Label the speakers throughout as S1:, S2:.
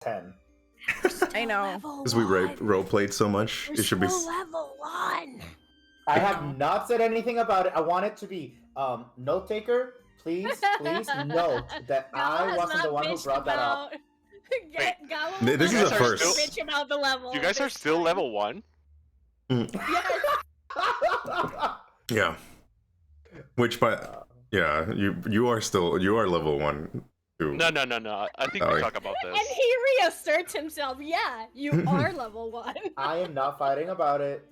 S1: 10.
S2: I know.
S3: Because we role played so much, it should be.
S4: level 1.
S1: I have not said anything about it. I want it to be note taker. Please note that I wasn't the one who brought that up.
S3: This is a first.
S4: Bitch about the level.
S5: You guys are still level 1?
S4: Yes.
S3: Yeah. Which, yeah, you are level 1. Too.
S5: No. I think we talk about this.
S4: And he reasserts himself. Yeah, you are level 1.
S1: I am not fighting about it.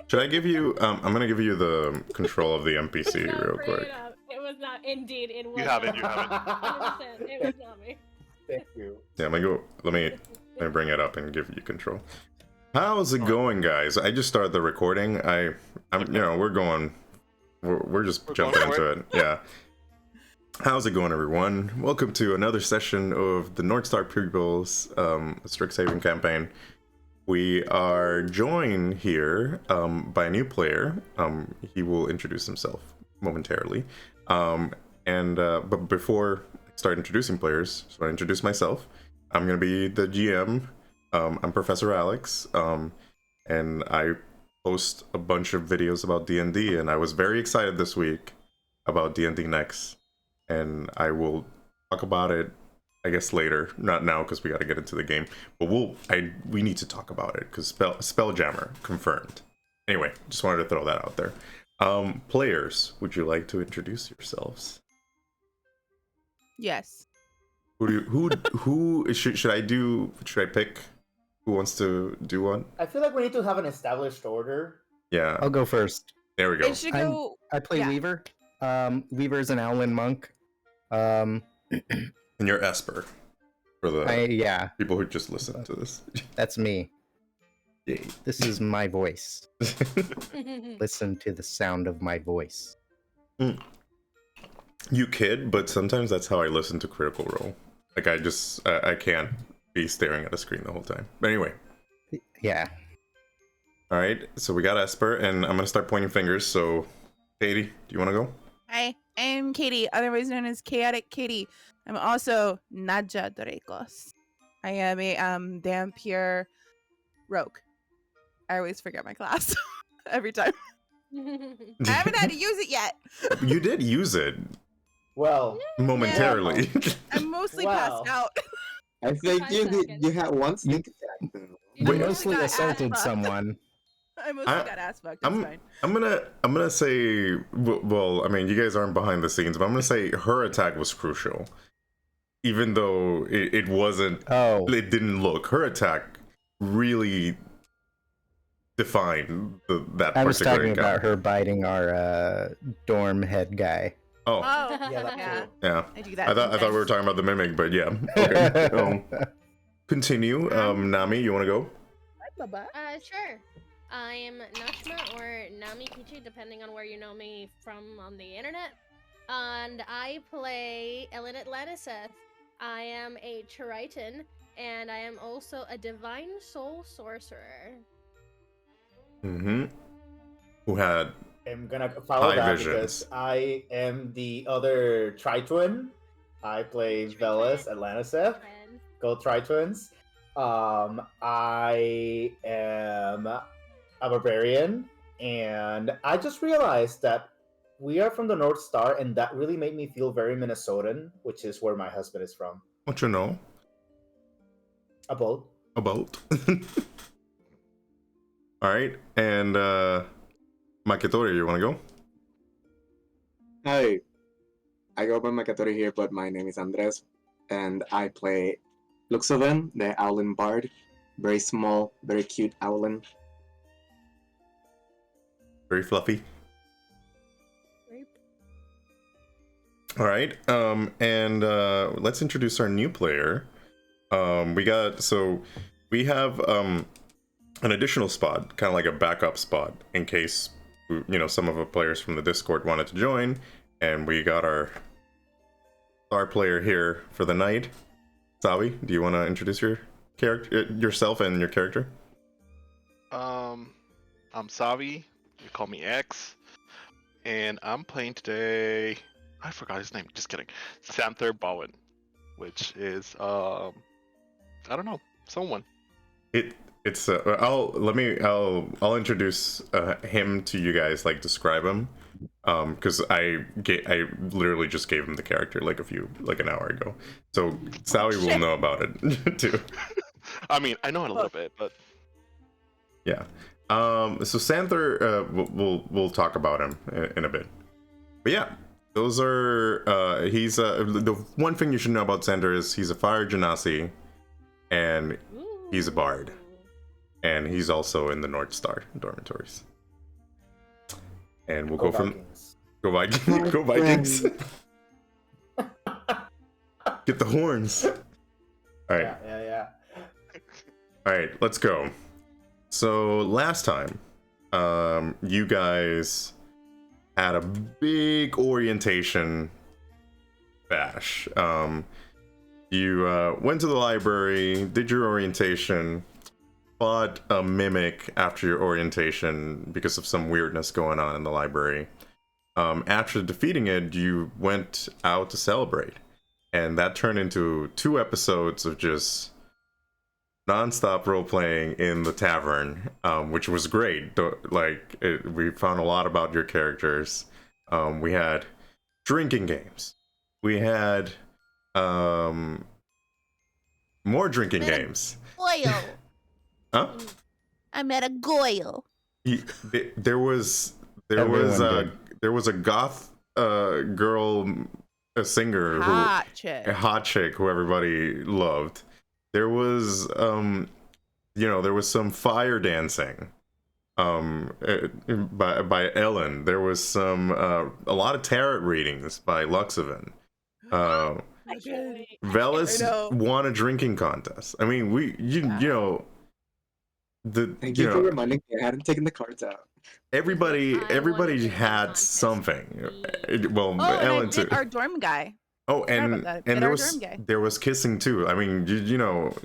S3: Should I give you? I'm gonna give you the control of the NPC real quick.
S4: It was not. Indeed, it was.
S5: You haven't.
S4: 100%. It was not me.
S1: Thank you.
S3: Yeah, let me bring it up and give you control. How's it going, guys? I just started the recording. We're just jumping into it. Yeah. How's it going, everyone? Welcome to another session of the North Star Pupils Strixhaven campaign. We are joined here by a new player. He will introduce himself momentarily. But before I start introducing players, so I introduce myself. I'm going to be the GM. I'm Professor Alex, and I post a bunch of videos about D&D, and I was very excited this week about D&D Next. And I will talk about it, I guess, later. Not now, because we got to get into the game. But we need to talk about it, because Spelljammer confirmed. Anyway, just wanted to throw that out there. Players, would you like to introduce yourselves?
S2: Yes.
S3: Who should I do? Should I pick? Who wants to do one?
S1: I feel like we need to have an established order.
S3: Yeah.
S6: I'll go first.
S3: There we go.
S2: It should go.
S6: I play Weaver. Weaver's an Owlin monk.
S3: And you're Esper. For the people who just listen to this.
S6: That's me.
S3: Yay.
S6: This is my voice. Listen to the sound of my voice.
S3: You kid, but sometimes that's how I listen to Critical Role. Like I can't be staring at a screen the whole time. But anyway.
S6: Yeah.
S3: All right, so we got Esper, and I'm gonna start pointing fingers. So, Katie, do you want to go?
S2: Hi, I'm Katie, otherwise known as Chaotic Katie. I'm also Nadja Dorekos. I am a damn pure rogue. I always forget my class every time. I haven't had to use it yet.
S3: You did use it.
S1: Well,
S3: momentarily.
S2: Yeah. I'm mostly passed out.
S7: I think you had one sneak attack.
S6: You mostly assaulted someone.
S2: I mostly got ass fucked. It's fine.
S3: I'm gonna say, well, I mean, you guys aren't behind the scenes, but I'm gonna say her attack was crucial, even though it wasn't.
S6: Oh,
S3: it didn't look. Her attack really defined that.
S6: I was talking about her biting our dorm head guy.
S3: Oh,
S1: yeah.
S2: I do that.
S3: I thought we were talking about the mimic, but yeah. Okay. Continue. Nami, you want to go?
S4: Sure. I am Nashma or Nami Kichi, depending on where you know me from on the internet. And I play Ellen Atlantiseth. I am a Triton, and I am also a Divine Soul Sorcerer.
S3: Mm-hmm. Who had
S1: I'm gonna follow that
S3: visions.
S1: because I am the other Triton. I play Veles Atlantiseth. Go Tritons. I am a Barbarian, and I just realized that we are from the North Star, and that really made me feel very Minnesotan, which is where my husband is from.
S3: What you know?
S1: A boat.
S3: A boat. All right, and Maketaori, you want to go?
S7: Hi, I go by Maketaori here, but my name is Andres, and I play Luxoven, the Owlin bard. Very small, very cute Owlin.
S3: Very fluffy. All right, and let's introduce our new player. We have an additional spot, kind of like a backup spot, in case some of the players from the Discord wanted to join, and we got our star player here for the night. Xavi, do you want to introduce yourself and your character?
S5: I'm Xavi. You call me X, and I'm playing today. I forgot his name. Just kidding. Zanther Bowen, which is I don't know, someone.
S3: It's I'll introduce him to you guys, like describe him, because I literally just gave him the character like an hour ago, so Sally will know about it too.
S5: I mean, I know it a little bit, but
S3: yeah. So Zanther, we'll talk about him in a bit, but yeah, those are he's the one thing you should know about Zanther is he's a fire genasi, and he's a bard. And he's also in the North Star Dormitories. And we'll go
S1: Vikings.
S3: Go Vikings. Go Vikings. Get the horns. All right.
S1: Yeah.
S3: All right, let's go. So last time, you guys had a big orientation bash. You went to the library, did your orientation, fought a mimic after your orientation because of some weirdness going on in the library. After defeating it, you went out to celebrate, and that turned into 2 episodes of just non-stop role-playing in the tavern, which was great. We found a lot about your characters. We had drinking games. We had more drinking games.
S2: Oil.
S3: Huh?
S2: I met a Goyle.
S3: There was a goth girl, a singer,
S2: Hot
S3: a hot chick who everybody loved. There was there was some fire dancing by Ellen. There was some a lot of tarot readings by Luxoven. Veles won a drinking contest. I mean, you know.
S7: Thank you for reminding me. I hadn't taken the cards out.
S3: Everybody had something. Ellen too.
S2: Our dorm guy.
S3: Oh, and there was kissing too. I mean, you know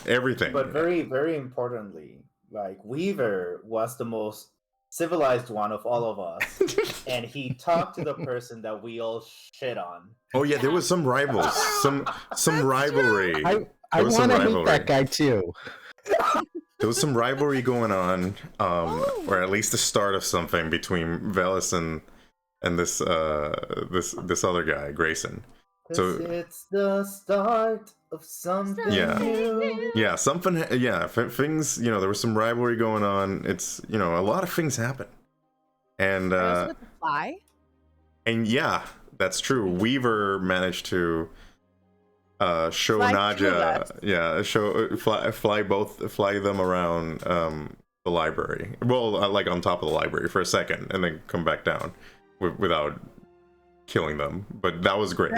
S3: everything.
S1: But very, very importantly, like Weaver was the most civilized one of all of us, and he talked to the person that we all shit on.
S3: Oh yeah, there was some rivals, some rivalry.
S6: I want to meet that guy too.
S3: There was some rivalry going on, or at least the start of something between Veles and this other guy, Grayson. So
S1: it's the start of something new.
S3: Yeah, something. Yeah, things. There was some rivalry going on. It's a lot of things happen, and
S2: with the fly.
S3: And yeah, that's true. Weaver managed to show
S2: Fly
S3: Naja, fly them around the library. Well, like on top of the library for a second, and then come back down without killing them. But that was great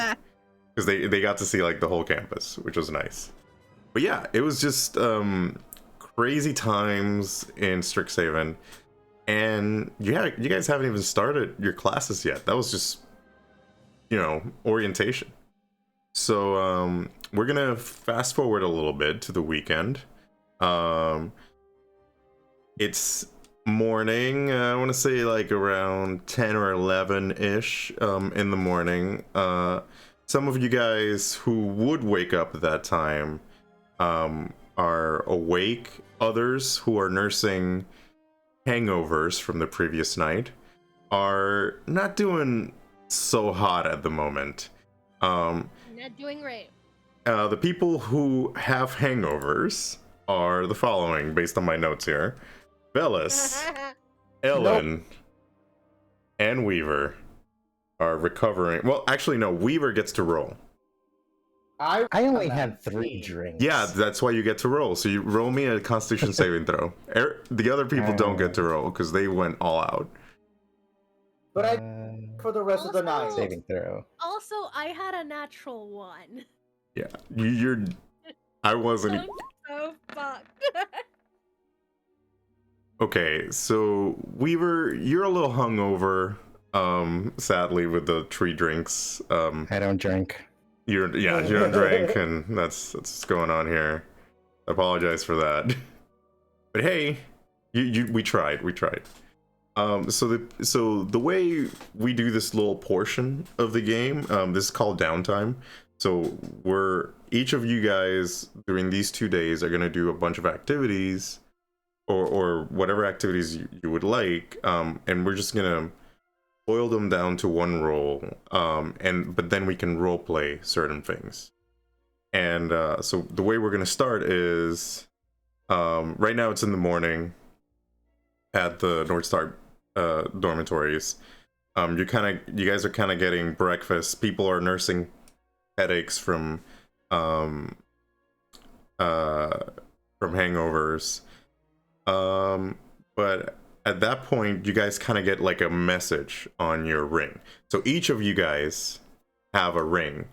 S3: because they got to see like the whole campus, which was nice. But yeah, it was just crazy times in Strixhaven, and you guys haven't even started your classes yet. That was just orientation. So we're gonna fast forward a little bit to the weekend. It's morning, I want to say like around 10 or 11-ish in the morning. Some of you guys who would wake up at that time are awake. Others who are nursing hangovers from the previous night are not doing so hot at the moment.
S4: Not doing great.
S3: The people who have hangovers are the following, based on my notes here. Veles, Ellen, and Weaver are recovering. Well, actually, no. Weaver gets to roll.
S6: I only had 3 drinks.
S3: Yeah, that's why you get to roll. So you roll me a Constitution saving throw. The other people don't get to roll because they went all out.
S1: But for the rest of the night.
S6: Saving throw.
S4: Also, I had a natural 1.
S3: Yeah, you're. I wasn't.
S4: So fucked.
S3: Okay, so Weaver, you're a little hungover. Sadly, with the 3 drinks.
S6: I don't drink.
S3: You don't drink, and that's what's going on here. I apologize for that. But hey, we tried. So the way we do this little portion of the game, this is called downtime. So each of you guys during these 2 days are gonna do a bunch of activities, or whatever activities you would like, and we're just gonna boil them down to one role, but then we can role play certain things. And so the way we're gonna start is, right now it's in the morning at the North Star dormitories. You guys are kind of getting breakfast. People are nursing headaches from hangovers. But at that point, you guys kind of get like a message on your ring. So each of you guys have a ring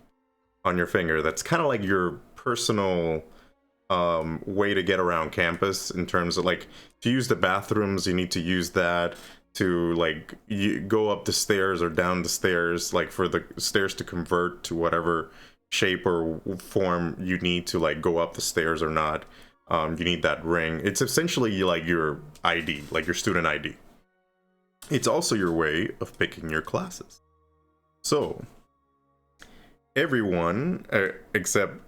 S3: on your finger that's kind of like your personal way to get around campus, in terms of, like, to use the bathrooms, you need to use that. To, like, you go up the stairs or down the stairs, like for the stairs to convert to whatever shape or form you need to, like, go up the stairs or not, you need that ring. It's essentially like your ID, like your student ID. It's also your way of picking your classes. So everyone except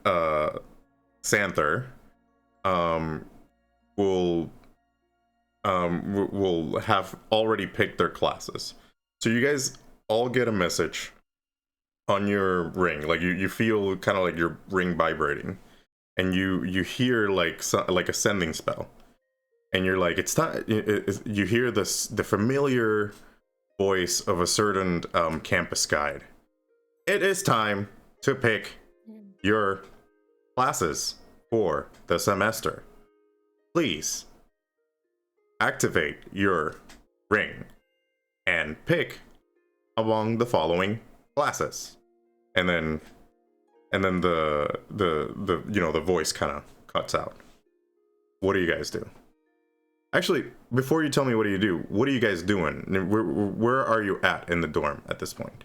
S3: Zanther will have already picked their classes. So you guys all get a message on your ring, like you feel kind of like your ring vibrating, and you hear like a sending spell, and you're like, it's time. You hear the familiar voice of a certain campus guide. It is time to pick your classes for the semester. Please activate your ring and pick among the following classes. And then the the voice kind of cuts out. What do you guys do? Actually, before you tell me what do you do, what are you guys doing? Where are you at in the dorm at this point?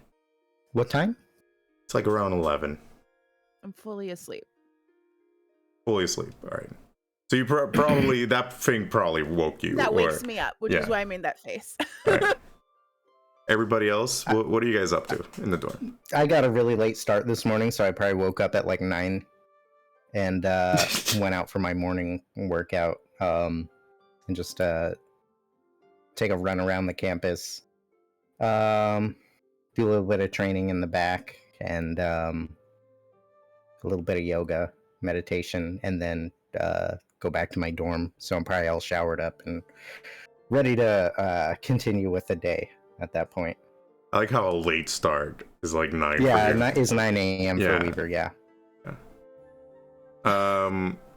S6: What time?
S3: It's like around 11.
S2: I'm fully asleep.
S3: Fully asleep. All right. So you probably that thing probably woke you.
S2: That wakes me up, which is why I made that face.
S3: Right. Everybody else, what are you guys up to in the dorm?
S6: I got a really late start this morning, so I probably woke up at like 9 and went out for my morning workout, and just take a run around the campus, do a little bit of training in the back, and a little bit of yoga, meditation, and then go back to my dorm. So I'm probably all showered up and ready to continue with the day at that point.
S3: I like how a late start is like 9.
S6: Yeah, it's 9 a.m.
S3: Yeah.
S6: for Weaver, yeah.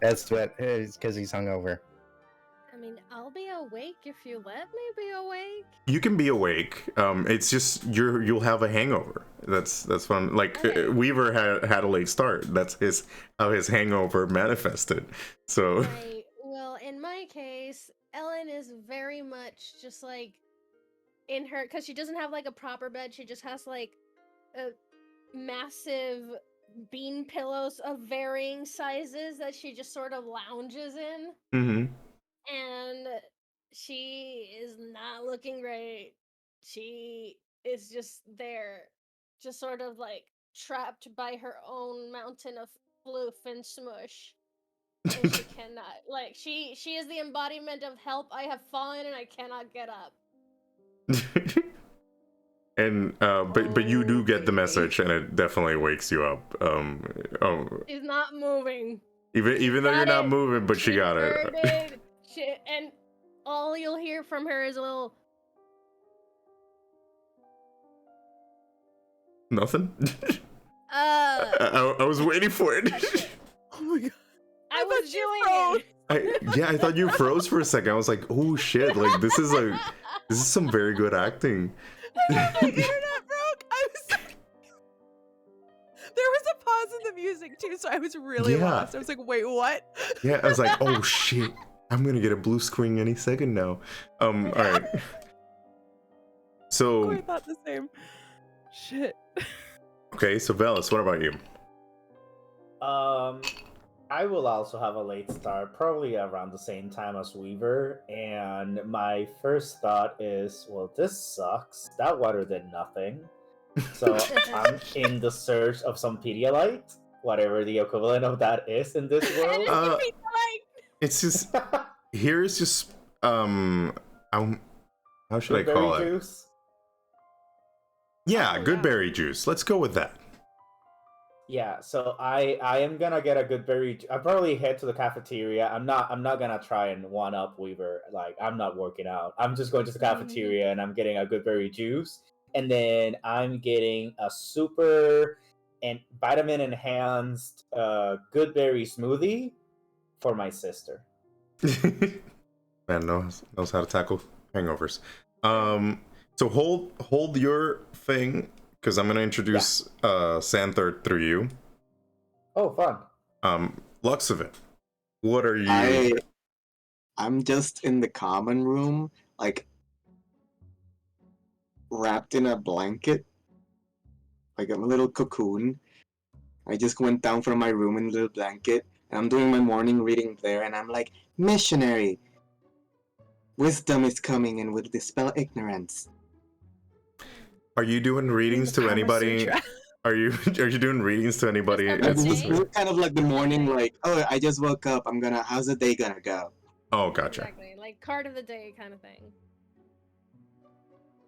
S6: That's what it is, because he's hungover.
S4: I mean, I'll be awake if you let me be awake.
S3: You can be awake. It's just you'll have a hangover. That's what I'm like.
S4: Okay.
S3: Weaver had a late start. That's how his hangover manifested. So
S4: Right. Well, in my case, Ellen is very much just like in her, because she doesn't have like a proper bed. She just has like a massive bean pillows of varying sizes that she just sort of lounges in.
S3: Mhm.
S4: And she is not looking great. She is just there, just sort of like trapped by her own mountain of floof and smush. And she cannot, like, she is the embodiment of help. I have fallen and I cannot get up.
S3: And but you do get the message, and it definitely wakes you up.
S4: She's not moving.
S3: Even though you're not moving, but she got it.
S4: Inverted. And all you'll hear from her is a little.
S3: Nothing. I was waiting for it.
S2: Oh my god.
S4: I was doing it.
S3: I thought you froze for a second. I was like, oh shit! Like this is some very good acting.
S2: My internet broke. There was a pause in the music too, so I was really lost. I was like, wait, what?
S3: Yeah, I was like, oh shit! I'm gonna get a blue screen any second now. All right. So
S2: I thought the same. Shit.
S3: Okay, so Veles, what about you?
S1: I will also have a late start, probably around the same time as Weaver, and my first thought is, well, this sucks. That water did nothing. So I'm in the search of some Pedialyte, whatever the equivalent of that is in this world.
S3: It's just here's just how should I
S1: Good
S3: call
S1: berry
S3: it?
S1: juice.
S3: Yeah,
S4: Oh,
S3: good
S4: yeah.
S3: berry juice. Let's go with that.
S1: Yeah, so I am gonna get a good berry. I'll probably head to the cafeteria. I'm not gonna try and one up Weaver. Like I'm not working out. I'm just going to the cafeteria and I'm getting a good berry juice, and then I'm getting a super and vitamin enhanced good berry smoothie for my sister.
S3: Man knows how to tackle hangovers. So hold your thing because I'm gonna introduce Zanther through you.
S1: Oh, fun.
S3: Luxoven, what are you?
S7: I'm just in the common room, like wrapped in a blanket, like a little cocoon. I just went down from my room in a little blanket, and I'm doing my morning reading there, and I'm like, missionary, wisdom is coming and will dispel ignorance.
S3: Are you doing readings to anybody? Are you doing readings to anybody?
S4: Just on the
S7: This
S4: day?
S7: is kind of like the morning, like, oh, I just woke up. How's the day gonna go?
S3: Oh, gotcha.
S4: Exactly, like card of the day kind of thing.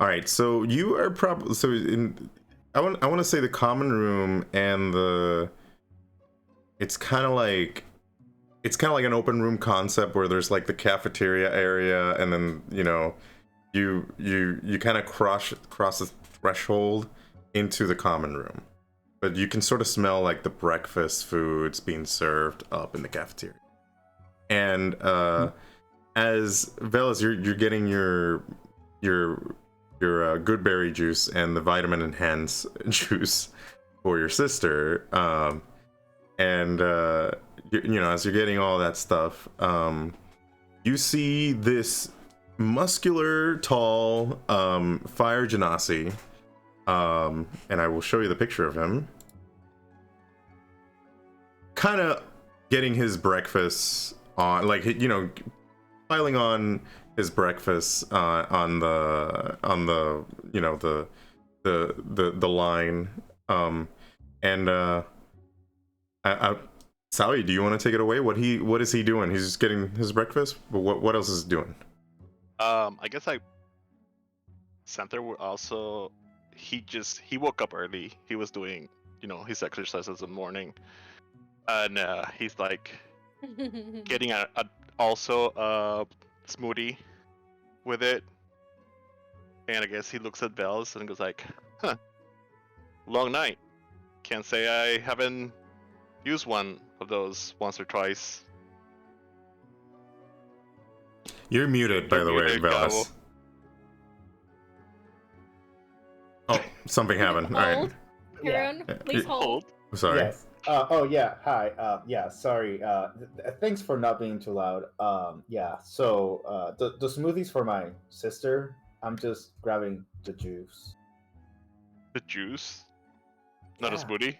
S3: All right, so you are probably I want to say the common room and it's kind of like an open room concept where there's like the cafeteria area, and then you kind of cross the threshold into the common room, but you can sort of smell like the breakfast foods being served up in the cafeteria. And as Veles, you're getting your good berry juice and the vitamin enhance juice for your sister, and as you're getting all that stuff, you see this muscular, tall, fire Genasi, and I will show you the picture of him, kind of getting his breakfast on, like, piling on his breakfast on the line, and Sally, do you want to take it away? What is he doing? He's just getting his breakfast, but what else is he doing?
S5: I guess Zanther would also, he woke up early. He was doing, his exercises in the morning, and he's like getting also a smoothie with it. And I guess he looks at Veles and goes like, huh, long night. Can't say I haven't used one of those once or twice.
S3: You're muted, by the way,
S5: muted,
S3: Veles. Oh, something happened. All right.
S4: Hiron, please hold.
S3: Sorry.
S1: Yes. Oh yeah. Hi. Yeah. Sorry. Thanks for not being too loud. Yeah. So the smoothies for my sister. I'm just grabbing the juice.
S5: The juice? Not a
S1: Yeah.
S5: smoothie?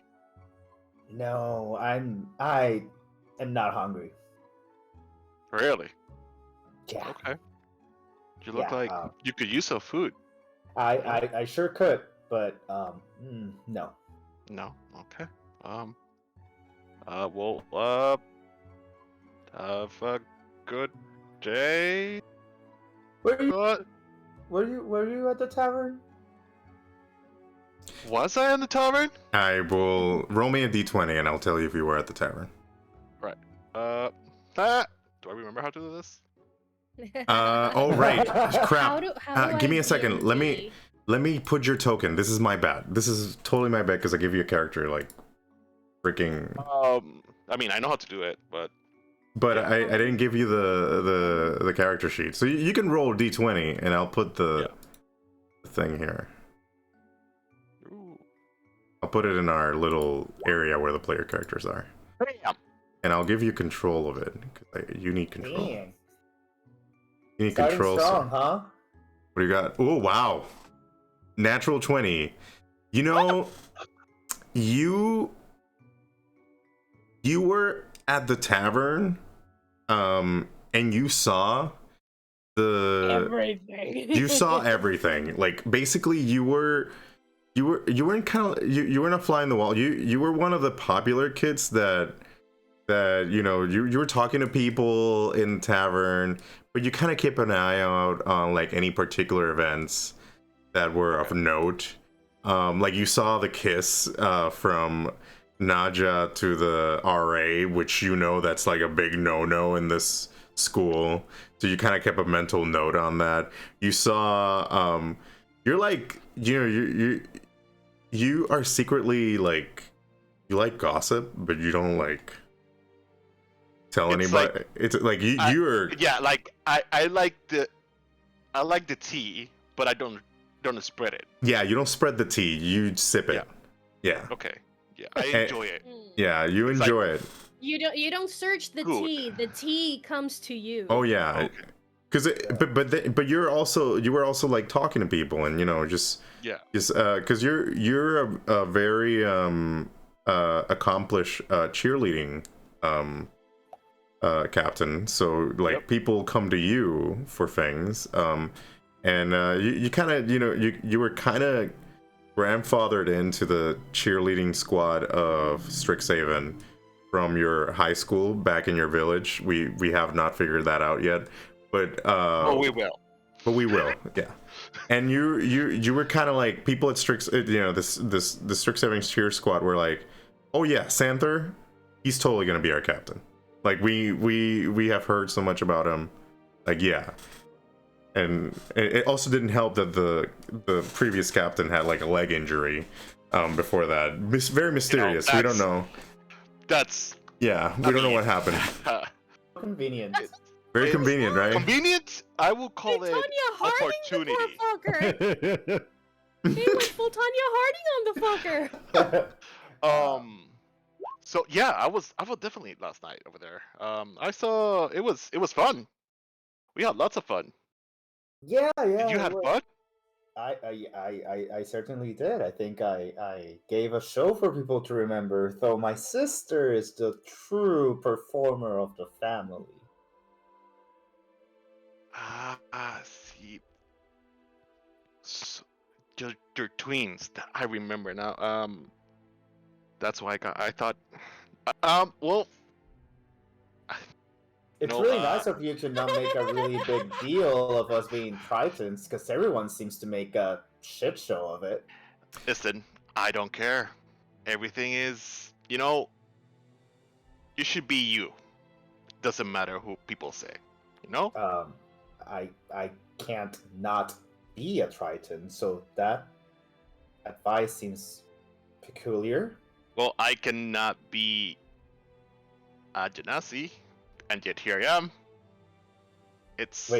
S1: No, I am not hungry.
S5: Really?
S1: Yeah.
S5: Okay. You look
S1: Yeah,
S5: like you could use some food.
S1: I sure could, but no.
S5: No. Okay. Well, have a good day.
S1: Were
S5: What?
S1: you at the tavern?
S5: Was I in the tavern?
S3: I will roll me a d20 and I'll tell you if you were at the tavern.
S5: Right. Do I remember how to do this?
S3: Oh right, crap.
S4: How do
S3: Give me
S4: I
S3: a second.
S4: D&D?
S3: Let me put your token. This is my bad. This is totally my bad because I give you a character like freaking.
S5: I mean, I know how to do it, but
S3: Yeah. I didn't give you the character sheet, so you can roll d20 and I'll put the thing here.
S5: Ooh.
S3: I'll put it in our little area where the player characters are.
S5: Bam.
S3: And I'll give you control of it because you need control.
S1: Dang.
S3: You need
S1: Starting
S3: control.
S1: strong, huh?
S3: What do you got? Oh wow, natural 20. You were at the tavern, and you saw
S4: Everything.
S3: you saw everything. Like basically, you were you weren't kind of you weren't a fly in the wall. You were one of the popular kids that you were talking to people in tavern, but you kind of kept an eye out on like any particular events that were of note. Like you saw the kiss from Naja to the RA, which that's like a big no-no in this school. So you kind of kept a mental note on that. You saw you're like you are secretly like you like gossip, but you don't like tell anybody. Like, it's like you're
S5: like I like the tea, but I don't spread it.
S3: Yeah, you don't spread the tea, you sip it. Yeah.
S5: Okay. Yeah, I enjoy it.
S3: Yeah, you enjoy it.
S4: You don't search the tea. The tea comes to you.
S3: Oh yeah.
S5: Okay.
S3: But you were also like talking to people and just because you're a very accomplished cheerleading captain, so like people come to you for things, and you kind of you were kind of grandfathered into the cheerleading squad of Strixhaven from your high school back in your village. We have not figured that out yet, but
S5: we will.
S3: But we will, yeah. And you were kind of like people at the Strixhaven cheer squad were like, oh yeah, Zanther, he's totally gonna be our captain. Like we have heard so much about him, like yeah. And it also didn't help that the previous captain had like a leg injury before that. Very mysterious. We don't know.
S5: That's
S3: we don't know what happened.
S1: Convenient.
S3: Very convenient, right?
S5: Convenient. I will call it
S4: Harding
S5: opportunity.
S4: The poor fucker. He went full Tanya Harding on the fucker.
S5: So yeah, I was definitely last night over there. I saw it was fun. We had lots of fun.
S1: Yeah.
S5: Did you have fun?
S1: I certainly did. I think I gave a show for people to remember, though my sister is the true performer of the family.
S5: See. So, you're twins. I remember now. That's why I thought. Well.
S1: It's really nice of you to not make a really big deal of us being Tritons, because everyone seems to make a shit show of it.
S5: Listen, I don't care. Everything is, you should be you. Doesn't matter who people say,
S1: I can't not be a Triton, so that advice seems peculiar.
S5: Well, I cannot be a Genasi, and yet here I am. It's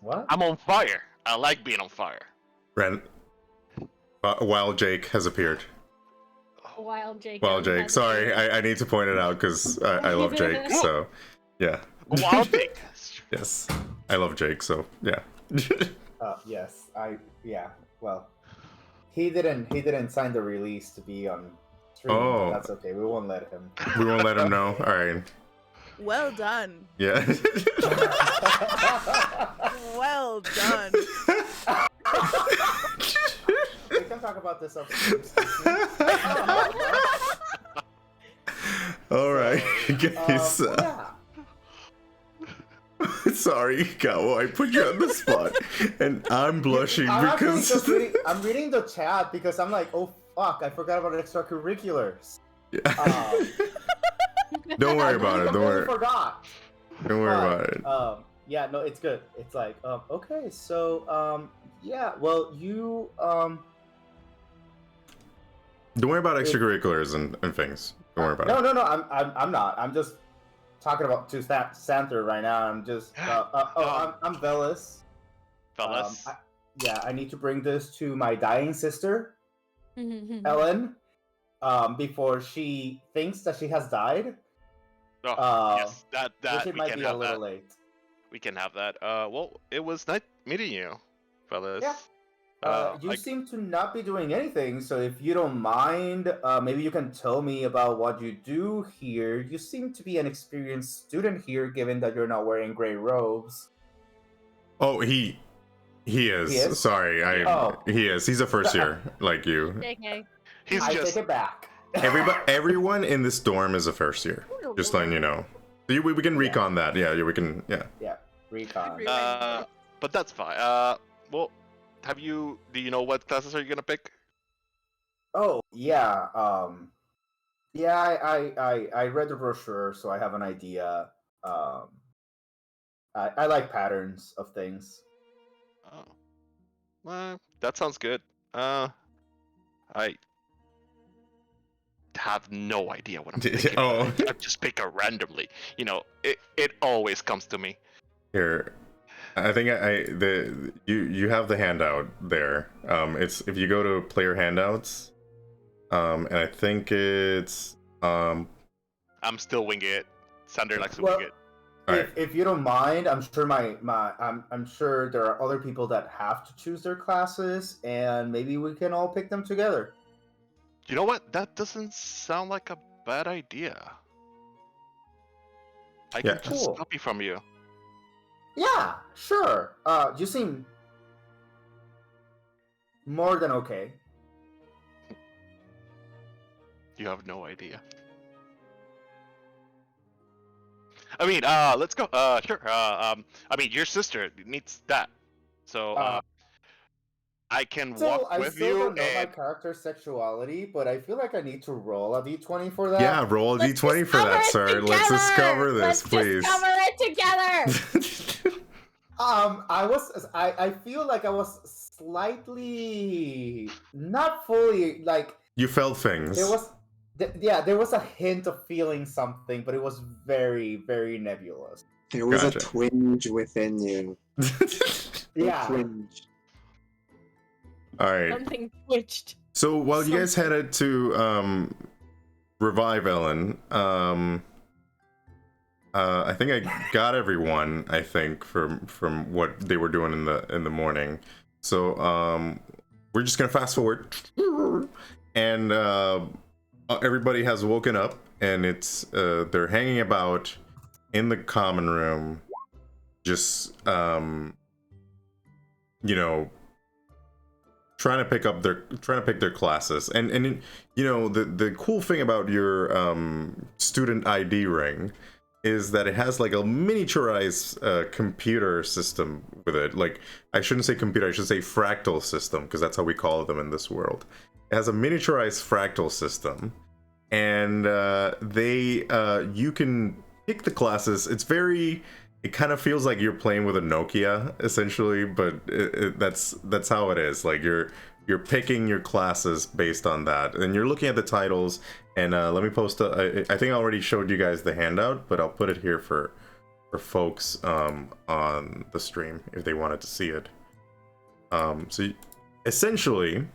S1: what?
S5: I'm on fire. I like being on fire.
S3: Ren, Wild Jake has appeared.
S4: Wild Jake.
S3: Wild Jake. Sorry, I need to point it out because I love Jake. So, yeah.
S5: Wild Jake.
S3: Yes, I love Jake. So, yeah.
S1: Yes, Well, he didn't sign the release to be on stream.
S3: Oh,
S1: but that's okay. We won't let him.
S3: We won't let him know. All right.
S2: Well done.
S3: Yeah.
S2: Well done.
S1: We can talk about this upstairs.
S3: All right, guys.
S1: Yeah.
S3: Sorry, Gabo, I put you on the spot, and I'm blushing because
S1: I'm reading the chat because I'm like, oh fuck, I forgot about extracurriculars.
S3: Yeah. Don't worry about it. Don't worry.
S1: Forgot.
S3: Don't worry about it.
S1: Yeah, no, it's good. It's like, okay, so, yeah, well, you,
S3: Don't worry about extracurriculars and things. Don't worry about it.
S1: No, I'm not. I'm just talking about to Zanther right now. I'm just, I'm Veles.
S5: Veles.
S1: I need to bring this to my dying sister, Ellen, before she thinks that she has died.
S5: Yes, that
S1: which it
S5: we
S1: might
S5: can
S1: be
S5: have
S1: a little
S5: that.
S1: late.
S5: We can have that. Well, it was nice meeting you, fellas.
S1: Yeah. You seem to not be doing anything, so if you don't mind, maybe you can tell me about what you do here. You seem to be an experienced student here, given that you're not wearing gray robes.
S3: Oh, He is.
S1: He is?
S3: Sorry, he is. He's a first year like you.
S4: JK.
S5: He's
S1: I
S5: just
S1: take it back.
S3: Everyone in this dorm is a first year. Just letting you know. We can recon that. Yeah, we can. Yeah.
S1: Yeah, recon.
S5: but that's fine. Well, do you know what classes are you gonna pick?
S1: Oh yeah. Yeah. I read the brochure, so I have an idea. I like patterns of things.
S5: Oh, well, that sounds good. I have no idea what I'm picking.
S3: Oh.
S5: I just pick it randomly. You know, it always comes to me.
S3: Here, I think you have the handout there. It's if you go to player handouts, and I think it's
S5: I'm still winging it. Sander likes to wing it.
S1: If you don't mind, I'm sure I'm sure there are other people that have to choose their classes, and maybe we can all pick them together.
S5: You know what? That doesn't sound like a bad idea. I can just copy from you.
S1: Yeah, sure. You seem more than okay.
S5: You have no idea. I mean, let's go. Sure. I mean, your sister needs that, so I can walk with you.
S1: I still don't know my character's sexuality, but I feel like I need to roll a d20 for that.
S3: Yeah, roll a d20 for that, sir. Let's discover this, please.
S4: Let's discover it together.
S1: I feel like I was slightly, not fully, like...
S3: You felt things.
S1: There was a hint of feeling something, but it was very, very nebulous.
S7: There was a twinge within you.
S1: Yeah.
S7: Twinge.
S3: Alright.
S4: Something twitched.
S3: So while you guys headed to revive Ellen, I think I got everyone, I think, from what they were doing in the morning. So we're just gonna fast forward, and everybody has woken up, and it's they're hanging about in the common room, just you know, trying to pick their classes. And you know, the cool thing about your student ID ring is that it has like a miniaturized computer system with it. Like, I shouldn't say computer, I should say fractal system, because that's how we call them in this world. It has a miniaturized fractal system, and you can pick the classes. It kind of feels like you're playing with a Nokia, essentially, but that's how it is. Like, you're picking your classes based on that, and you're looking at the titles. And let me post I think I already showed you guys the handout, but I'll put it here for folks on the stream if they wanted to see it. So essentially,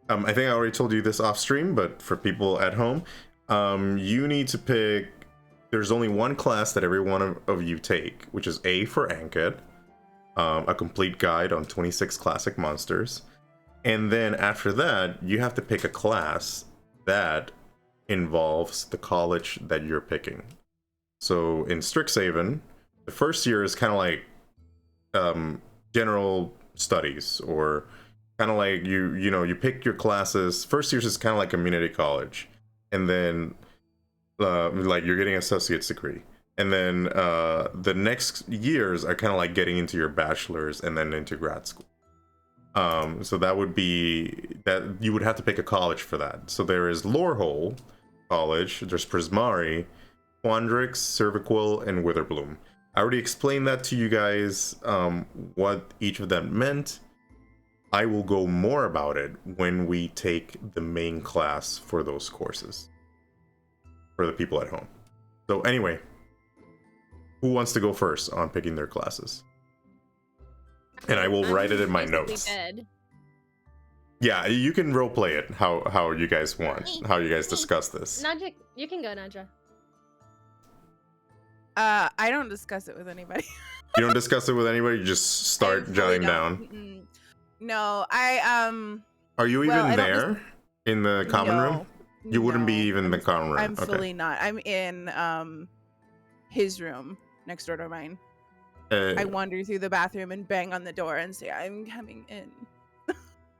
S3: I think I already told you this off stream, but for people at home, you need to pick. There's only one class that every one of you take, which is A for Anchet, a complete guide on 26 classic monsters. And then after that, you have to pick a class that involves the college that you're picking. So in Strixhaven, the first year is kind of like general studies, or kind of like you pick your classes. First year is kind of like community college, and then like you're getting an associate's degree, and then the next years are kind of like getting into your bachelor's and then into grad school. So that would be that you would have to pick a college for that. So there is Lorehole College, there's Prismari, Quandrix, Cerviquil, and Witherbloom. I already explained that to you guys, what each of them meant. I will go more about it when we take the main class for those courses for the people at home. So anyway, who wants to go first on picking their classes? And I will write it in my notes. Yeah, you can roleplay it how you guys want, how you guys discuss this.
S4: Nadja, you can go, Nadja.
S2: I don't discuss it with anybody.
S3: You don't discuss it with anybody? You just start jotting down?
S2: No,
S3: Are you even there in the common room? You wouldn't be even in the common room.
S2: I'm fully not. I'm in his room next door to mine. I wander through the bathroom and bang on the door and say, "I'm coming in."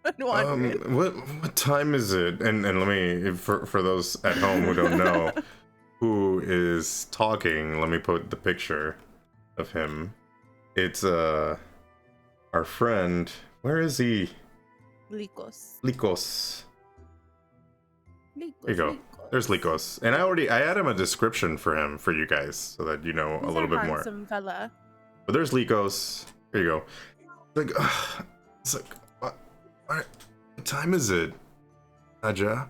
S2: And wander in.
S3: What time is it? And let me, for those at home who don't know who is talking, let me put the picture of him. It's our friend. Where is he?
S2: Likos.
S3: There you go. There's Likos. And I added a description for him for you guys so that you know
S2: He's
S3: a little bit more.
S2: Handsome fella.
S3: But there's Likos. There you go. It's like, what time is it, Aja?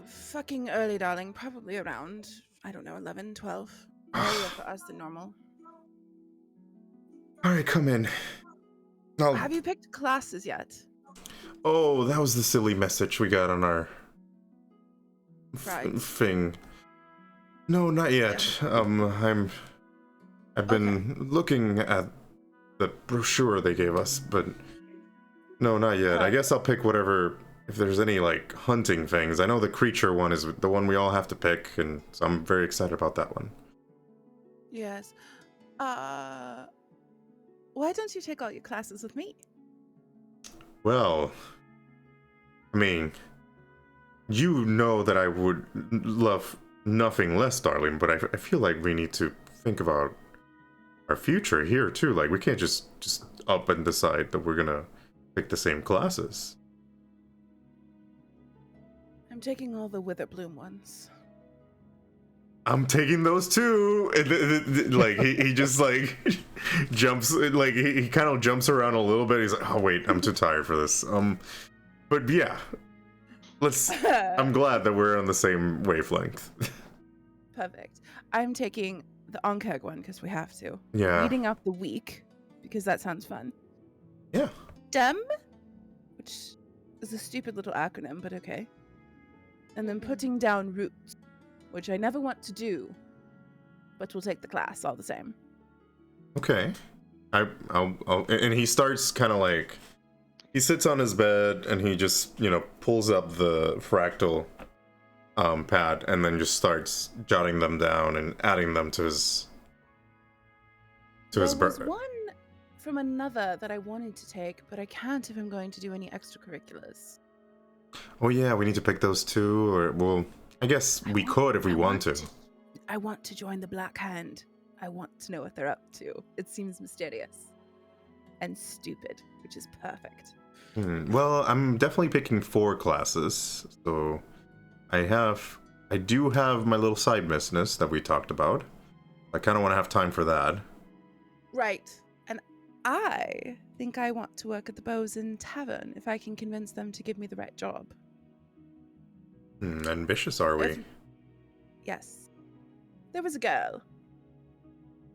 S2: Fucking early, darling. Probably around, I don't know, 11, 12. Earlier for us than normal.
S3: Alright, come in.
S2: Have you picked classes yet?
S3: Oh, that was the silly message we got on our thing. No, not yet. Yeah. I've been looking at the brochure they gave us, but no, not yet. I guess I'll pick whatever, if there's any like hunting things. I know the creature one is the one we all have to pick, and so I'm very excited about that one.
S2: Yes. Why don't you take all your classes with me?
S3: Well, I mean, you know that I would love nothing less, darling, but I feel like we need to think about our future here too. Like, we can't just up and decide that we're gonna pick the same classes.
S2: I'm taking all the Witherbloom ones.
S3: I'm taking those too. Like he just like jumps, like he kind of jumps around a little bit. He's like, oh wait, I'm too tired for this. But yeah, I'm glad that we're on the same wavelength.
S2: Perfect. I'm taking the Anchet one because we have to.
S3: Yeah.
S2: Leading up the week because that sounds fun.
S3: Yeah.
S2: DEM, which is a stupid little acronym, but okay. And then putting down roots, which I never want to do, but we'll take the class all the same. Okay.
S3: I'll and he starts kind of like, he sits on his bed and he just, pulls up the fractal pad and then just starts jotting them down and adding them to his
S2: There was one from another that I wanted to take, but I can't if I'm going to do any extracurriculars.
S3: Oh yeah, we need to pick those two, or well, I guess we could if we want to.
S2: I want to join the Black Hand. I want to know what they're up to. It seems mysterious and stupid, which is perfect.
S3: Well, I'm definitely picking 4 classes, so I do have my little side business that we talked about. I kind of want to have time for that.
S2: Right. And I think I want to work at the Bowen Tavern if I can convince them to give me the right job.
S3: Ambitious, are we?
S2: Yes. There was a girl.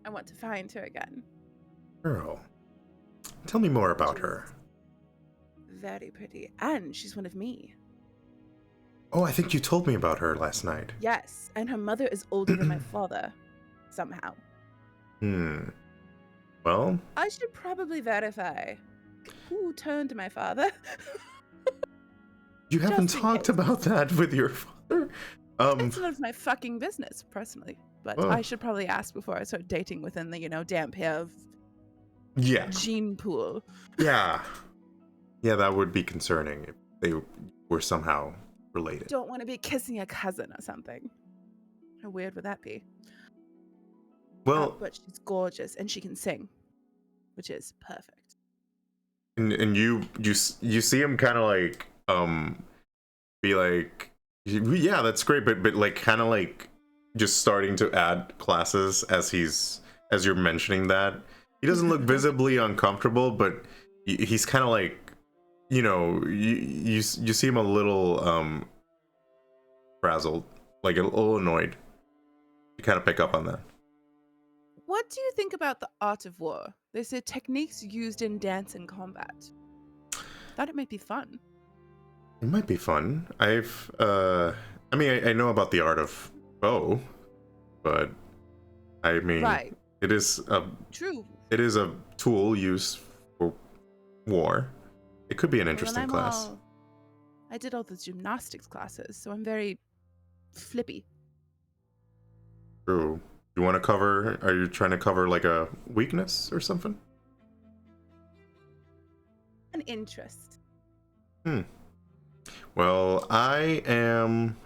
S2: I want to find her again.
S3: Girl. Tell me more about her.
S2: Very pretty. And she's one of me.
S3: Oh, I think you told me about her last night.
S2: Yes. And her mother is older than my father. Somehow.
S3: Well?
S2: I should probably verify who turned my father.
S3: You haven't talked about that with your father?
S2: It's none of my fucking business, personally. But I should probably ask before I start dating within the, damp hair of gene pool.
S3: Yeah. Yeah, that would be concerning if they were somehow related.
S2: Don't want to be kissing a cousin or something. How weird would that be?
S3: Well,
S2: but she's gorgeous and she can sing, which is perfect.
S3: And you see him kind of like be like, yeah, that's great, but like kind of like just starting to add classes as you're mentioning that. He doesn't look visibly uncomfortable, but he's kind of like, you see him a little frazzled, like a little annoyed. You kind of pick up on that.
S2: What do you think about the art of war? They say techniques used in dance and combat. Thought it might be fun.
S3: It might be fun. I know about the art of bow, but I mean,
S2: right.
S3: It is
S2: true.
S3: It is a tool used for war. It could be an interesting class.
S2: I did all the gymnastics classes, so I'm very flippy.
S3: True. You want to cover? Are you trying to cover like a weakness or something?
S2: An interest.
S3: Well, I am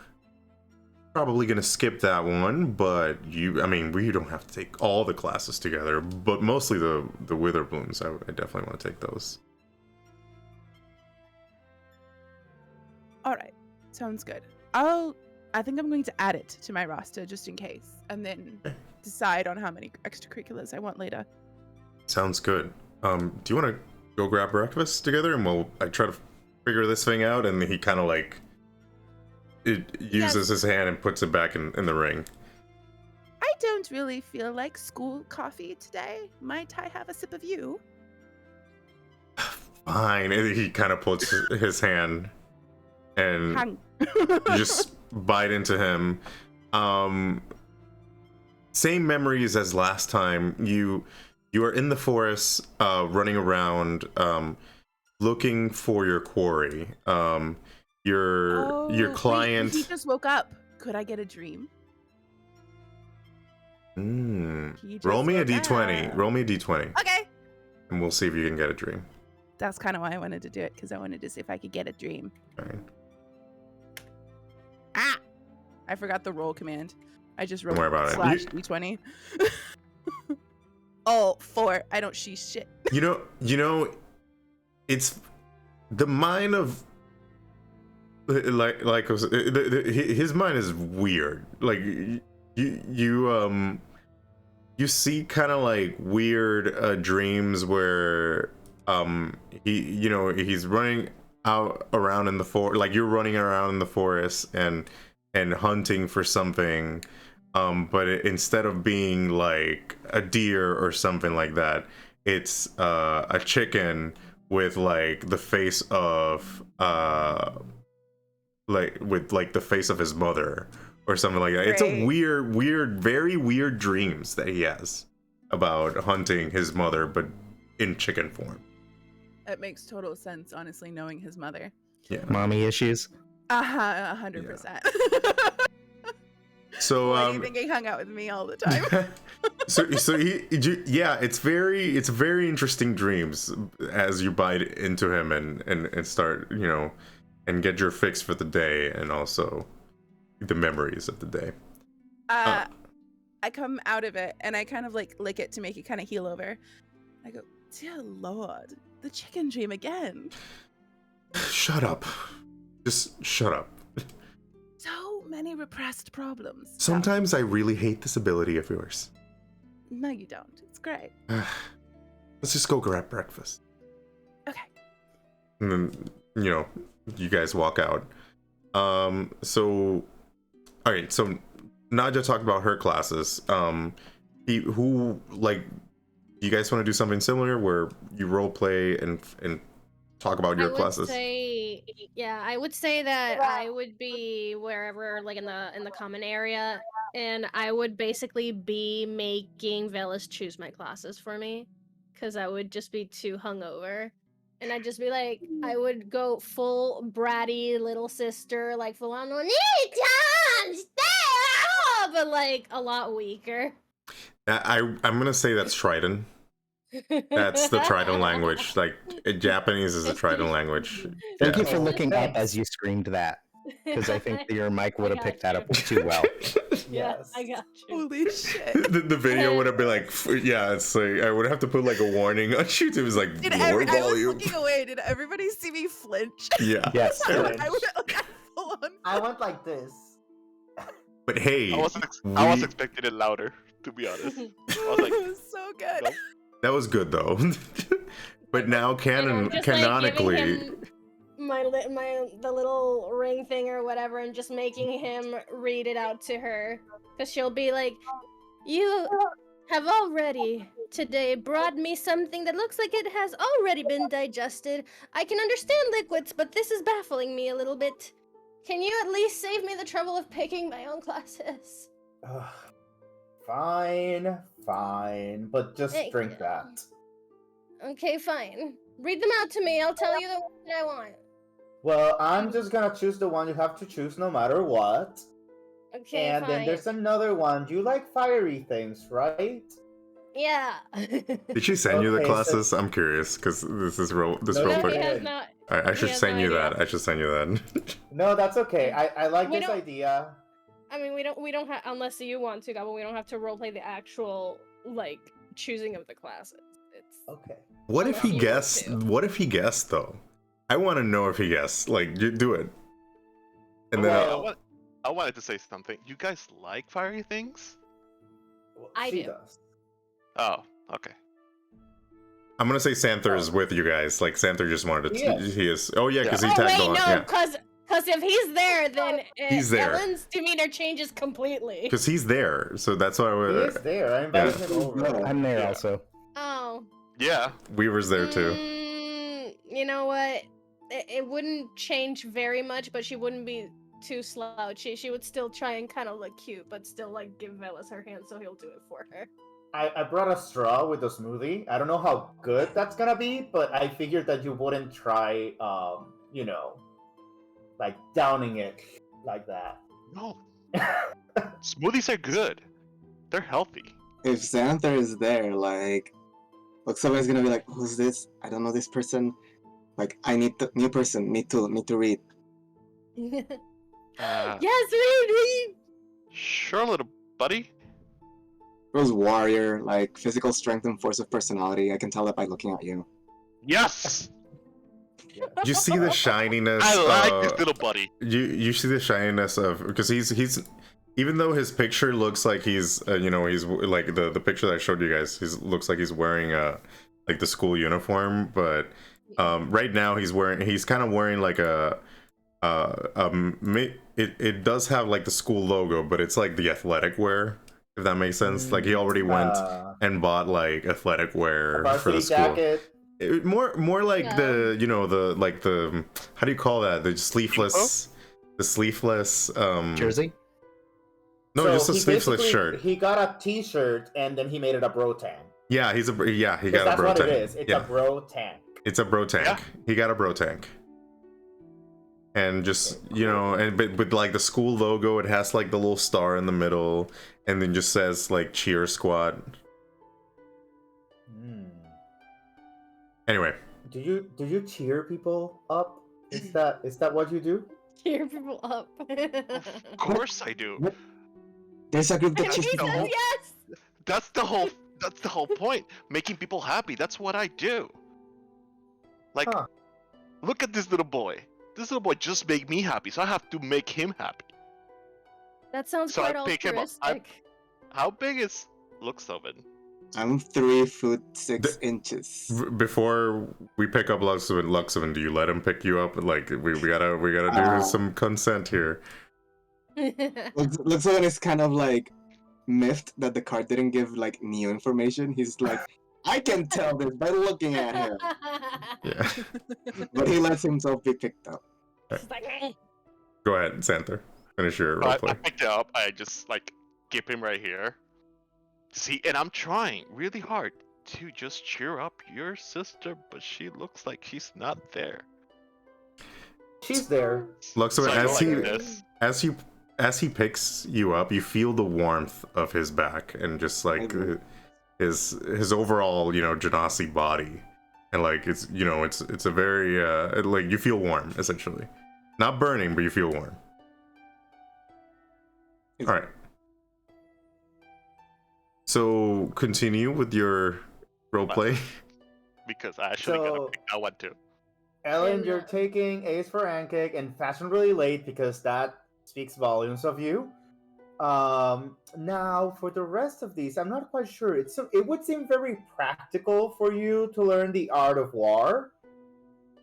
S3: probably gonna skip that one, but I mean, we don't have to take all the classes together, but mostly the Wither Blooms. I definitely want to take those.
S2: All right, sounds good. I think I'm going to add it to my roster just in case, and then decide on how many extracurriculars I want later.
S3: Sounds good. Do you want to go grab breakfast together, and I try to figure this thing out, and he kind of like uses his hand and puts it back in the ring.
S2: I don't really feel like school coffee today. Might I have a sip of you?
S3: Fine. And he kind of puts his hand and you just bite into him. Same memories as last time. You are in the forest, running around, looking for your quarry. Your client.
S2: Wait, he just woke up. Could I get a dream?
S3: Roll me a d20. Roll me a d20.
S2: Okay.
S3: And we'll see if you can get a dream.
S2: That's kind of why I wanted to do it, because I wanted to see if I could get a dream.
S3: All right.
S2: Ah! I forgot the roll command. I just wrote
S3: Don't worry about it.
S2: /d20. Oh, 4. I don't see shit.
S3: You know, it's the mind of like his mind is weird. Like you see kind of like weird dreams where he's running out around in the forest, like you're running around in the forest and hunting for something, but instead of being like a deer or something like that, it's a chicken with like the face of the face of his mother or something like that. Right. It's a weird, very weird dreams that he has about hunting his mother, but in chicken form.
S2: It makes total sense, honestly, knowing his mother.
S3: Yeah.
S6: Mommy issues.
S2: 100%. Yeah.
S3: So
S2: why do you think he hung out with me all the time?
S3: so it's very interesting dreams as you bite into him and start, and get your fix for the day, and also the memories of the day.
S2: I come out of it and I kind of like lick it to make it kind of heal over. I go, dear Lord, the chicken dream again.
S3: Shut up. Just shut up.
S2: So many repressed problems.
S3: Sometimes I really hate this ability of yours.
S2: No, you don't. It's great.
S3: Let's just go grab breakfast.
S2: Okay.
S3: And then, you guys walk out. So, all right. So, Nadja talked about her classes. You guys want to do something similar where you role play and talk about your classes?
S4: I would say that I would be wherever, like in the common area, and I would basically be making Veles choose my classes for me, because I would just be too hungover. And I'd just be like, I would go full bratty little sister, like full on, need time, stay up, but like a lot weaker.
S3: I'm gonna say that's Triton. That's the Triton language. Like Japanese is a Triton language.
S6: Thank you for looking up as you screamed that, because I think your mic would have picked that up too well.
S4: Yes, I got you.
S2: Holy shit!
S3: The video would have been like, it's like I would have to put like a warning on YouTube. It was like lower volume.
S2: I was looking away. Did everybody see me flinch?
S3: Yeah.
S6: Yes.
S1: I went like this.
S3: But hey,
S5: I was expecting it louder, to be honest. I was like,
S2: it was so good.
S5: Nope.
S3: That was good though. But now canonically,
S4: like, the little ring thing or whatever, and just making him read it out to her, because she'll be like, you have already today brought me something that looks like it has already been digested. I can understand liquids, but this is baffling me a little bit. Can you at least save me the trouble of picking my own classes?
S1: Fine, but just drink that.
S4: Okay, fine. Read them out to me. I'll tell you the one that I want.
S1: Well, I'm just gonna choose the one you have to choose no matter what.
S4: Okay,
S1: and then
S4: fine.
S1: there's another one. You like fiery things, right?
S4: Yeah.
S3: Did she send you the
S1: Okay, so-
S3: classes? I'm curious because this
S1: No,
S3: role
S4: No,
S3: play.
S4: he has
S1: did.
S4: not.
S3: I
S4: he
S3: should
S4: has
S3: send
S4: no
S3: you
S4: idea.
S3: that. I should send you that.
S1: No, that's okay. I like
S4: We
S1: this
S4: don't-
S1: idea.
S4: I mean, we don't have, unless you want to, Gabo, we don't have to roleplay the actual, like, choosing of the classes. It's
S1: Okay.
S3: What if
S4: Unless
S3: he
S4: you want
S3: guessed?
S4: to.
S3: What if he guessed though? I want to know if he guessed. Like, you do it, and then
S1: Well-
S5: I wanted to say something. You guys like fiery things?
S1: Well,
S4: I
S1: she
S4: do.
S1: does.
S5: Oh, okay.
S3: I'm gonna say Zanther is with you guys. Like Zanther just wanted to.
S1: He is.
S3: Oh yeah, because he
S4: Oh
S3: tagged
S4: wait,
S3: along.
S4: no,
S3: Yeah,
S4: because if he's there, then
S3: He's there.
S4: Ellen's demeanor changes completely.
S3: because he's there. So that's why
S1: He is there. I invited him over.
S6: I'm there
S3: Yeah.
S6: also.
S4: Oh.
S5: Yeah.
S3: Weaver's there too.
S4: You know what? It wouldn't change very much, but she wouldn't be too slouchy. She would still try and kind of look cute, but still like give Veles her hand, so he'll do it for her.
S1: I brought a straw with the smoothie. I don't know how good that's gonna be, but I figured that you wouldn't try, you know, like downing it like that.
S5: No. Smoothies are good. They're healthy.
S7: If Zanther is there, like, Luxoven is gonna be like, who's this? I don't know this person. Like, I need the new person. Me too. Need to read.
S4: Yes, read.
S5: Sure, little buddy.
S7: Rose warrior, like physical strength and force of personality. I can tell that by looking at you.
S5: Yes.
S3: Do you see the shininess?
S5: I like this little buddy.
S3: You see the shininess of, because he's even though his picture looks like he's you know, he's like the picture that I showed you guys, he looks like he's wearing like the school uniform, but right now he's kind of wearing like it does have like the school logo, but it's like the athletic wear, if that makes sense. Like he already went and bought like athletic wear for the school.
S1: Jacket.
S3: More like
S4: Yeah.
S3: the, you know, the like the, how do you call that, the sleeveless
S6: Jersey?
S3: no,
S1: So
S3: just a
S1: he
S3: sleeveless
S1: basically-
S3: shirt.
S1: He got a T-shirt and then he made it a bro tank.
S3: Yeah, he got a
S1: That's
S3: bro
S1: what
S3: tank.
S1: it is. It's
S3: Yeah.
S1: a bro tank.
S3: It's a bro tank.
S5: Yeah.
S3: He got a bro tank. And just, you know, and but with like the school logo, it has like the little star in the middle, and then just says like cheer squad. Anyway,
S1: Do you cheer people up? Is that what you do?
S4: Cheer people up.
S5: Of course I do.
S7: There's a group
S4: And
S7: that cheers
S4: he
S7: people
S4: says
S7: up.
S4: yes.
S5: That's the whole point. Making people happy. That's what I do. Like,
S1: Huh.
S5: look at this little boy. This little boy just made me happy, so I have to make him happy.
S4: That sounds
S5: So I
S4: quite
S5: pick him up.
S4: altruistic.
S5: How big is Luxoven?
S7: I'm 3'6".
S3: before we pick up Luxoven, do you let him pick you up? Like we gotta do some consent here.
S7: Luxoven is kind of like miffed that the card didn't give like new information. He's like, I can tell this by looking at him.
S3: Yeah.
S7: But he lets himself be picked up.
S4: It's like, eh.
S3: Go ahead, Zanther. Finish your
S5: I
S3: roleplay.
S5: picked it up. I just like keep him right here. See, and I'm trying really hard to just cheer up your sister, but she looks like she's not there.
S1: She's there.
S3: Luxoven,
S5: So I go
S3: as he
S5: like this.
S3: as he picks you up, you feel the warmth of his back and just like his overall, you know, Genasi body, and like it's, you know, it's a very like you feel warm essentially, not burning, but you feel warm. All right. So continue with your roleplay.
S5: Because I actually gotta
S1: So-
S5: pick that one too.
S1: Ellen,
S4: And,
S1: you're taking Ace for Anchet and fashion really late because that speaks volumes of you. Now for the rest of these, I'm not quite sure. It would seem very practical for you to learn the art of war.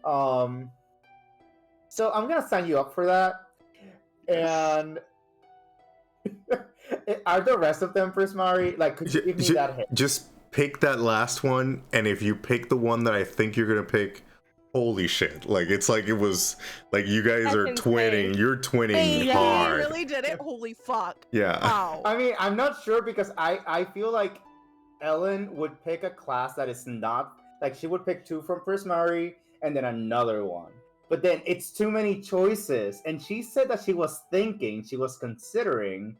S1: So I'm gonna sign you up for that. And are the rest of them Prismari? Like, could you give me that hint?
S3: Just pick that last one, and if you pick the one that I think you're gonna pick, holy shit! Like it's like it was like you guys
S4: That's
S3: are
S4: insane.
S3: twinning. You're twinning
S2: Hey, you
S3: hard.
S2: really did it? Holy fuck.
S3: Yeah.
S2: Wow.
S1: I mean, I'm not sure because I feel like Ellen would pick a class that is not like she would pick two from Prismari and then another one. but then it's too many choices. And she said that she was considering,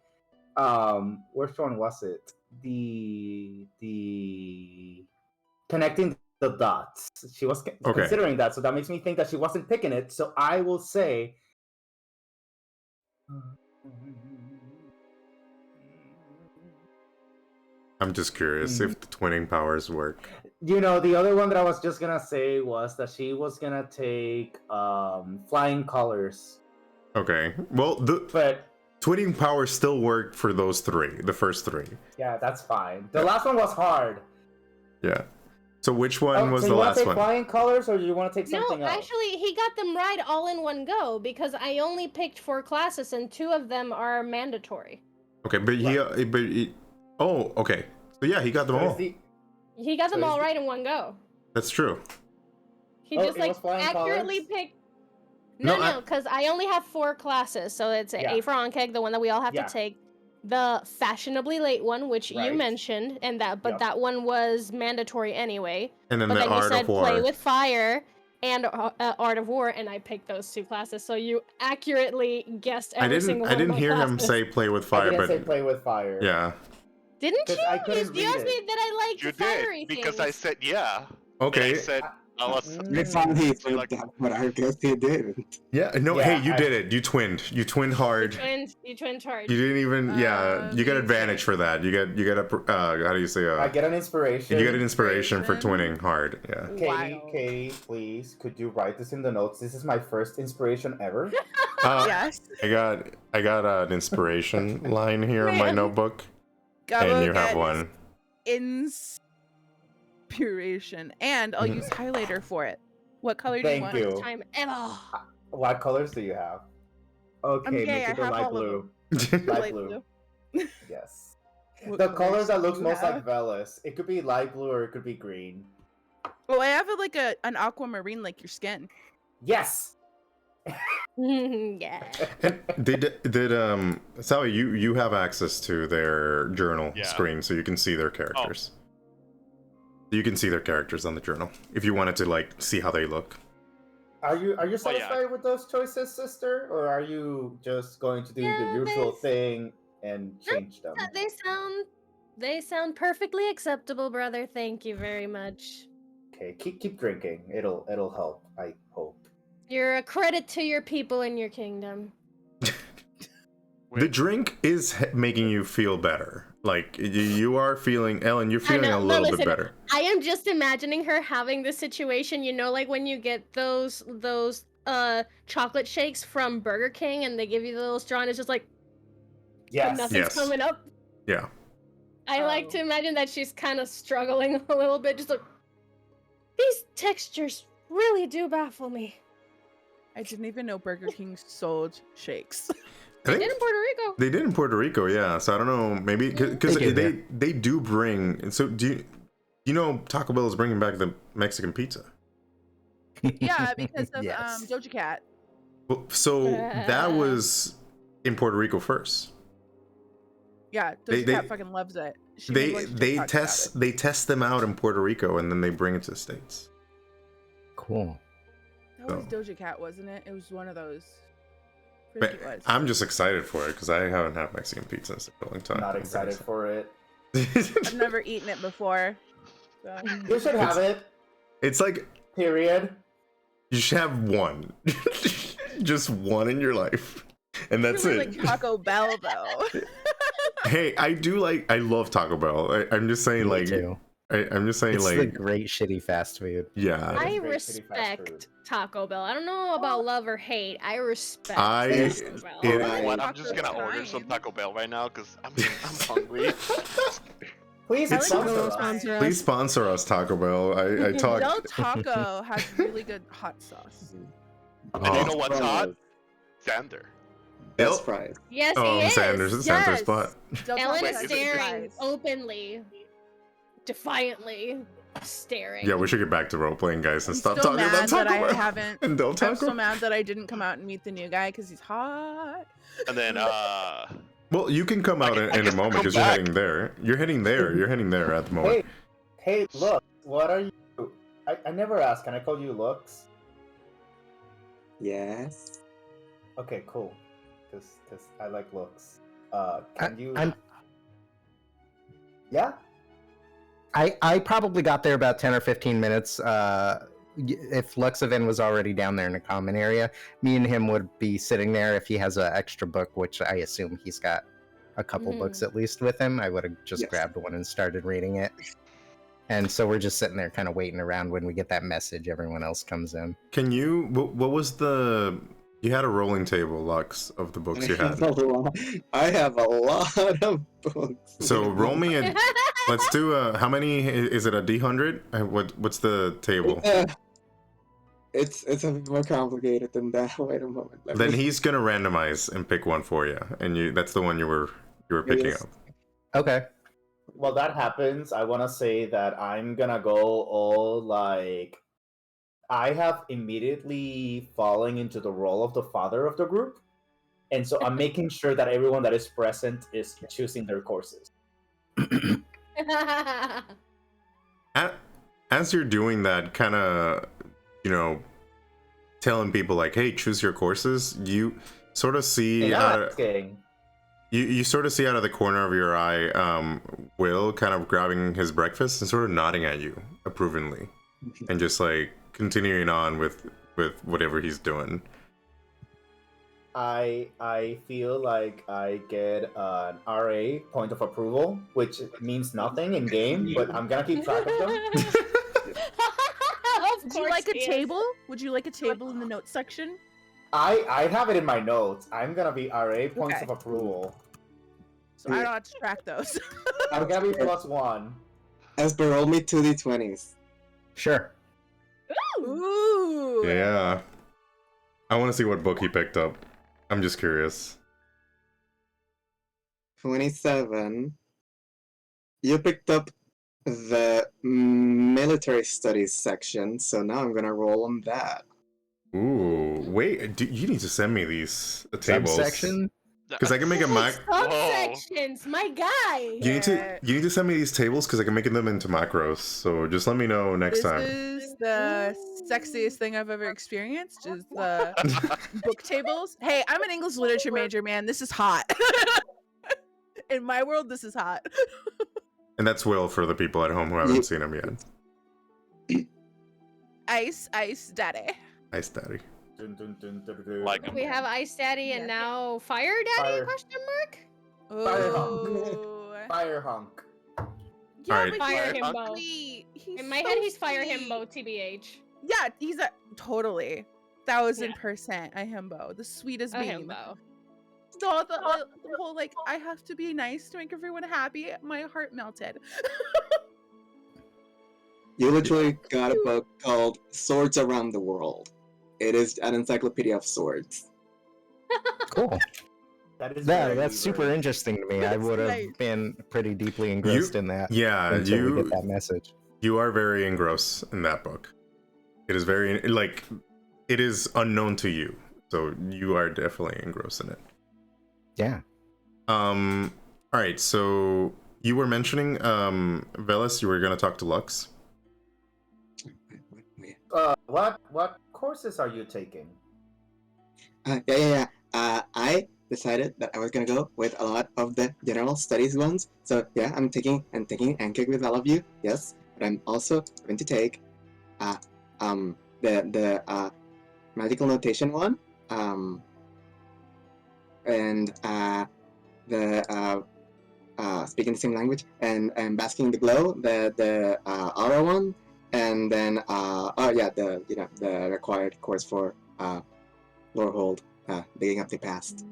S1: which one was it? The connecting the dots. She was considering that, so that makes me think that she wasn't picking it. So I will say.
S3: I'm just curious if the twinning powers work.
S1: You know, the other one that I was just gonna say was that she was gonna take flying colors.
S3: Okay. Well, but twinning powers still work for those three, the first three.
S1: Yeah, that's fine. The last one was hard.
S3: Yeah. So which one was the last one?
S1: Do you want to take flying colors, or do you want to take something else?
S4: No, actually, he got them right all in one go because I only picked 4 classes and 2 of them are mandatory.
S3: Okay, but oh, okay. So yeah, he got them all.
S4: He got them all right in one go.
S3: That's true.
S4: He just like accurately picked. No, because I only have 4 classes, so it's A for Anchet, the one that we all have to take. The fashionably late one, which you mentioned, and that one was mandatory anyway.
S3: And then
S4: but then
S3: Art
S4: you said
S3: of War.
S4: Play with Fire and Art of War, and I picked those 2 classes. So you accurately guessed every single one.
S3: I didn't
S4: of my
S3: hear
S4: classes.
S3: him say Play with Fire,
S1: I didn't
S3: but
S1: say Play with Fire.
S3: Yeah.
S4: Didn't you? You asked me
S1: it.
S4: that I liked
S5: You
S4: fiery
S5: did because
S4: things.
S5: I said yeah.
S3: Okay.
S5: And I said I was.
S7: It's on he said that, but I guess he didn't.
S3: Yeah. No.
S1: Yeah,
S3: hey, you did it. You twinned. You twinned hard.
S4: You twinned hard.
S3: You didn't even. You get advantage for that. You get a. How do you say?
S1: I get an inspiration.
S3: You get an inspiration for twinning hard. Yeah.
S1: Katie, please, could you write this in the notes? This is my first inspiration ever.
S2: Yes.
S3: I got an inspiration line here in my notebook,
S2: Gabo
S3: and you have
S2: gets
S3: one.
S2: Inspiration, and I'll use highlighter for it. What color do you want?
S1: Thank you.
S4: Time ever.
S1: What colors do you have? Okay,
S2: I'm gay,
S1: make it
S2: I
S1: the
S2: have
S1: light
S2: all of
S1: blue. Light blue. Yes. The colors that looks most like Veles. It could be light blue or it could be green.
S2: Oh, I have an aquamarine like your skin.
S1: Yes.
S4: Yeah.
S3: Did Sally, you have access to their journal screen, so you can see their characters. You can see their characters on the journal if you wanted to like see how they look. Are you
S1: satisfied with those choices, sister, or are you just going to do the usual thing and change them?
S4: They sound perfectly acceptable, brother. Thank you very much.
S1: Okay, keep drinking. It'll help, I hope.
S4: You're a credit to your people and your kingdom.
S3: The drink is making you feel better. Like you are feeling, Ellen, you're feeling a little bit better.
S4: I am just imagining her having this situation, you know, like when you get those chocolate shakes from Burger King and they give you the little straw and it's just like nothing's coming up.
S3: Yeah.
S4: I like to imagine that she's kind of struggling a little bit, just like these textures really do baffle me.
S2: I didn't even know Burger King sold shakes.
S4: They did in Puerto Rico.
S3: They did in Puerto Rico, yeah. So I don't know, maybe because they do bring. So do you know Taco Bell is bringing back the Mexican pizza?
S2: Yeah, because of Doja Cat.
S3: Well, so that was in Puerto Rico first.
S2: Yeah, Doja Cat fucking loves it.
S3: They test them out in Puerto Rico and then they bring it to the States.
S6: Cool.
S2: That was Doja Cat, wasn't it? It was one of those.
S3: I'm just excited for it because I haven't had Mexican pizza in a long time.
S1: Not excited for it.
S2: I've never eaten it before. So.
S1: You should have it.
S3: It's like
S1: period.
S3: You should have one, just one in your life, and that's it.
S2: Like Taco Bell, though.
S3: Hey, I love Taco Bell. I'm just saying,
S6: Me too.
S3: I'm just saying,
S6: it's
S3: like,
S6: the great shitty fast food.
S3: Yeah.
S4: I respect Taco Bell. I don't know about love or hate. I respect
S5: Taco Bell. I'm just gonna order some Taco Bell right now because I'm hungry.
S1: Please
S3: sponsor us, Taco Bell. I talked.
S2: Del Taco has really good hot sauce.
S5: And you know what's hot? Zanther.
S7: Best fries.
S4: Yes, he is.
S3: Zanther's spot.
S4: Ellen is staring openly, defiantly staring.
S3: Yeah, we should get back to role playing, guys, and stop talking about Taco Bell. And Del Taco.
S2: I'm so mad that I didn't come out and meet the new guy because he's hot.
S5: And then,
S3: well, you can come out in a moment because you're heading there. You're heading there at the moment.
S1: Hey, look, what are you? I never asked. Can I call you Lux?
S7: Yes.
S1: Okay, cool. Because I like looks. Can you? Yeah.
S6: I probably got there about 10 or 15 minutes. If Luxoven was already down there in the common area, me and him would be sitting there. If he has an extra book, which I assume he's got a couple books at least with him, I would have just grabbed one and started reading it. And so we're just sitting there kind of waiting around. When we get that message, everyone else comes in.
S3: Can you, what was the, you had a rolling table, Lux, of the books you had.
S7: I have a lot of books.
S3: So roll me a, let's do a, how many, is it a D100? What's the table?
S7: It's a bit more complicated than that. Wait a moment.
S3: Then he's gonna randomize and pick one for you, and that's the one you were picking up.
S6: Okay.
S1: While that happens, I want to say that I'm gonna go all like, I have immediately fallen into the role of the father of the group, and so I'm making sure that everyone that is present is choosing their courses.
S3: As you're doing that, kind of, telling people like, "Hey, choose your courses," you sort of see. You sort of see out of the corner of your eye, Will kind of grabbing his breakfast and sort of nodding at you approvingly, and just like continuing on with whatever he's doing.
S1: I feel like I get an RA, point of approval, which means nothing in game, but I'm gonna keep track of them.
S2: Would you like a table? Would you like a table in the notes section?
S1: I have it in my notes. I'm gonna be RA, points of approval.
S2: So I don't have to track those.
S1: I'm gonna be +1.
S7: Esper, roll me 2d20s.
S6: Sure.
S2: Ooh.
S3: Yeah. I want to see what book he picked up. I'm just curious.
S7: 27. You picked up the military studies section, so now I'm gonna roll on that.
S3: Ooh, wait, you need to send me these tables.
S6: Subsection?
S3: Because I can make a
S4: subsections, my guy.
S3: You need to send me these tables because I can make them into macros. So just let me know next time.
S2: This is the sexiest thing I've ever experienced. Is the book tables. Hey, I'm an English literature major, man. This is hot. In my world, this is hot.
S3: And that's Will for the people at home who haven't seen him yet.
S2: Ice, daddy.
S3: Ice daddy.
S5: Like
S4: we have Ice Daddy and now Fire Daddy? Question mark?
S1: Fire hunk. Fire hunk.
S2: Yeah,
S3: All right.
S4: Fire himbo. In my head, he's Fire himbo, TBH.
S2: Yeah, he's a totally 1000% a himbo. The sweetest being. So the whole like, I have to be nice to make everyone happy. My heart melted.
S7: You literally got a book called Swords Around the World. It is an encyclopedia of swords.
S6: Cool. That's super interesting to me. I would have been pretty deeply engrossed in that.
S3: Yeah,
S6: until we get that message.
S3: You are very engrossed in that book. It is very it is unknown to you, so you are definitely engrossed in it.
S6: Yeah.
S3: All right. So you were mentioning Veles. You were gonna talk to Lux.
S1: What courses are you taking?
S7: Yeah. I decided that I was gonna go with a lot of the general studies ones. So yeah, I'm taking Anchet with all of you. Yes, but I'm also going to take the magical notation one. And the speaking the same language and basking in the glow, the aura one. And then, the required course for Lorehold, digging up the past.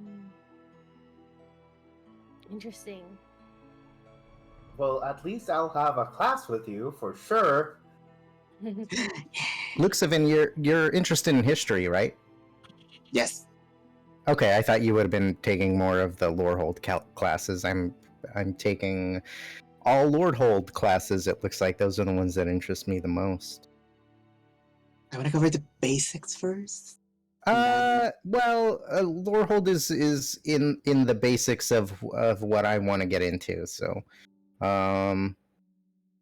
S4: Interesting.
S1: Well, at least I'll have a class with you for sure.
S6: Luxoven, you're interested in history, right?
S7: Yes.
S6: Okay, I thought you would have been taking more of the Lorehold classes. I'm taking all Lordhold classes. It looks like those are the ones that interest me the most.
S7: I want to cover the basics first.
S6: Lorehold is in the basics of what I want to get into. So, I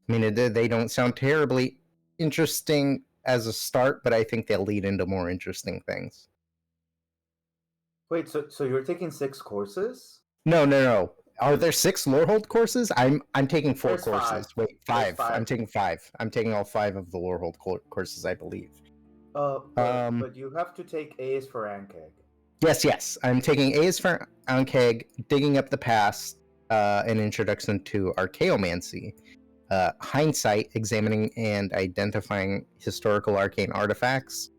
S6: mean, they don't sound terribly interesting as a start, but I think they'll lead into more interesting things.
S1: Wait, so you're taking 6 courses?
S6: No. Are there 6 Lorehold courses? I'm taking 4
S1: There's
S6: courses.
S1: 5.
S6: Wait,
S1: There's
S6: 5. I'm
S1: 5.
S6: taking 5. I'm taking all 5 of the Lorehold courses, I believe.
S1: But you have to take A's for Anchet.
S6: Yes. I'm taking A's for Anchet, Digging Up the Past, an introduction to Archaeomancy, Hindsight, examining and identifying historical arcane artifacts,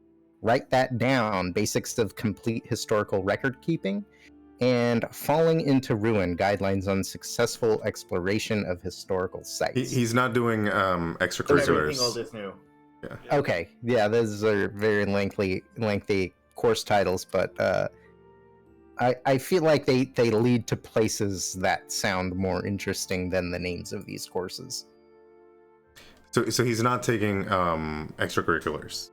S6: Write That Down, basics of complete historical record keeping, and Falling into Ruin, guidelines on successful exploration of historical sites.
S3: He's not doing
S1: Everything all
S3: extracurriculars.
S1: this new.
S6: Okay, yeah, those are very lengthy course titles, but I feel like they lead to places that sound more interesting than the names of these courses.
S3: So he's not taking extracurriculars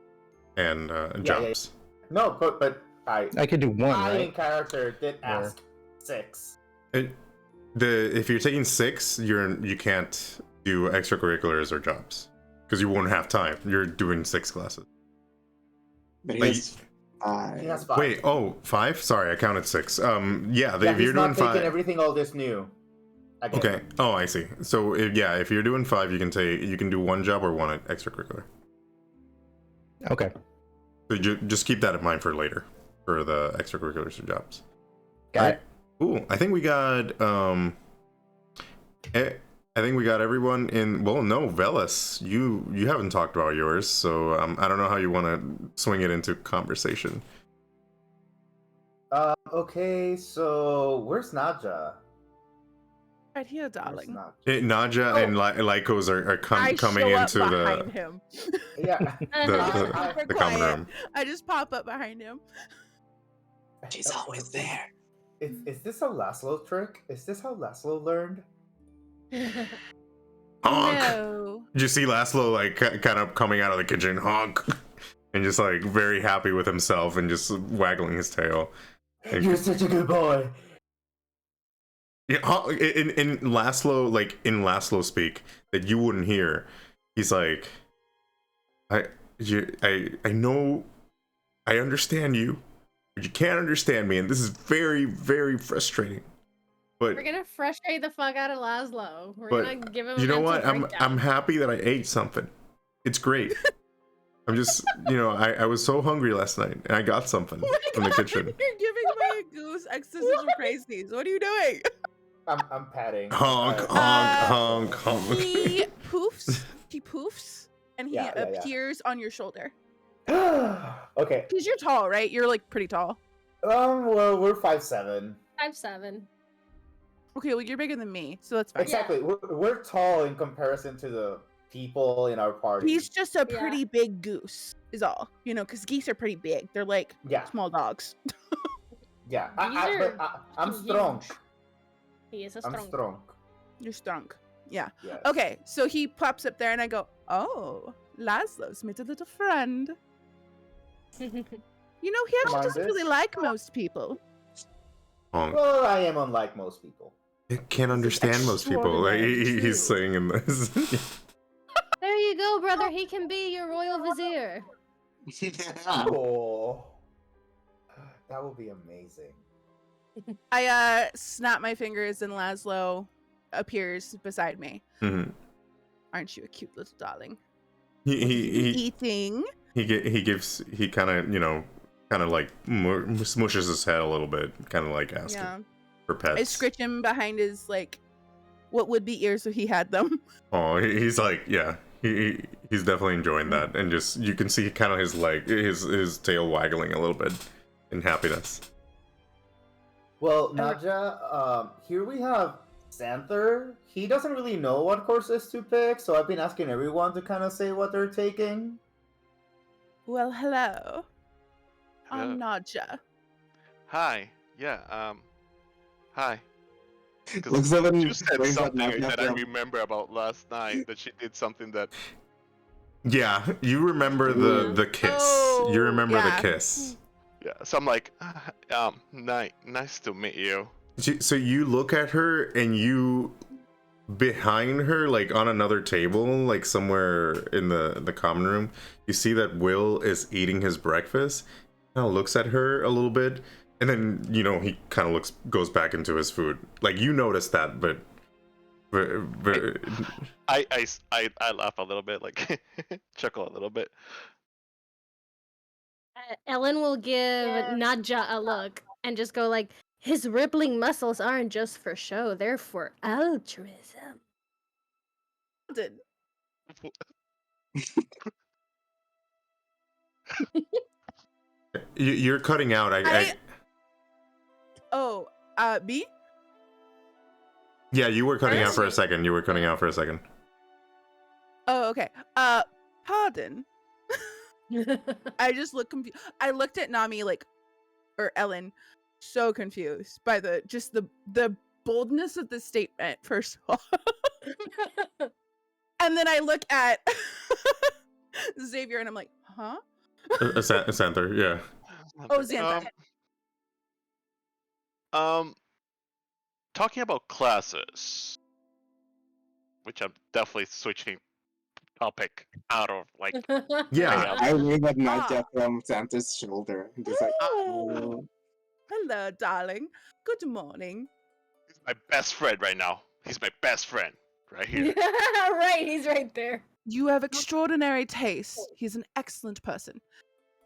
S3: and jobs.
S1: No, but
S6: I could do one,
S1: I in
S6: right?
S1: character did ask 6.
S3: If you're taking 6, you can't do extracurriculars or jobs because you won't have time. You're doing 6 classes.
S7: But he
S3: But
S7: has 5.
S1: He has 5.
S3: Wait, 5? Sorry, I counted 6. Yeah,
S1: Yeah,
S3: if
S1: he's
S3: you're
S1: not
S3: doing
S1: taking
S3: 5.
S1: everything all this new. Again.
S3: Okay. Oh, I see. So if you're doing 5, you can do 1 job or 1 extracurricular.
S6: Okay,
S3: So just keep that in mind for later, for the extracurriculars or jobs.
S6: got it.
S3: Cool. I think we got everyone in. Well, no, Veles, you haven't talked about yours, so I don't know how you want to swing it into conversation.
S1: Okay, so where's Naja?
S2: Right here,
S1: Where's
S2: darling.
S1: Naja?
S3: Naja and Lycos are
S2: I
S3: coming
S2: show up
S3: into
S2: behind
S3: the
S2: him.
S1: Yeah.
S3: the common room.
S2: I just pop up behind him.
S7: She's always there.
S1: Is this a Laszlo trick? Is this how Laszlo learned?
S3: Honk.
S2: No.
S3: Did you see Laszlo like kind of coming out of the kitchen, honk, and just like very happy with himself and just waggling his tail? Like,
S1: You're such a good boy.
S3: yeah, in Laszlo, like in Laszlo speak that you wouldn't hear, he's like, I know, I understand you, but you can't understand me, and this is very, very frustrating. But
S4: We're gonna frustrate the fuck out of Laszlo. We're
S3: But
S4: gonna give him.
S3: you know
S4: a
S3: what?
S4: mental
S3: I'm
S4: breakdown.
S3: happy that I ate something. It's great. I'm just, I was so hungry last night, and I got something from the kitchen.
S2: You're giving my goose existential crises. What are you doing?
S1: I'm patting.
S3: Honk,
S1: Alright.
S3: honk, honk, honk.
S2: He poofs. He poofs, and he
S1: Yeah.
S2: appears on your shoulder.
S1: Okay.
S2: Because you're tall, right? You're like pretty tall.
S1: Well, we're 5'7".
S4: 5'7".
S2: Okay, well you're bigger than me, so that's fine.
S1: Exactly. We're tall in comparison to the people in our party.
S2: He's just a
S4: Yeah.
S2: pretty big goose, is all. You know, because geese are pretty big. They're like
S1: Yeah.
S2: small dogs.
S1: Yeah.
S4: These
S1: I'm
S4: huge.
S1: strong.
S4: He is a
S1: I'm
S4: strong.
S1: strong.
S2: You're strong. Yeah.
S1: Yes.
S2: Okay, so he pops up there, and I go, "Oh, Laszlo's made a little friend." You know, he actually
S1: Mind
S2: doesn't
S1: this?
S2: really like most people.
S3: Honk.
S1: Well, I am unlike most people.
S3: I can't understand most people. Like,
S2: extraordinary,
S3: he's
S2: too.
S3: saying in this.
S4: There you go, brother. He can be your royal vizier.
S1: Oh, that would be amazing.
S2: I snap my fingers, and Laszlo appears beside me.
S3: Mhm.
S2: Aren't you a cute little darling?
S3: He
S2: Eating.
S3: kind of like smushes his head a little bit, kind of like asking
S2: Yeah.
S3: for pets.
S2: I scritch him behind his like what would be ears, so he had them.
S3: Oh, he's like, yeah, he's definitely enjoying that, and just you can see kind of his his tail waggling a little bit in happiness.
S1: Well, Naja, here we have Zanther. He doesn't really know what courses to pick, so I've been asking everyone to kind of say what they're taking.
S2: Well, hello. I'm
S5: Hello.
S2: Naja.
S5: Hi. Yeah. Hi. 'Cause
S7: Luxoven
S5: you said
S7: brings up
S5: something that I
S7: Naja.
S5: remember about last night, that she did something that.
S3: Yeah, you remember the kiss.
S2: Oh,
S3: You remember
S2: yeah.
S3: the kiss.
S5: Yeah. So I'm like, nice to meet you.
S3: So you look at her, and you behind her, like on another table, like somewhere in the common room, you see that Will is eating his breakfast. Kind of looks at her a little bit, And then, you know, he kind of goes back into his food. Like, you notice that, but
S5: I laugh a little bit, like chuckle a little bit.
S4: Ellen will give Nadja a look and just go like, his rippling muscles aren't just for show, they're for altruism.
S3: You're cutting out.
S2: B?
S3: Yeah, you were cutting out for a second.
S2: Oh, okay. Pardon. I just look confused. I looked at Nami or Ellen, so confused by the boldness of the statement, first of all. And then I look at Xavier and I'm like, huh?
S3: Zanther, yeah.
S2: Oh, Zanther.
S5: Talking about classes, which I'm definitely switching topic out of, like.
S3: Yeah.
S7: I wave at Nadja from Santa's shoulder. Just like,
S2: Oh. Hello, darling. Good morning.
S5: He's my best friend right now. He's my best friend right here.
S4: Right, he's right there.
S2: You have extraordinary taste. He's an excellent person.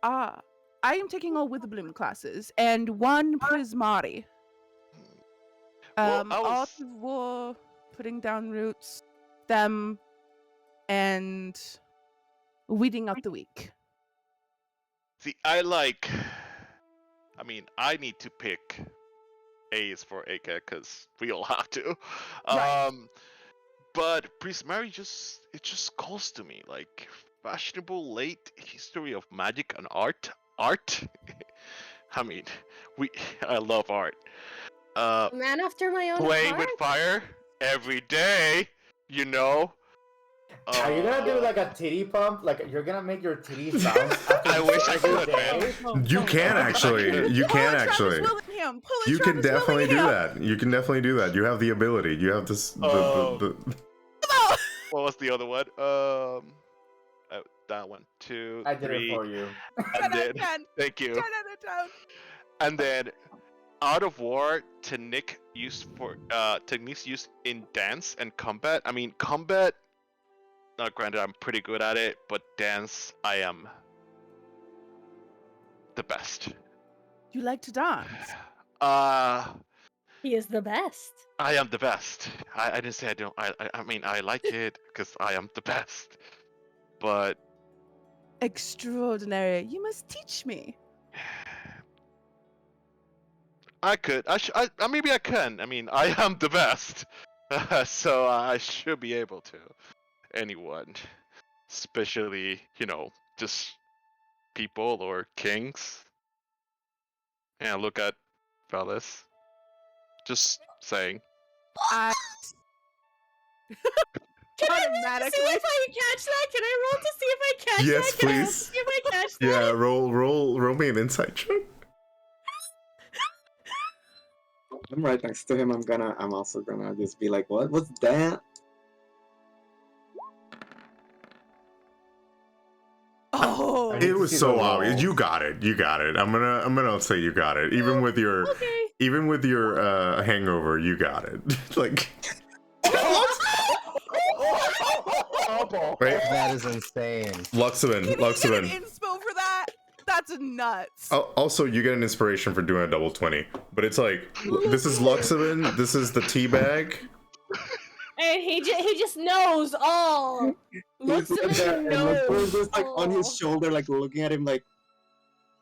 S2: I am taking all Witherbloom classes and one Prismari. Art of War, putting down roots, them, and weeding out the weak.
S5: See, I need to pick A's for AK because we all have to.
S2: Right.
S5: But Prismari it just calls to me like fashionable late history of magic and art. I mean, I love art.
S4: Man after my own
S5: Playing
S4: heart?
S5: with fire every day, you know.
S1: Are you gonna do like a titty pump? Like you're gonna make your titties bounce? After
S5: I wish I could,
S1: day?
S5: man.
S3: You can actually. You can actually. You can definitely do that. You can definitely do that. You have the ability. You have this.
S5: What was the other one? That one, 2,
S1: I did
S5: 3.
S1: it for you.
S5: And then, thank you. And then, out of war, techniques used in dance and combat. I mean, combat. Not granted, I'm pretty good at it, but dance, I am the best.
S2: You like to dance?
S4: He is the best.
S5: I am the best. I didn't say I don't. I mean, I like it because I am the best. But
S2: extraordinary. You must teach me.
S5: I could. Maybe I can. I mean, I am the best, so I should be able to. Anyone, especially just people or kings. Yeah, look at Veles. Just saying.
S4: Can I roll to see if I catch that? Can I roll to see if I catch that?
S3: Yes,
S4: Can I roll to
S3: please.
S4: see if I catch that?
S3: Yeah, roll me an insight check.
S7: I'm right next to him. I'm also gonna just be like, what was that?
S2: Oh,
S3: It was so obvious. You got it. I'm gonna say you got it. Even with your hangover, you got it. Like.
S6: Right? That is insane.
S3: Luxoven.
S2: Get an inspo for that? That's nuts.
S3: Also, you get an inspiration for doing a double 20, but it's like this is Luxoven. This is the tea bag.
S4: And he just knows all. Looks at him, knows
S7: just like on his shoulder, like looking at him, like,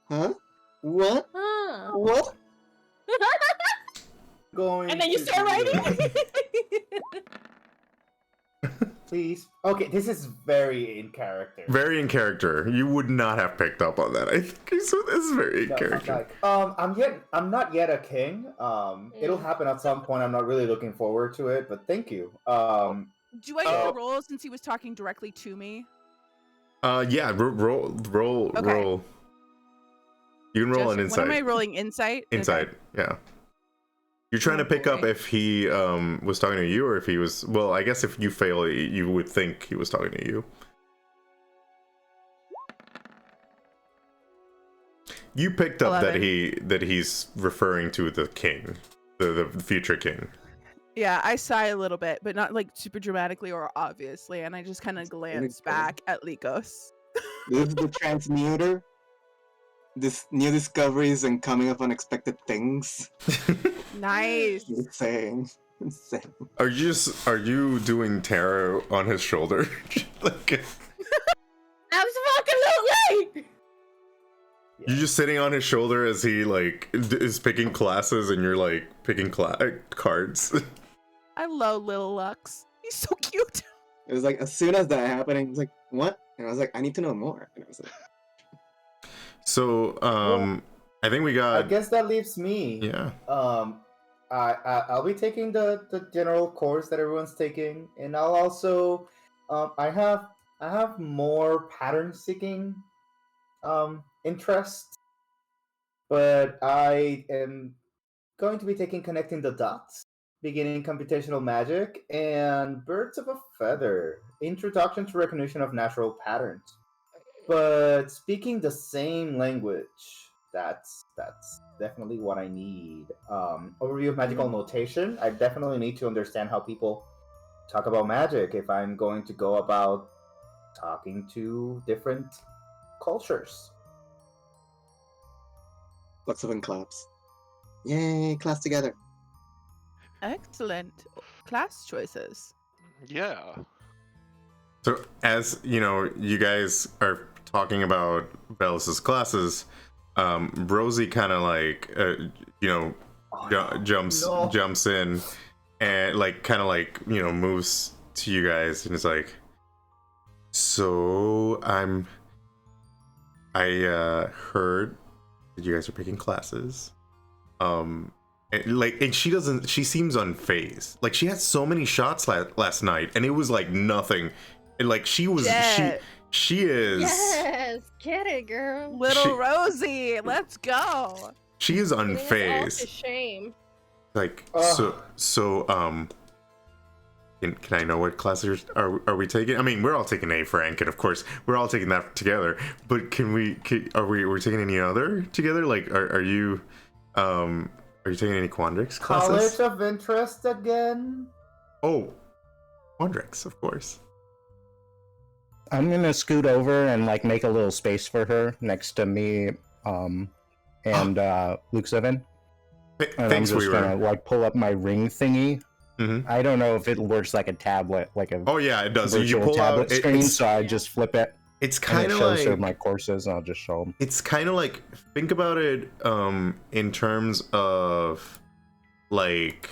S7: huh? What?
S4: Huh.
S7: What?
S4: And then you start writing.
S1: Please. Okay, this is very in character.
S3: Very in character. You would not have picked up on that. I think this is very in character.
S1: I'm not yet a king. It'll happen at some point. I'm not really looking forward to it, but thank you.
S2: Do I get to roll since he was talking directly to me?
S3: Yeah, roll.
S2: Okay.
S3: Roll. You can roll an insight.
S2: What am I rolling? Insight?
S3: Insight, yeah. You're trying to pick up if he was talking to you or if he was... Well, I guess if you fail, you would think he was talking to you. You picked up
S2: 11.
S3: that he's referring to the king, the future king.
S2: Yeah, I sigh a little bit, but not like super dramatically or obviously, and I just kind of glance back at Lycos.
S7: This is the Transmuter. This new discoveries and coming up unexpected things.
S2: Nice.
S7: Insane.
S3: Are you doing tarot on his shoulder? Like,
S4: Absolutely.
S3: you're just sitting on his shoulder as he like is picking classes, and you're like picking cards.
S2: I love little Lux. He's so cute.
S7: It was like as soon as that happened, I was like, "What?" And I was like, "I need to know more." And I was like,
S3: So,
S1: Well,
S3: I think we got.
S1: I guess that leaves me.
S3: Yeah.
S1: I'll be taking the general course that everyone's taking, and I'll also I have more pattern seeking interest, but I am going to be taking connecting the dots, beginning computational magic, and birds of a feather, introduction to recognition of natural patterns. But speaking the same language, that's definitely what I need. Overview of magical notation. I definitely need to understand how people talk about magic if I'm going to go about talking to different cultures.
S7: Luxoven claps. Yay, class together.
S2: Excellent class choices.
S5: Yeah.
S3: So as you know, you guys are talking about Veles' classes. Rosie kind of like jumps in and like kind of like moves to you guys and is like, so I heard that you guys are picking classes. And she seems unfazed. Like she had so many shots last night, and it was like nothing. And like she is.
S4: Yes, get it, girl.
S2: Little Rosie, let's go.
S3: She is
S4: Putting us all to
S3: unfazed.
S4: shame.
S3: Like can I know what classes are we taking? I mean, we're all taking A Frank, and of course we're all taking that together. But are we taking any other together? Like are you taking any Quandrix classes?
S1: College of interest again?
S3: Oh, Quandrix, of course.
S6: I'm gonna scoot over and like make a little space for her next to me, and Luxoven. And
S3: Thanks,
S6: I'm just gonna like pull up my ring thingy.
S3: Mm-hmm.
S6: I don't know if it works like a tablet, like a
S3: it does.
S6: virtual
S3: You pull
S6: tablet
S3: out
S6: screen. So I just flip it.
S3: It's
S6: And
S3: kind
S6: it
S3: of
S6: shows her
S3: like
S6: my courses, and I'll just show them.
S3: it's kind of like, think about it in terms of like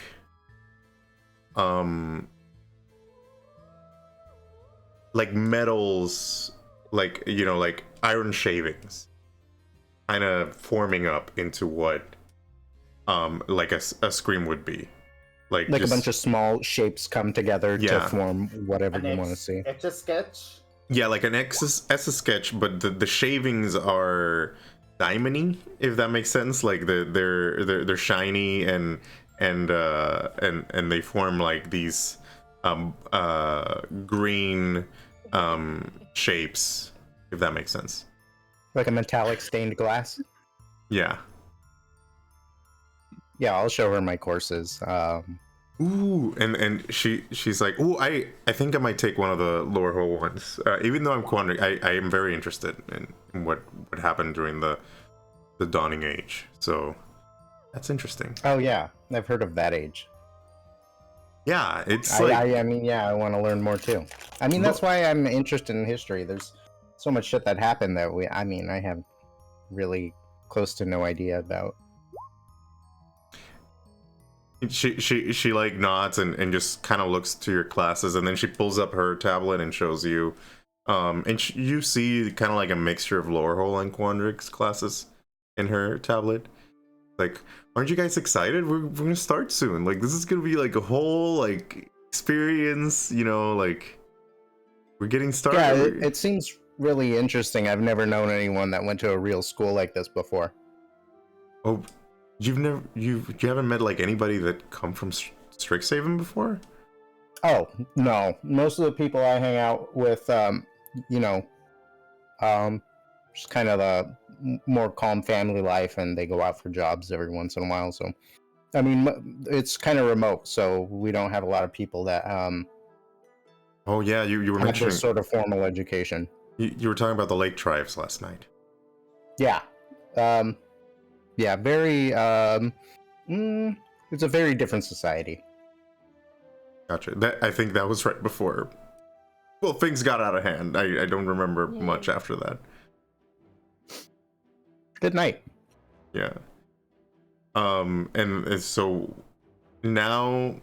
S3: metals, like like iron shavings kind of forming up into what like a screen would be, like
S6: a bunch of small shapes come together to form whatever you want to see.
S1: Etch a sketch.
S3: Yeah, like an Etch-a-Sketch, but the shavings are diamondy, if that makes sense. Like they're shiny and they form like these green shapes, if that makes sense.
S6: Like a metallic stained glass.
S3: Yeah.
S6: Yeah, I'll show her my courses.
S3: Ooh, and she's like, ooh, I think I might take one of the lower hole ones. Even though I'm quandering, I am very interested in what happened during the Dawning Age. So that's interesting.
S6: Oh yeah, I've heard of that age.
S3: Yeah, it's
S6: I mean, yeah, I want to learn more too. I mean, that's why I'm interested in history. There's so much shit that happened that I have really close to no idea about.
S3: She like nods and just kind of looks to your classes, and then she pulls up her tablet and shows you, and you see kind of like a mixture of lower hole and Quandrix classes in her tablet. Like, aren't you guys excited? We're gonna start soon. Like, this is gonna be like a whole like experience, like we're getting started.
S6: Yeah, it seems really interesting. I've never known anyone that went to a real school like this before.
S3: Oh, you haven't met like anybody that come from Strixhaven before?
S6: Oh no, most of the people I hang out with, just kind of the more calm family life, and they go out for jobs every once in a while. So, I mean, it's kind of remote, so we don't have a lot of people that
S3: Oh yeah, you were
S6: have
S3: mentioning
S6: this sort of formal education.
S3: you were talking about the lake tribes last night.
S6: Yeah, very. It's a very different society.
S3: Gotcha. I think that was right before. Well, things got out of hand. I don't remember much after that.
S6: Good night.
S3: Yeah. And so now,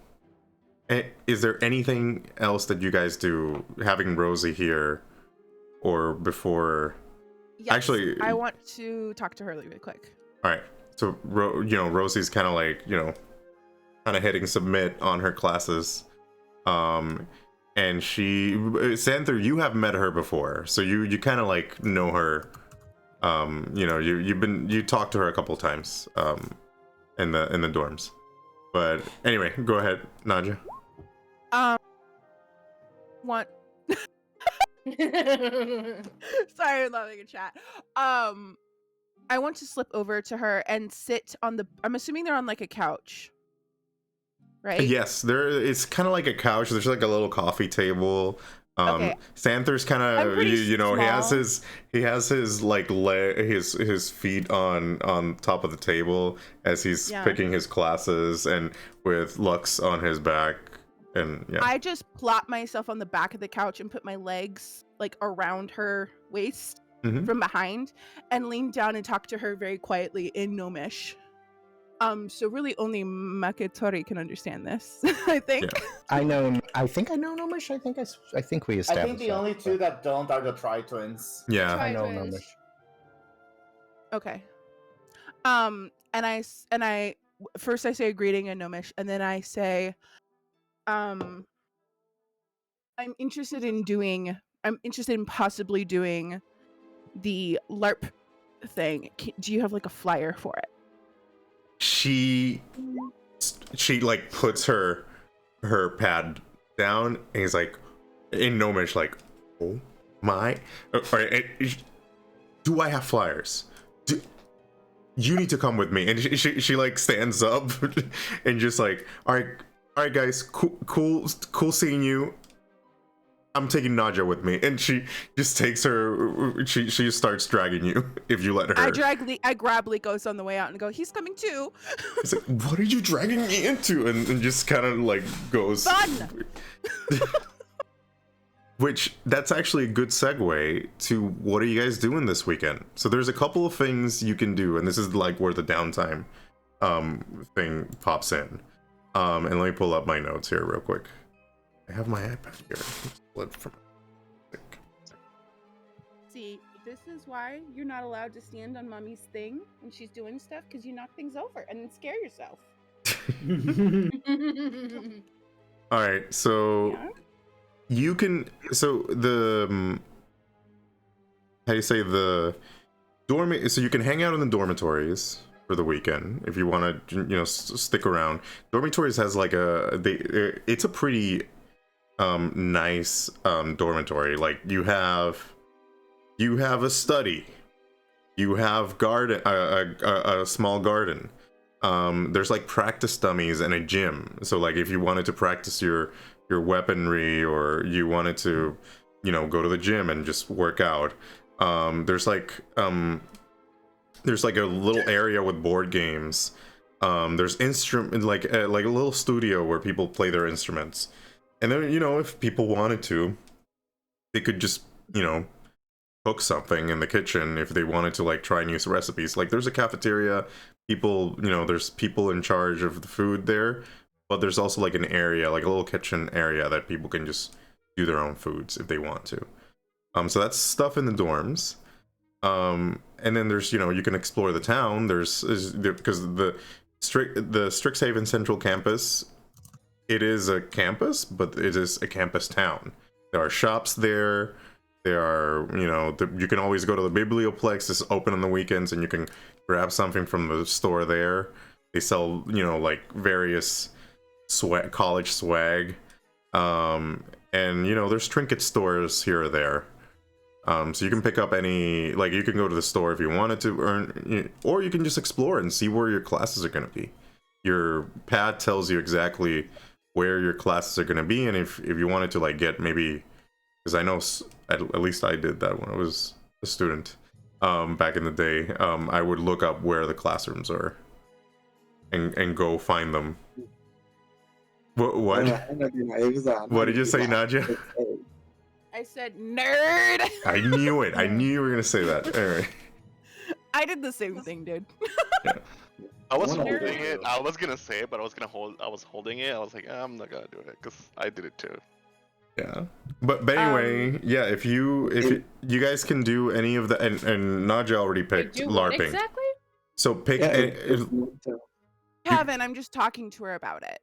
S3: is there anything else that you guys do having Rosie here, or before?
S2: Yes,
S3: Actually,
S2: I want to talk to her really quick.
S3: All right. So Rosie's kind of like kind of hitting submit on her classes, and Zanther, you have met her before, so you kind of like know her. You talked to her a couple times in the dorms. But anyway, go ahead, Nadja.
S2: Want Sorry, I'm laughing in chat. I want to slip over to her and sit on the. I'm assuming they're on like a couch, right?
S3: Yes, it's kind of like a couch. There's like a little coffee table.
S2: Okay.
S3: Xanther's kind of
S2: small.
S3: he has his like his feet on top of the table as he's picking his classes, and with Lux on his back. And yeah,
S2: I just plop myself on the back of the couch and put my legs like around her waist from behind and lean down and talk to her very quietly in Gnomish. So really only Maketaori can understand this, I think.
S3: Yeah.
S6: I think I know Gnomish. I think we established.
S1: I think the only two that don't are the Tritons.
S3: Yeah.
S6: I know
S4: Tritons.
S6: Gnomish.
S2: Okay. And I first I say a greeting in Gnomish, and then I say, I'm interested in possibly doing the LARP thing. Do you have like a flyer for it?
S3: She like puts her pad down, and he's like in Gnomish, like, oh my, all right, do I have flyers? You need to come with me. And she like stands up and just like, all right guys, cool seeing you. I'm taking Nadja with me. And she just takes her, she starts dragging you if you let her.
S2: I grab Likos on the way out and go, he's coming too.
S3: It's like, what are you dragging me into? And just kind of like goes.
S2: Fun!
S3: Which, that's actually a good segue to what are you guys doing this weekend? So there's a couple of things you can do, and this is like where the downtime thing pops in. And let me pull up my notes here real quick. I have my iPad here.
S2: See, this is why you're not allowed to stand on mommy's thing when she's doing stuff, because you knock things over and then scare yourself.
S3: All right, so
S2: Yeah?
S3: you can. So the how do you say the dorm? So you can hang out in the dormitories for the weekend if you want to, stick around. Dormitories has like it's a pretty nice dormitory. Like you have a study, you have garden, a small garden. There's like practice dummies and a gym. So like if you wanted to practice your weaponry, or you wanted to, go to the gym and just work out, there's like a little area with board games. There's instrument like a little studio where people play their instruments. And then, if people wanted to, they could just, cook something in the kitchen if they wanted to, like, try new recipes. Like, there's a cafeteria, people, there's people in charge of the food there, but there's also, like, an area, like a little kitchen area that people can just do their own foods if they want to. So that's stuff in the dorms. And then there's, you can explore the town. Because the Strixhaven Central Campus, it is a campus, but it is a campus town. There are shops there. There are, you can always go to the Biblioplex. It's open on the weekends, and you can grab something from the store there. They sell, like various college swag. And, there's trinket stores here or there. So you can pick up any, like, you can go to the store if you wanted to earn, or you can just explore and see where your classes are going to be. Your pad tells you exactly where your classes are going to be, and if you wanted to, like, get maybe, because I know at least I did that when I was a student back in the day. I would look up where the classrooms are and go find them. What? What did you say, Nadia?
S2: I said nerd.
S3: I knew it. I knew you were gonna say that. All right.
S2: I did the same thing, dude.
S3: Yeah.
S5: I was
S7: One of
S5: holding
S7: them.
S5: it. I was gonna say it, but I was holding it. I was like, I'm not gonna do it because I did it too.
S3: Yeah. But anyway, yeah. If you guys can do any of the and Nadia already picked
S4: Do what
S3: LARPing.
S4: exactly?
S3: So pick.
S2: Haven't. I'm just talking to her about it.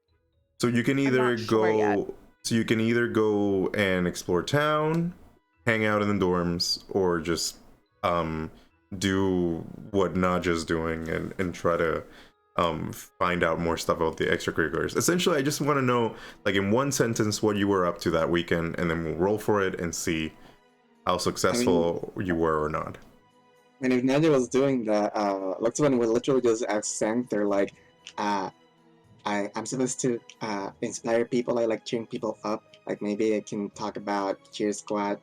S3: So you can either
S2: not sure yet.
S3: go. So you can either go and explore town, hang out in the dorms, or just do what Nadia's doing and try to find out more stuff about the extracurriculars. Essentially, I just want to know, like, in one sentence, what you were up to that weekend, and then we'll roll for it and see how successful you were or not.
S7: And if Nadia was doing that, Luxoven would literally just ask Zanther, like, I'm supposed to inspire people, I like cheering people up. Like, maybe I can talk about Cheer Squad.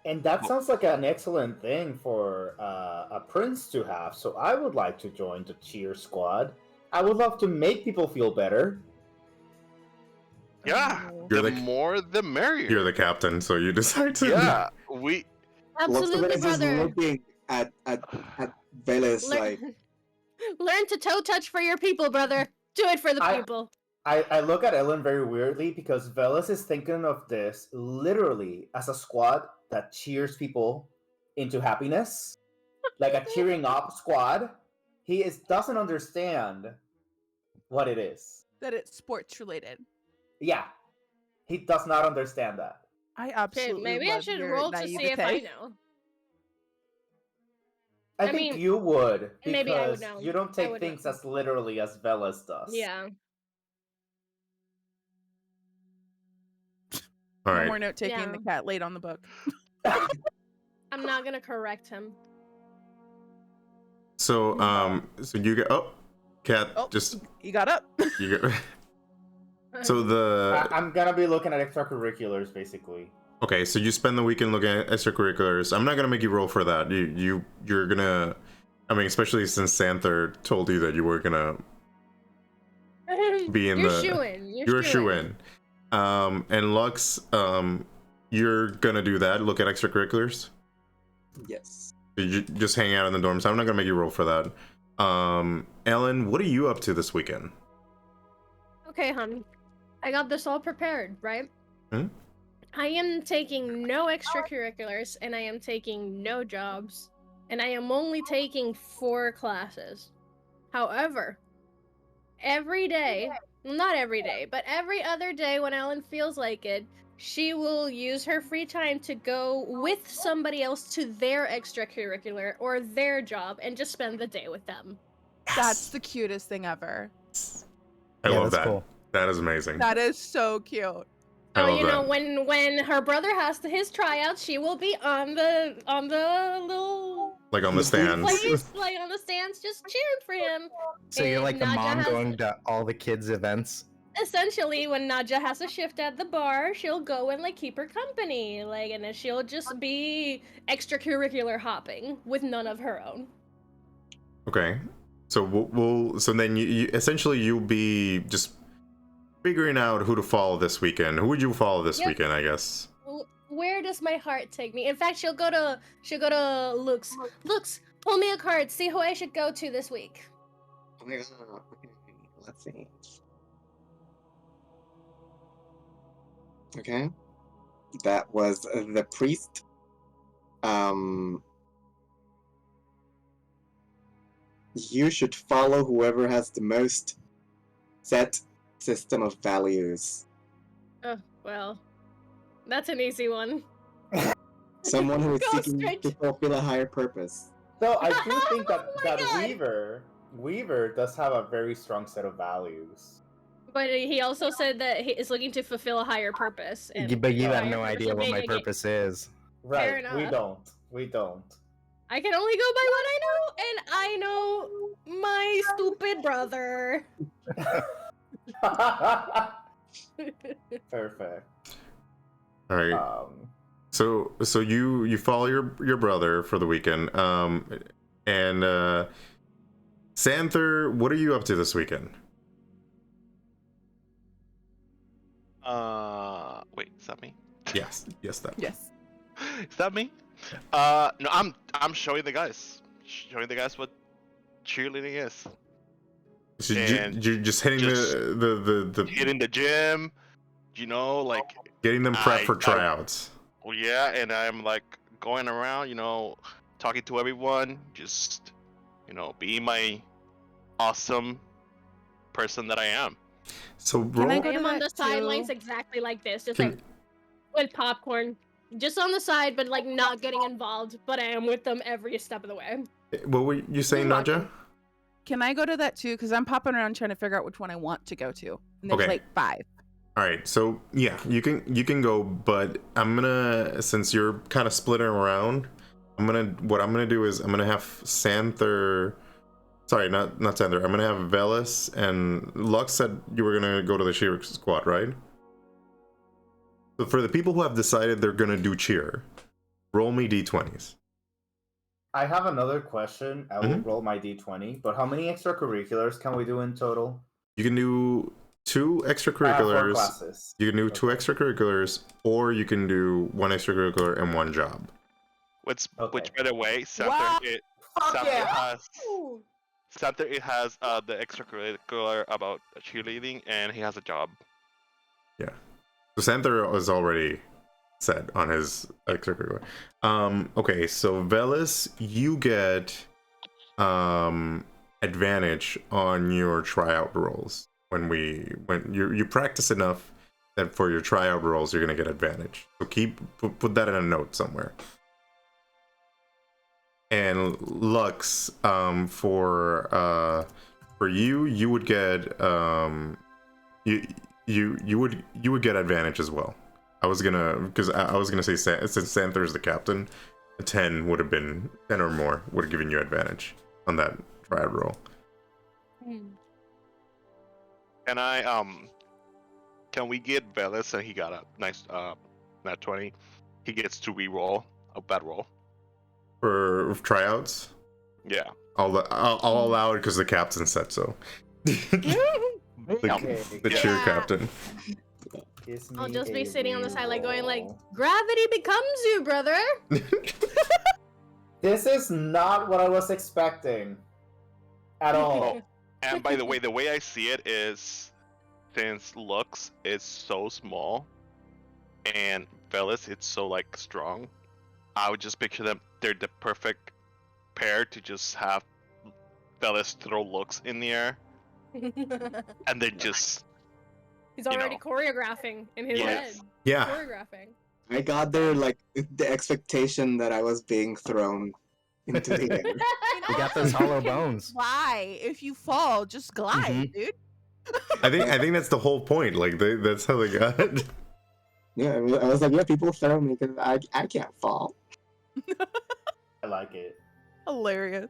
S1: And that sounds like an excellent thing for a prince to have. So I would like to join the cheer squad. I would love to make people feel better.
S5: Yeah,
S3: You're
S5: the
S3: the-
S5: more the merrier.
S3: You're the captain, so you decide to.
S5: Yeah, we.
S4: Absolutely,
S7: Luxoven is just
S4: brother.
S7: looking at Veles
S4: Learn,
S7: like,
S4: learn to toe touch for your people, brother. Do it for the people.
S1: I look at Ellen very weirdly because Veles is thinking of this literally as a squad that cheers people into happiness, like a cheering up squad. He doesn't understand what it is.
S2: That it's sports related.
S1: Yeah, he does not understand that.
S2: I
S4: Okay,
S2: absolutely
S4: maybe I
S2: love
S4: should
S2: your
S4: roll to see if I
S2: naivete.
S4: know.
S1: I
S4: I
S1: think
S4: mean,
S1: you would because
S4: maybe I would know.
S1: you don't
S4: I
S1: take
S4: would
S1: things
S4: know.
S1: as literally as Veles does.
S4: Yeah.
S3: All
S2: No
S3: right.
S2: more note taking.
S4: Yeah.
S2: The cat laid on the book.
S4: I'm not gonna correct him.
S3: So so you get cat
S2: Oh,
S3: just
S2: you got up.
S3: you get. So the
S1: I'm gonna be looking at extracurriculars basically.
S3: okay, so you spend the weekend looking at extracurriculars. I'm not gonna make you roll for that. You're gonna, I mean, especially since Zanther told you that you were gonna be in
S4: You're
S3: the.
S4: shoo-in.
S3: You're a shoo-in. And Lux, you're gonna do that. Look at extracurriculars.
S7: yes.
S3: You just hang out in the dorms. I'm not gonna make you roll for that. Ellen, what are you up to this weekend?
S4: Okay, hon. I got this all prepared, right?
S3: Hmm?
S4: I am taking no extracurriculars, and I am taking no jobs, and I am only taking 4 classes. However, every day, well, not every day, but every other day when Ellen feels like it, she will use her free time to go with somebody else to their extracurricular or their job and just spend the day with them.
S2: That's the cutest thing ever.
S3: I love
S6: that's
S3: that.
S6: cool.
S3: That is amazing.
S2: That is so cute.
S3: I
S4: Oh,
S3: love
S4: you know,
S3: that.
S4: when her brother has his tryouts, she will be on the little
S3: Like on the stands.
S4: place, like on the stands, just cheering for him.
S6: So you're
S4: And
S6: like the
S4: Nadia
S6: mom
S4: has-
S6: going to all the kids' events.
S4: Essentially, when Nadia has a shift at the bar, she'll go and like keep her company, like, and then she'll just be extracurricular hopping with none of her own.
S3: Okay. So so then you essentially you'll be just figuring out who to follow this weekend. Who would you follow this
S4: Yep.
S3: weekend, I guess?
S4: Where does my heart take me? In fact, she'll go to Lux. Lux, pull me a card. See who I should go to this week.
S7: Okay, let's see. Okay. That was the priest. You should follow whoever has the most set system of values.
S4: Oh well, that's an easy one.
S7: Someone who is
S4: Go
S7: seeking
S4: straight
S7: to fulfill a higher purpose.
S1: So I do think that
S4: Oh my God.
S1: Weaver does have a very strong set of values.
S4: But he also said that he is looking to fulfill a higher purpose. And
S6: But you
S4: the
S6: have
S4: higher
S6: no
S4: purpose
S6: idea
S4: of
S6: what
S4: being
S6: my
S4: a
S6: purpose is.
S1: Right.
S4: enough.
S1: We don't. We don't.
S4: I can only go by what I know, and I know my stupid brother.
S1: Perfect.
S3: All right. So you follow your brother for the weekend. And Zanther, what are you up to this weekend?
S5: Wait, is that me?
S3: Yes, that.
S2: Yes.
S5: Is that me? No, I'm showing the guys what cheerleading is.
S3: So
S5: And
S3: you're just hitting the
S5: hitting the gym, like
S3: getting them prepped for tryouts.
S5: Well, yeah, and I'm like going around, talking to everyone, just being my awesome person that I am.
S3: So
S2: Can I
S3: roll.
S2: go
S4: I
S2: to
S4: am on
S2: that
S4: the sidelines
S2: too?
S4: exactly like this, just like with popcorn, just on the side, but like not getting involved. But I am with them every step of the way.
S3: What were you saying, Nadja?
S2: Can I go to that too? Because I'm popping around trying to figure out which one I want to go to. And there's
S3: Okay.
S2: like 5.
S3: All right, so yeah, you can go, but I'm gonna, since you're kind of splitting around, what I'm gonna do is I'm gonna have Zanther. Sorry, not Zanther. I'm gonna have Veles, and Lux said you were gonna go to the cheer squad, right? So for the people who have decided they're gonna do cheer, roll me d20s.
S1: I have another question. I will roll my d20, but how many extracurriculars can we do in total?
S3: You can do 2 extracurriculars.
S1: 4 classes.
S3: You can do 2 extracurriculars, or you can do 1 extracurricular and 1 job.
S5: Which,
S1: Okay.
S5: by the way,
S2: Wow.
S5: Zanther has the extracurricular about cheerleading, and he has a job.
S3: Yeah. So Zanther is already set on his extracurricular. Okay, so Veles, you get advantage on your tryout rolls when you practice enough that for your tryout rolls you're gonna get advantage. So put that in a note somewhere. And Lux, for you would get you would get advantage as well. I was gonna say since Zanther is the captain, a 10 would have been 10 or more would have given you advantage on that triad roll.
S5: Can we get Veles, and he got a nice nat 20? He gets to re-roll a bad roll
S3: For tryouts?
S5: Yeah.
S3: I'll allow it because the captain said so. The cheer captain.
S4: I'll just be sitting on the side, like going, like, gravity becomes you, brother.
S1: This is not what I was expecting at all.
S5: And by the way I see it is, since Lux is so small and Veles it's so like strong, I would just picture them. They're the perfect pair to just have Veles throw Lux in the air, and they just.
S4: He's already choreographing in his head.
S3: Yeah.
S4: Choreographing.
S7: I got there like the expectation that I was being thrown into the air.
S6: We got those hollow bones.
S2: Why? If you fall, just glide, dude.
S3: I think that's the whole point. Like that's how they got it.
S7: Yeah, I was like, yeah, people throw me because I can't fall.
S1: I like it.
S2: Hilarious.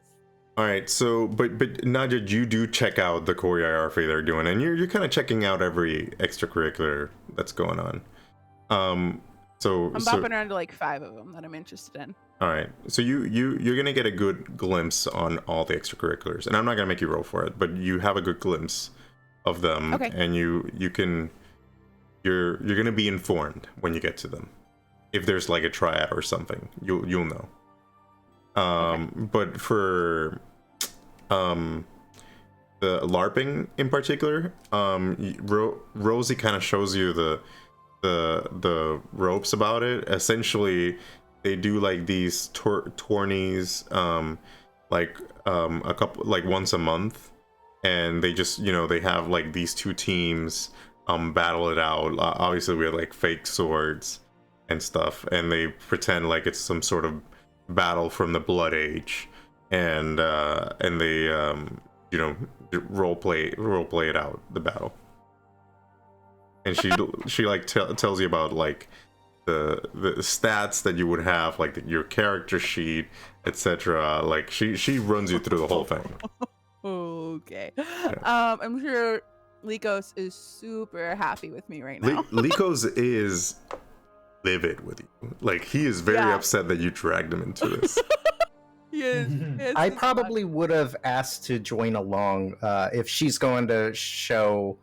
S3: All right, so but Nadja, you do check out the choreography they're doing, and you're kind of checking out every extracurricular that's going on. So
S2: I'm bopping around to like 5 of them that I'm interested in.
S3: All right, so you're gonna get a good glimpse on all the extracurriculars, and I'm not gonna make you roll for it, but you have a good glimpse of them,
S2: okay. And
S3: you're gonna be informed when you get to them. If there's like a tryout or something, you'll know. Okay. But for the LARPing in particular, Rosie kind of shows you the ropes about it. Essentially, they do like these tourneys, a couple, like once a month, and they just they have like these 2 teams battle it out. Obviously, we have like fake swords and stuff, and they pretend like it's some sort of battle from the Blood Age, and they role play it out, the battle. and she like tells you about like the stats that you would have, like your character sheet, etc. Like she runs you through the whole thing.
S2: Okay. I'm sure Lycos is super happy with me right now.
S3: Lycos is livid with you. Like he is very upset that you dragged him into this.
S2: Yes.
S6: I probably would have asked to join along if she's going to show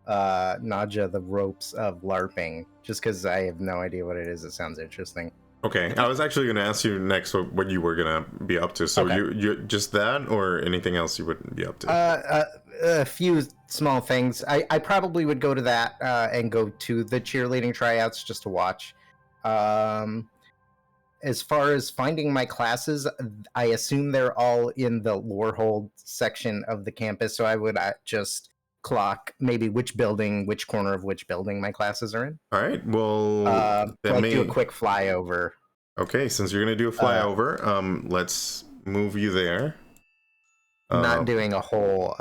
S6: Nadja the ropes of LARPing, just because I have no idea what it is. It sounds interesting.
S3: Okay, I was actually going to ask you next what you were going to be up to. So you just that, or anything else you wouldn't be up to?
S6: A few small things. I probably would go to that and go to the cheerleading tryouts just to watch. As far as finding my classes, I assume they're all in the lore hold section of the campus, so I would just clock maybe which corner of which building my classes are in.
S3: All right, well,
S6: do a quick flyover.
S3: Okay, since you're going to do a flyover, let's move you there.
S6: Not doing a whole,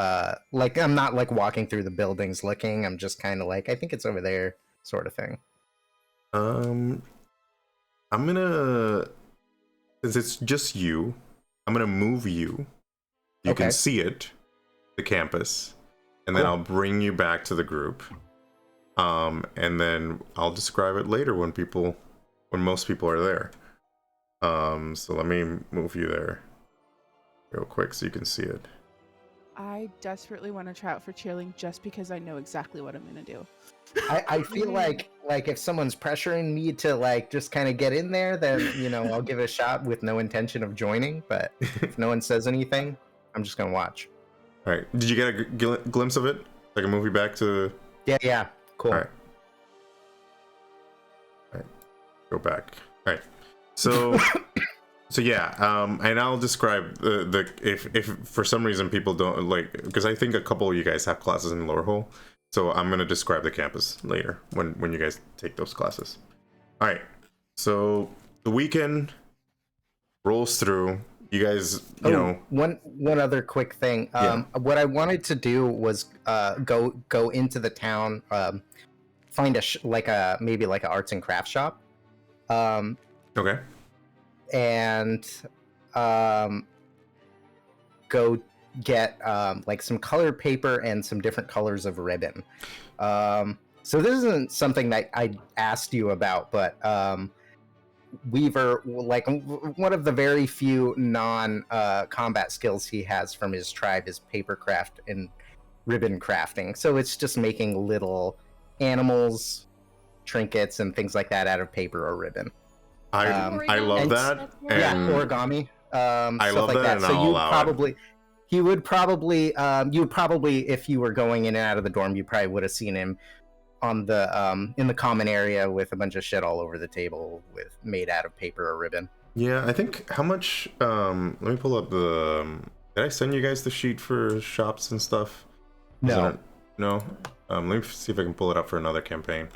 S6: like, I'm not like walking through the buildings looking, I'm just kind of like, I think it's over there, sort of thing.
S3: I'm gonna, since it's just you, I'm gonna move you. You can see it, the campus, and then I'll bring you back to the group. And then I'll describe it later when most people are there. So let me move you there real quick so you can see it.
S2: I desperately want to try out for cheerleading just because I know exactly what I'm gonna do.
S6: I feel like if someone's pressuring me to like just kind of get in there, then I'll give it a shot with no intention of joining. But if no one says anything, I'm just gonna watch.
S3: All right. Did you get a glimpse of it? Like a movie back to?
S6: Yeah. Cool.
S3: All right. Go back. All right. So. So yeah, and I'll describe the if for some reason people don't like, because I think a couple of you guys have classes in Lorehole, so I'm gonna describe the campus later when you guys take those classes. All right, so the weekend rolls through. You guys,
S6: one other quick thing. What I wanted to do was go into the town, find maybe an arts and crafts shop.
S3: Okay.
S6: And go get like some colored paper and some different colors of ribbon. So this isn't something that I asked you about, but Weaver, like one of the very few non-combat skills he has from his tribe is paper craft and ribbon crafting. So it's just making little animals, trinkets, and things like that out of paper or ribbon.
S3: I love that.
S6: And origami.
S3: I love like that. And
S6: so you would probably, if you were going in and out of the dorm, you probably would have seen him on the in the common area with a bunch of shit all over the table made out of paper or ribbon.
S3: Yeah, I think how much. Let me pull up the. Did I send you guys the sheet for shops and stuff?
S6: No.
S3: No. Let me see if I can pull it up for another campaign.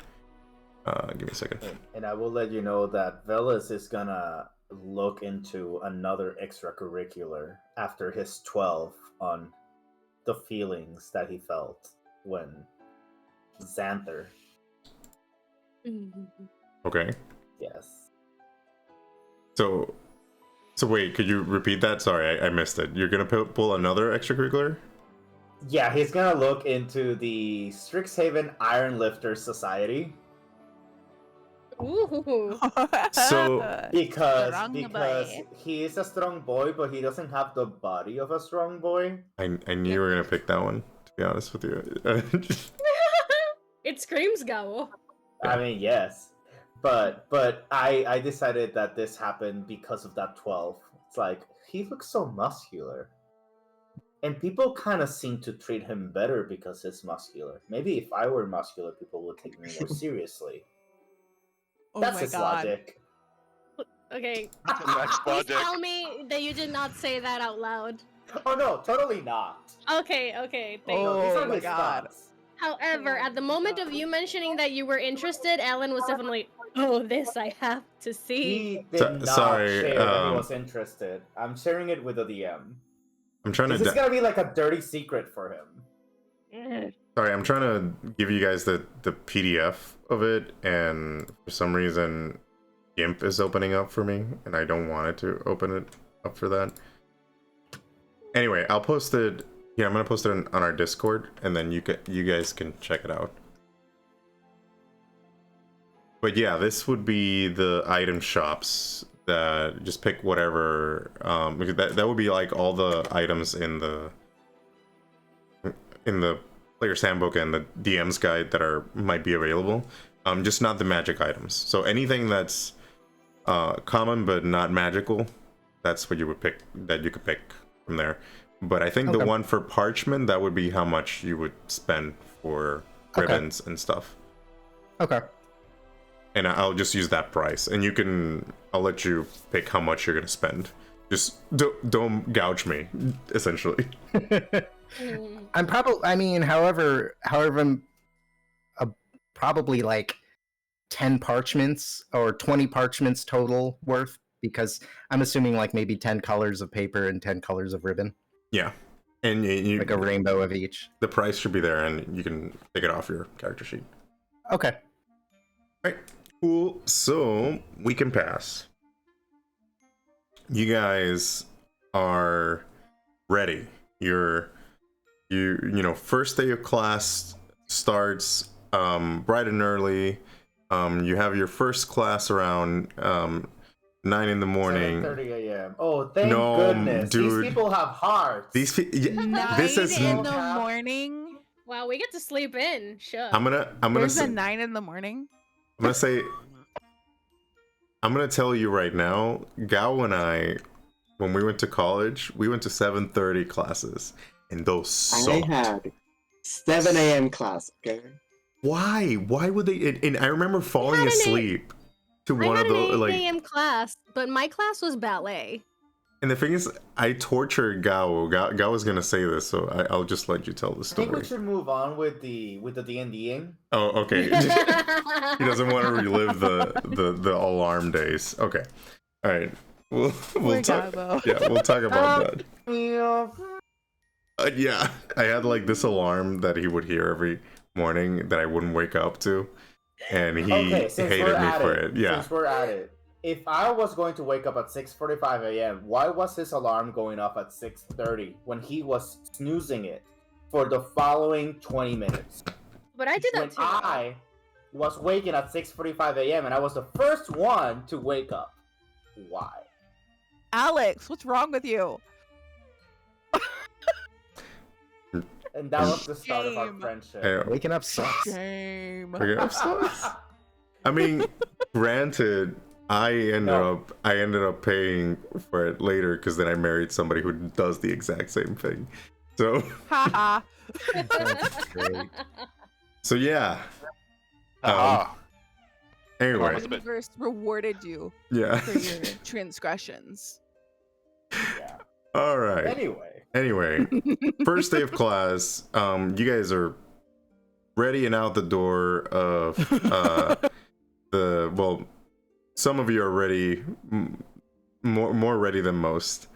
S3: Give me a second.
S1: And I will let you know that Veles is gonna look into another extracurricular after his 12 on the feelings that he felt when Zanther.
S3: Okay.
S1: Yes.
S3: So wait, could you repeat that? Sorry, I missed it. You're gonna pull another extracurricular?
S1: Yeah, he's gonna look into the Strixhaven Iron Lifter Society.
S4: Ooh.
S3: So
S1: because
S2: boy.
S1: he is a strong boy, but he doesn't have the body of a strong boy.
S3: I knew you were gonna pick that one, to be honest with you.
S4: It screams Gabo.
S1: I mean, yes, but I decided that this happened because of that 12. It's like he looks so muscular, and people kind of seem to treat him better because he's muscular. Maybe if I were muscular, people would take me more seriously.
S2: Oh
S1: That's
S2: my
S1: his
S2: God.
S1: logic.
S4: Okay.
S5: That's a nice
S4: Please
S5: logic.
S4: tell me that you did not say that out loud.
S1: Oh no, totally not.
S4: Okay, thank
S2: Oh,
S4: you.
S1: These are
S2: my
S1: his
S2: God.
S1: thoughts.
S4: However, at the moment of you mentioning that you were interested, Ellen was definitely, oh, this I have to see.
S1: He did not
S3: sorry,
S1: share that he was interested. I'm sharing it with the DM.
S3: I'm trying
S1: This
S3: to.
S1: is gonna be like a dirty secret for him.
S3: Sorry, I'm trying to give you guys the PDF of it, and for some reason, GIMP is opening up for me, and I don't want it to open it up for that. Anyway, I'll post it. Yeah, I'm gonna post it on our Discord, and then you guys can check it out. But yeah, this would be the item shops that just pick whatever. Because that would be like all the items in the player's handbook and the DM's guide that might be available. Just not the magic items. So anything that's common but not magical, that's what you would pick. That you could pick from there. But I think the one for parchment, that would be how much you would spend for ribbons and stuff.
S6: Okay.
S3: And I'll just use that price, and I'll let you pick how much you're gonna spend. Just don't gouge me, essentially.
S6: I'm probably, I mean, however, probably like 10 parchments or 20 parchments total worth, because I'm assuming like maybe 10 colors of paper and 10 colors of ribbon.
S3: Yeah. And you
S6: like a rainbow of each.
S3: The price should be there, and you can take it off your character sheet.
S6: Okay.
S3: All right. Cool. So we can pass. You guys are ready. You know, first day of class starts bright and early. You have your first class around 9 in the morning.
S1: 7:30 a.m. Oh, thank goodness.
S3: Dude.
S1: These people have hearts.
S3: These
S2: This is in the morning.
S4: Wow, we get to sleep in. Sure.
S3: I'm gonna
S2: There's
S3: say,
S2: a 9 in the morning.
S3: I'm gonna tell you right now, Gao and I, when we went to college, we went to 7:30 classes, and those sucked.
S7: I had 7 a.m. class, okay?
S3: Why would they? And I remember falling asleep to one of the
S4: an 8 a.m. class, but my class was ballet.
S3: And the thing is, I tortured Gao. Gao was gonna say this, so I'll just let you tell the
S1: I
S3: story.
S1: think we should move on with the D&Ding.
S3: Oh, okay. He doesn't want to relive the alarm days. Okay, all right. We'll talk.
S2: Gabo.
S3: Yeah, we'll talk about that. Yeah, I had like this alarm that he would hear every morning that I wouldn't wake up to, and he hated me for it. Yeah.
S1: Since we're at it, if I was going to wake up at 6:45 a.m., why was his alarm going off at 6:30 when he was snoozing it for the following 20 minutes?
S4: But I did that
S1: when
S4: too.
S1: I was waking at 6:45 a.m. and I was the first one to wake up. Why?
S2: Alex, what's wrong with you?
S1: And that was the start of our friendship.
S3: Yeah.
S6: Waking up sucks.
S2: Shame.
S3: Waking up sucks. I mean, granted, I ended up paying for it later because then I married somebody who does the exact same thing. So,
S2: Haha.
S6: That's great.
S3: so yeah. Anyway,
S2: The universe rewarded you
S3: yeah.
S2: for your transgressions.
S1: Yeah.
S3: All right. Anyway, first day of class. You guys are ready and out the door of some of you are ready, more ready than most.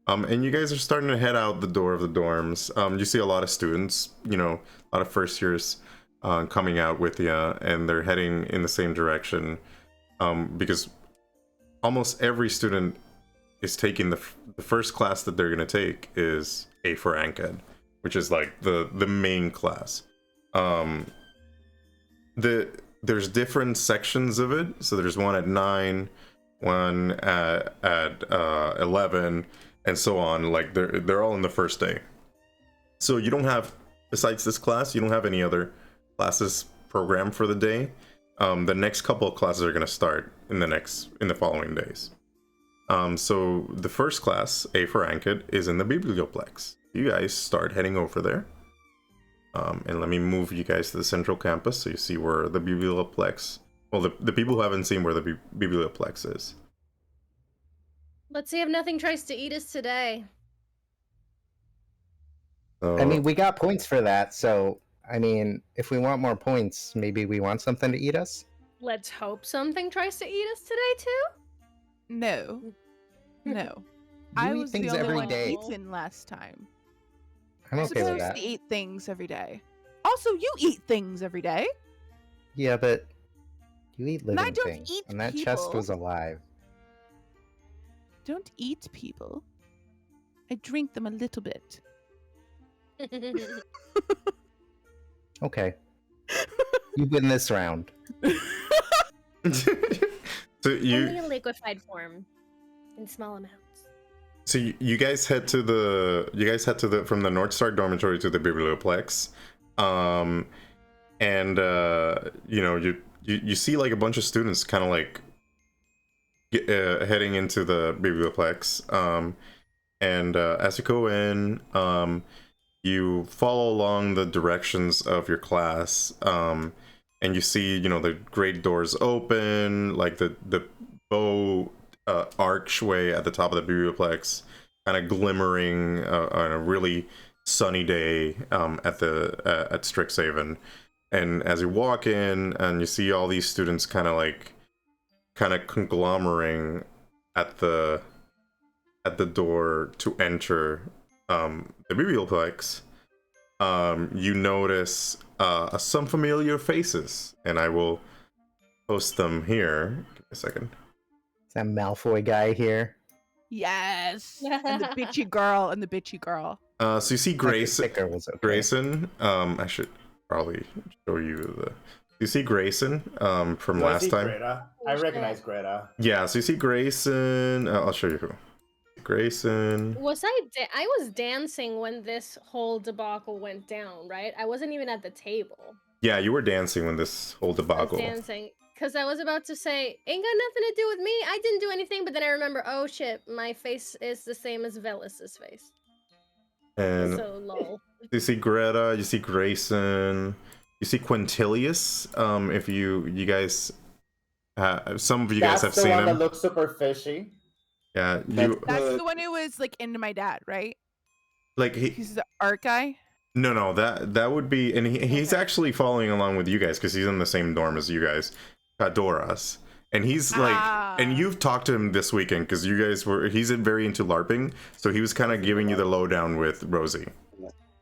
S3: And you guys are starting to head out the door of the dorms. You see a lot of students, a lot of first years coming out with you, and they're heading in the same direction because almost every student is taking the first class that they're going to take is A for Anchet, which is like the main class. There's different sections of it. So there's one at 9, one at 11, and so on. Like they're all in the first day. So you don't have, besides this class, you don't have any other classes programmed for the day. The next couple of classes are going to start in the following days. So the first class, A for Anchet, is in the Biblioplex. You guys start heading over there. And let me move you guys to the central campus so you see where the Biblioplex... Well, the people who haven't seen where the Biblioplex is.
S4: Let's see if nothing tries to eat us today.
S6: I mean, we got points for that, so, I mean, if we want more points, maybe we want something to eat us?
S4: Let's hope something tries to eat us today, too?
S2: No.
S6: I
S2: was
S6: things
S2: the only
S6: every
S2: one
S6: day.
S2: eaten last time.
S6: I'm
S2: We're
S6: okay with
S2: supposed
S6: that.
S2: to eat things every day. Also, you eat things every day.
S6: Yeah, but you eat
S2: And I
S6: living
S2: don't
S6: things,
S2: eat
S6: and that chest
S2: people.
S6: was alive.
S2: Don't eat people. I drink them a little bit.
S6: Okay. You win this round.
S3: So you
S4: Only in liquefied form, in small amounts.
S3: So you guys head to the from the North Star dormitory to the Biblioplex, and you know you see like a bunch of students kind of like heading into the Biblioplex, and as you go in, you follow along the directions of your class, and you see the great doors open, like the bow archway at the top of the Biblioplex kind of glimmering on a really sunny day at Strixhaven. And as you walk in and you see all these students kind of conglomerating at the door to enter the Biblioplex, you notice some familiar faces, and I will post them here. Give me a second.
S6: Is that Malfoy guy here?
S2: Yes. And the bitchy girl and the bitchy girl.
S3: So you see Grayson.
S6: Sticker was okay.
S3: Grayson. I should probably show you the. You see Grayson from last time.
S1: Greta? I recognize Greta.
S3: Yeah. So you see Grayson. I'll show you who. Grayson.
S4: I was dancing when this whole debacle went down, right? I wasn't even at the table.
S3: Yeah, you were dancing when this whole
S4: I
S3: debacle.
S4: was dancing. Because I was about to say, ain't got nothing to do with me. I didn't do anything. But then I remember, oh shit, my face is the same as Veles' face.
S3: And
S4: So lol.
S3: you see Greta, you see Grayson, you see Quintilius. If you guys, some of you guys have seen
S1: That's the one
S3: him.
S1: that looks super fishy.
S3: Yeah,
S2: That's the one who was like into my dad, right?
S3: like
S2: He's the art guy.
S3: No, that would be, and he's actually following along with you guys because he's in the same dorm as you guys, Doras, and he's like, and you've talked to him this weekend because you guys he's very into LARPing, so he was kind of giving you the lowdown with Rosie.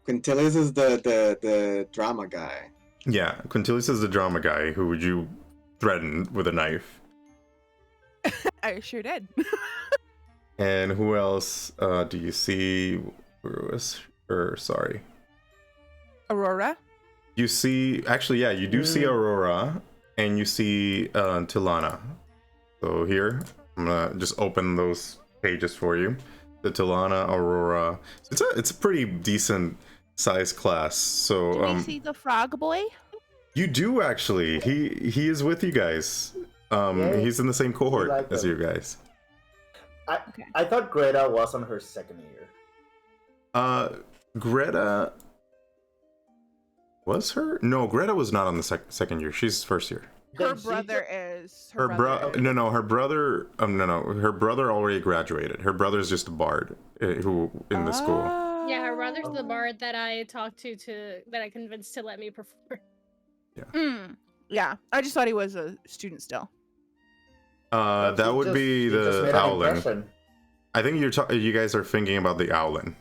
S7: Quintilius is the drama guy.
S3: Yeah, Quintilius is the drama guy who you threatened with a knife.
S2: I sure did.
S3: And who else do you see? Sorry.
S2: Aurora.
S3: You see, actually, yeah, you do see Aurora, and you see Tilana. So here, I'm gonna just open those pages for you. The Tilana, Aurora. It's a pretty decent size class. So
S2: Do we see the frog boy?
S3: you do actually. He is with you guys.
S1: Yeah,
S3: He's in the same cohort
S1: like
S3: as
S1: him.
S3: you guys.
S1: I thought Greta was on her second year.
S3: Greta was her? No, Greta was not on the second year. She's first year.
S2: Her
S1: Then she
S2: brother is.
S3: Her brother. No, her brother. Her brother already graduated. Her brother's just a bard who in the school.
S4: Yeah, her brother's the bard that I talked to that I convinced to let me perform.
S2: Yeah, I just thought he was a student still.
S3: That would be
S1: She just
S3: the
S1: made an
S3: Owlin.
S1: impression.
S3: I think you guys are thinking about the Owlin,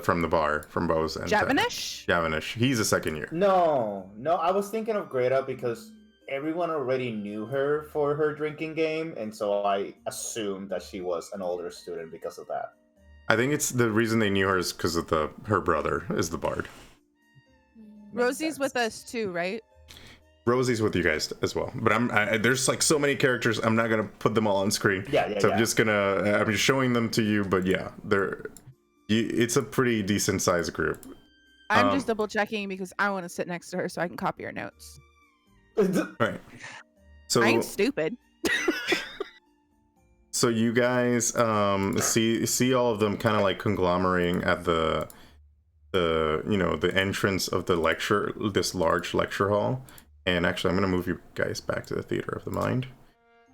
S3: from the bar from Bose and
S2: Javanish?
S3: Javanish. He's a second year.
S1: No, I was thinking of Greta because everyone already knew her for her drinking game, and so I assumed that she was an older student because of that.
S3: I think it's the reason they knew her is because of her brother is the bard.
S2: Rosie's with us too, right?
S3: Rosie's with you guys as well, but there's like so many characters. I'm not gonna put them all on screen.
S1: Yeah.
S3: So I'm just showing them to you, but yeah, it's a pretty decent sized group.
S2: I'm just double checking because I want to sit next to her so I can copy her notes.
S3: Right. So
S2: I ain't stupid.
S3: So you guys see all of them kind of like conglomerating at the entrance of this large lecture hall. And actually, I'm going to move you guys back to the Theater of the Mind.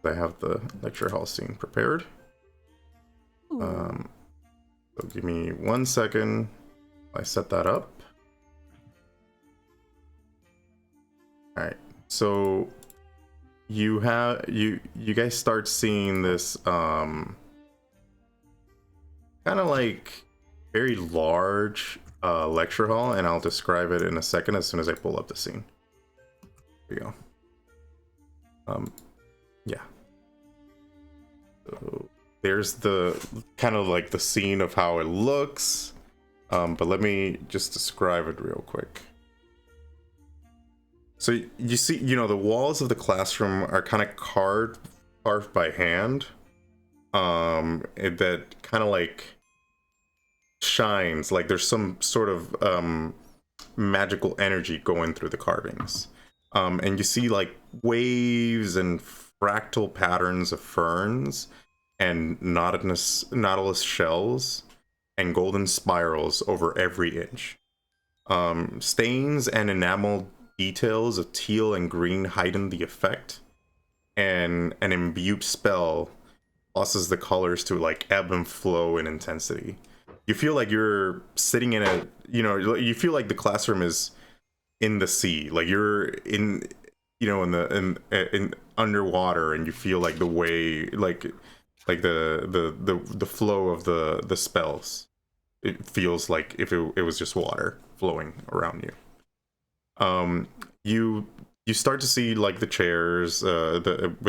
S3: I have the lecture hall scene prepared. So give me 1 second. I set that up. All right. So you guys start seeing this kind of like very large lecture hall, and I'll describe it in a second as soon as I pull up the scene. Here we go. Yeah. So there's the kind of like the scene of how it looks, but let me just describe it real quick. So you see, the walls of the classroom are kind of carved by hand. That kind of like shines, like there's some sort of magical energy going through the carvings. And you see like waves and fractal patterns of ferns and nautilus shells and golden spirals over every inch. Stains and enamel details of teal and green heighten the effect, and an imbued spell causes the colors to like ebb and flow in intensity. You feel like you're sitting in a, you feel like the classroom is in the sea, like you're in underwater, and you feel like the way, like the flow of the spells. It feels like if it was just water flowing around you. You start to see like the chairs with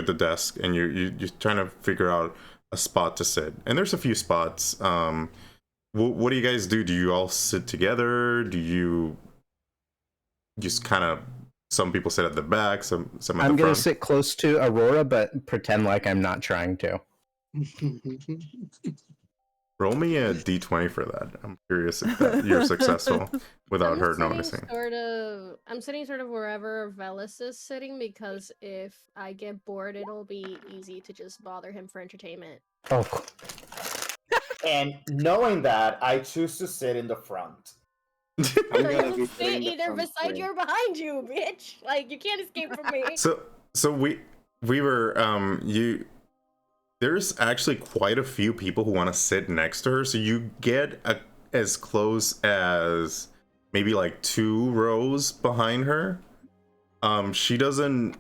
S3: the desk, and you're trying to figure out a spot to sit. And there's a few spots. What do you guys do? Do you all sit together? Do you just kind of, some people sit at the back, some at the front?
S6: I'm gonna sit close to Aurora, but pretend like I'm not trying to.
S3: Roll me a d20 for that. I'm curious if you're successful without her noticing.
S4: I'm sitting sort of wherever Veles is sitting, because if I get bored, it'll be easy to just bother him for entertainment.
S6: Oh.
S1: And knowing that, I choose to sit in the front.
S7: I'm gonna
S4: You'll
S7: be
S4: sit
S7: sitting
S4: either
S7: the front
S4: beside
S7: way.
S4: you or behind you, bitch. Like, you can't escape from me.
S3: So we were there's actually quite a few people who want to sit next to her, so you get as close as maybe like 2 rows behind her. She doesn't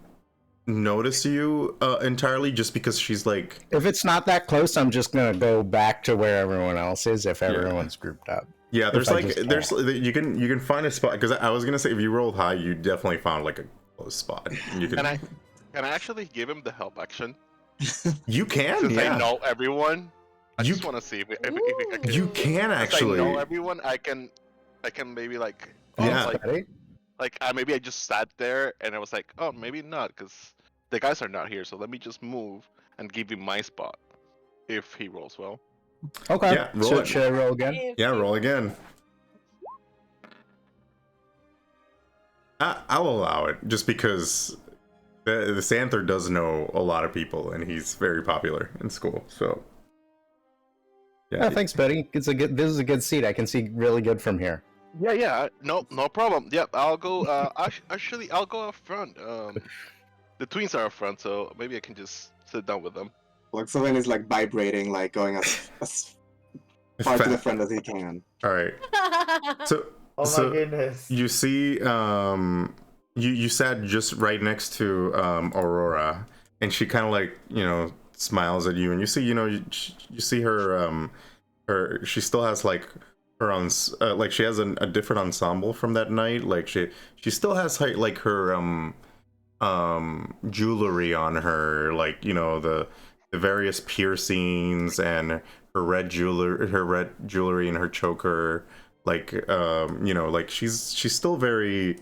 S3: notice you entirely, just because she's like,
S6: If it's not that close, I'm just gonna go back to where everyone else is if everyone's grouped up.
S3: yeah, there's
S6: If I
S3: like
S6: just
S3: there's you can find a spot, because I was gonna say if you rolled high, you definitely found like a close spot. And you can
S5: Can I actually give him the help action?
S3: You can,
S5: Since
S3: yeah.
S5: I know everyone, I
S3: You
S5: just want to see if I can.
S3: You can
S5: Since
S3: actually.
S5: I know everyone, I can maybe like,
S3: Yeah.
S5: maybe I just sat there and I was like, oh, maybe not, because the guys are not here, so let me just move and give him my spot if he rolls well.
S6: Okay.
S3: Yeah, roll it.
S6: Should I roll again?
S3: Yeah, roll again. I'll allow it, just because the Zanther does know a lot of people, and he's very popular in school. So,
S6: Yeah, thanks, buddy. This is a good seat. I can see really good from here.
S5: Yeah, no problem. Yep, I'll go. Actually, I'll go up front. The twins are up front, so maybe I can just sit down with them.
S7: Luxoven is like vibrating, like going as far to the front as he can.
S3: All right. So,
S1: Oh my goodness.
S3: You see, you sat just right next to Aurora, and she kind of like, smiles at you, and you see, you see her, she still has like her own, like she has a different ensemble from that night. Like she still has like her jewelry on her, like the various piercings and her red jewelry and her choker. Like like she's still very